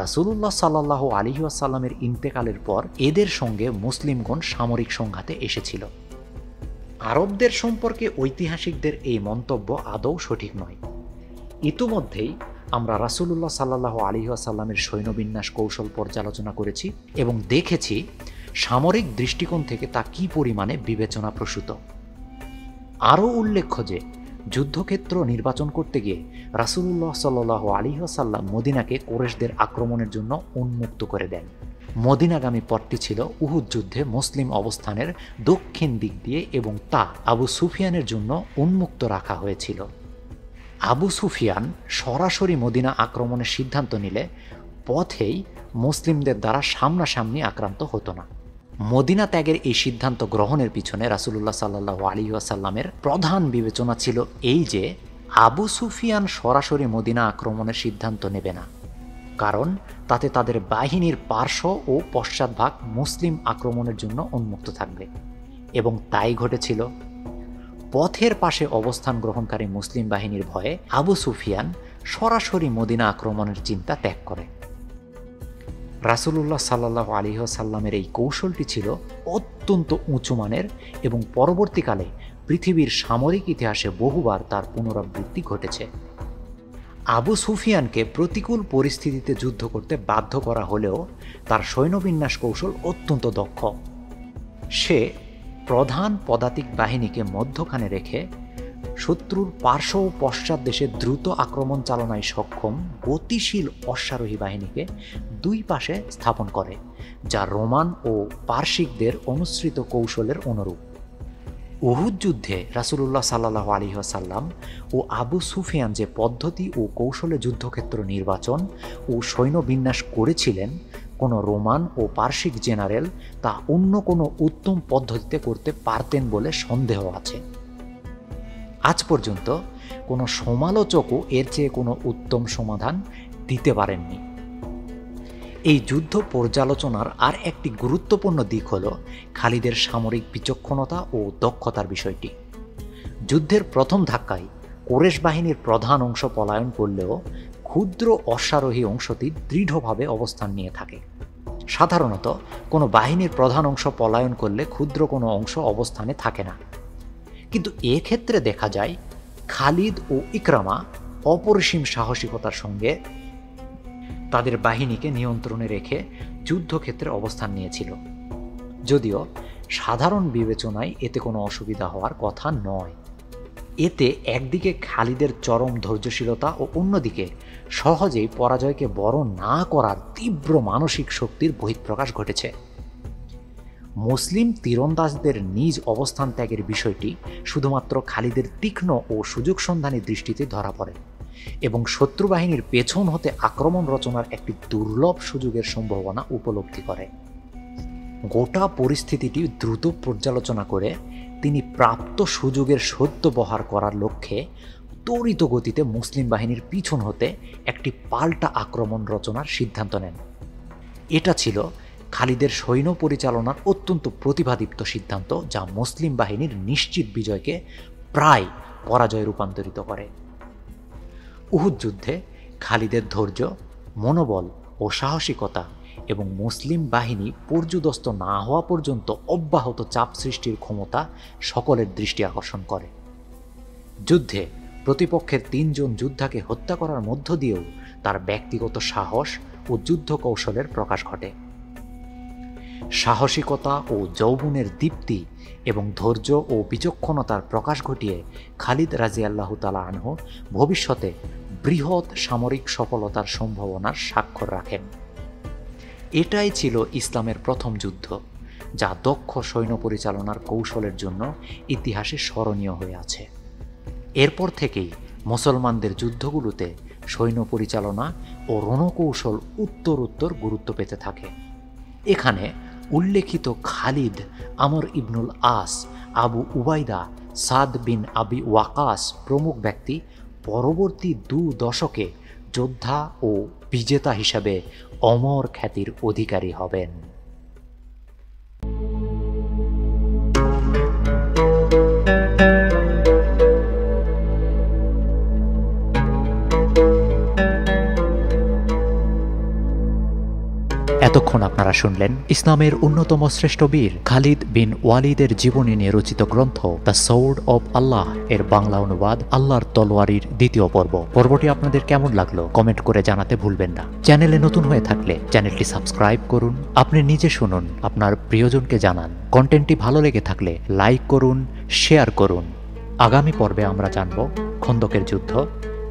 রাসূলুল্লাহ সাল্লাল্লাহু আলাইহি ওয়াসাল্লামের ইন্তেকালের পর এদের সঙ্গে মুসলিমগণ সামরিক সংঘাতে এসেছিল। আরবদের সম্পর্কে ঐতিহাসিকদের এই মন্তব্য আদৌ সঠিক নয়। ইতিমধ্যেই আমরা রাসূলুল্লাহ সাল্লাল্লাহু আলাইহি ওয়াসাল্লামের সৈন্যবিন্যাস কৌশল পর্যালোচনা করেছি এবং দেখেছি সামরিক দৃষ্টিকোণ থেকে তা কী পরিমাণে বিবেচনাপ্রসূত। আরও উল্লেখ্য যে যুদ্ধক্ষেত্র নির্বাচন করতে গিয়ে রাসূলুল্লাহ সাল্লাল্লাহু আলাইহি ওয়াসাল্লাম মদিনাকে কুরাইশদের আক্রমণের জন্য উন্মুক্ত করে দেন। মদিনাগামী পথটি ছিল উহুদ যুদ্ধে মুসলিম অবস্থানের দক্ষিণ দিক দিয়ে এবং তা আবু সুফিয়ানের জন্য উন্মুক্ত রাখা হয়েছিল। আবু সুফিয়ান সরাসরি মদিনা আক্রমণের সিদ্ধান্ত নিলে পথেই মুসলিমদের দ্বারা সামনাসামনি আক্রান্ত হতো না। মদিনা ত্যাগের এই সিদ্ধান্ত গ্রহণের পিছনে রাসূলুল্লাহ সাল্লাল্লাহু আলাইহি ওয়াসাল্লামের প্রধান বিবেচনা ছিল এই যে আবু সুফিয়ান সরাসরি মদিনা আক্রমণের সিদ্ধান্ত নেবে না, কারণ তাতে তাদের বাহিনীর পার্শ্ব ও পশ্চাৎভাগ মুসলিম আক্রমণের জন্য উন্মুক্ত থাকবে। এবং তাই ঘটেছিল। পথের পাশে অবস্থান গ্রহণকারী মুসলিম বাহিনীর ভয়ে আবু সুফিয়ান সরাসরি মদিনা আক্রমণের চিন্তা ত্যাগ করে। রাসূলুল্লাহ সাল্লাল্লাহু আলাইহি ওয়াসাল্লামের এই কৌশলটি ছিল অত্যন্ত উঁচু মানের এবং পরবর্তীকালে পৃথিবীর সামরিক ইতিহাসে বহুবার তার পুনরাবৃত্তি ঘটেছে। আবু সুফিয়ানকে প্রতিকূল পরিস্থিতিতে যুদ্ধ করতে বাধ্য করা হলেও তার সৈন্যবিন্যাস কৌশল অত্যন্ত দক্ষ। সে প্রধান পদাতিক বাহিনীকে মধ্যখানে রেখে শত্রুর পার্শ্ব ও পশ্চাৎ দেশে দ্রুত আক্রমণ চালনায় সক্ষম গতিশীল অশ্বারোহী বাহিনীকে দুই পাশে স্থাপন করে, যা রোমান ও পার্শ্বিকদের অনুসৃত কৌশলের অনুরূপ। উহুদ যুদ্ধে রাসূলুল্লাহ সাল্লাল্লাহু আলাইহি ওয়াসাল্লাম ও আবু সুফিয়ান যে পদ্ধতি ও কৌশলে যুদ্ধক্ষেত্র নির্বাচন ও সৈন্যবিন্যাস করেছিলেন, কোনো রোমান ও পার্শ্বিক জেনারেল তা অন্য কোনো উত্তম পদ্ধতিতে করতে পারতেন বলে সন্দেহ আছে। আজ পর্যন্ত কোনো সমালোচকও এর চেয়ে কোনো উত্তম সমাধান দিতে পারেননি। এই যুদ্ধ পর্যালোচনার আর একটি গুরুত্বপূর্ণ দিক হল খালিদের সামরিক বিচক্ষণতা ও দক্ষতার বিষয়টি। যুদ্ধের প্রথম ধাক্কায় কুরাইশ বাহিনীর প্রধান অংশ পলায়ন করলেও ক্ষুদ্র অশ্বারোহী অংশটি দৃঢ়ভাবে অবস্থান নিয়ে থাকে। সাধারণত কোনো বাহিনীর প্রধান অংশ পলায়ন করলে ক্ষুদ্র কোনো অংশ অবস্থানে থাকে না, কিন্তু এক্ষেত্রে দেখা যায় খালিদ ও ইকরামা অপরিসীম সাহসিকতার সঙ্গে তাদের বাহিনীকে নিয়ন্ত্রণে রেখে যুদ্ধক্ষেত্রে অবস্থান নিয়েছিল। যদিও সাধারণ বিবেচনায় এতে কোনো অসুবিধা হওয়ার কথা নয়। এতে একদিকে খালিদের চরম ধৈর্যশীলতা ও অন্যদিকে সহজেই পরাজয়কে বরণ না করার তীব্র মানসিক শক্তির বহিঃপ্রকাশ ঘটেছে। মুসলিম তীরন্দাজদের নিজ অবস্থান ত্যাগের বিষয়টি শুধুমাত্র খালিদের তীক্ষ্ণ ও সুযোগ সন্ধানী দৃষ্টিতে ধরা পড়ে এবং শত্রু বাহিনীর পেছন হতে আক্রমণ রচনার একটি দুর্লভ সুযোগের সম্ভাবনা উপলব্ধি করে। গোটা পরিস্থিতিটি দ্রুত পর্যালোচনা করে তিনি প্রাপ্ত সুযোগের সদ্ব্যবহার করার লক্ষ্যে তড়িৎ গতিতে মুসলিম বাহিনীর পিছন হতে একটি পাল্টা আক্রমণ রচনার সিদ্ধান্ত নেন। এটা ছিল খালিদের সৈন্য পরিচালনার অত্যন্ত প্রতিভাদীপ্ত সিদ্ধান্ত, যা মুসলিম বাহিনীর নিশ্চিত বিজয়কে প্রায় পরাজয়ে রূপান্তরিত করে। উহুদ যুদ্ধে খালিদের ধৈর্য, মনোবল ও সাহসিকতা এবং মুসলিম বাহিনী পর্যুদস্ত না হওয়া পর্যন্ত অব্যাহত চাপ সৃষ্টির ক্ষমতা সকলের দৃষ্টি আকর্ষণ করে। যুদ্ধে প্রতিপক্ষের 3 জন যোদ্ধাকে হত্যা করার মধ্য দিয়েও তার ব্যক্তিগত সাহস ও যুদ্ধ কৌশলের প্রকাশ ঘটে। সাহসিকতা ও যৌবনের দীপ্তি এবং ধৈর্য ও বিচক্ষণতার প্রকাশ ঘটিয়ে খালিদ রাদিয়াল্লাহু তাআলা আনহু ভবিষ্যতে বৃহৎ সামরিক সফলতার সম্ভাবনার স্বাক্ষর রাখেন। এটাই ছিল ইসলামের প্রথম যুদ্ধ, যা দক্ষ সৈন্য পরিচালনার কৌশলের জন্য ইতিহাসে স্মরণীয় হয়ে আছে। এরপর থেকেই মুসলমানদের যুদ্ধগুলোতে সৈন্য পরিচালনা ও রণকৌশল উত্তরোত্তর গুরুত্ব পেতে থাকে। এখানে উল্লেখিত খালিদ, আমর ইবনুল আস, আবু উবাইদা, সাদ বিন আবি ওয়াকাস প্রমুখ ব্যক্তি পরবর্তী 2 দশকে যোদ্ধা ও বিজেতা হিসাবে অমর খ্যাতির অধিকারী হবেন। এতক্ষণ আপনারা শুনলেন ইসলামের অন্যতম শ্রেষ্ঠ বীর খালিদ বিন ওয়ালিদের জীবনী নিয়ে রচিত গ্রন্থ দ্য সোর্ড অব আল্লাহ এর বাংলা অনুবাদ আল্লাহর তলোয়ারির 2য় পর্ব। পর্বটি আপনাদের কেমন লাগলো কমেন্ট করে জানাতে ভুলবেন না। চ্যানেলে নতুন হয়ে থাকলে চ্যানেলটি সাবস্ক্রাইব করুন, আপনি নিজে শুনুন, আপনার প্রিয়জনকে জানান। কন্টেন্টটি ভালো লেগে থাকলে লাইক করুন, শেয়ার করুন। আগামী পর্বে আমরা জানব খন্দকের যুদ্ধ,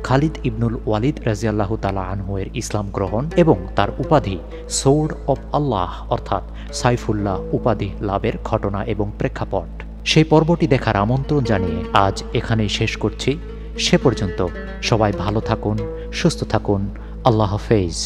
খালিদ ইবনুল ওয়ালিদ রাদিয়াল্লাহু তাআলা আনহু এর ইসলাম গ্রহণ এবং তার উপাধি সোর্ড অব আল্লাহ অর্থাৎ সাইফুল্লাহ উপাধি লাভের ঘটনা এবং প্রেক্ষাপট। সেই পর্বটি দেখার আমন্ত্রণ জানিয়ে আজ এখানেই শেষ করছি। সে পর্যন্ত সবাই ভালো থাকুন, সুস্থ থাকুন। আল্লাহ হাফেজ।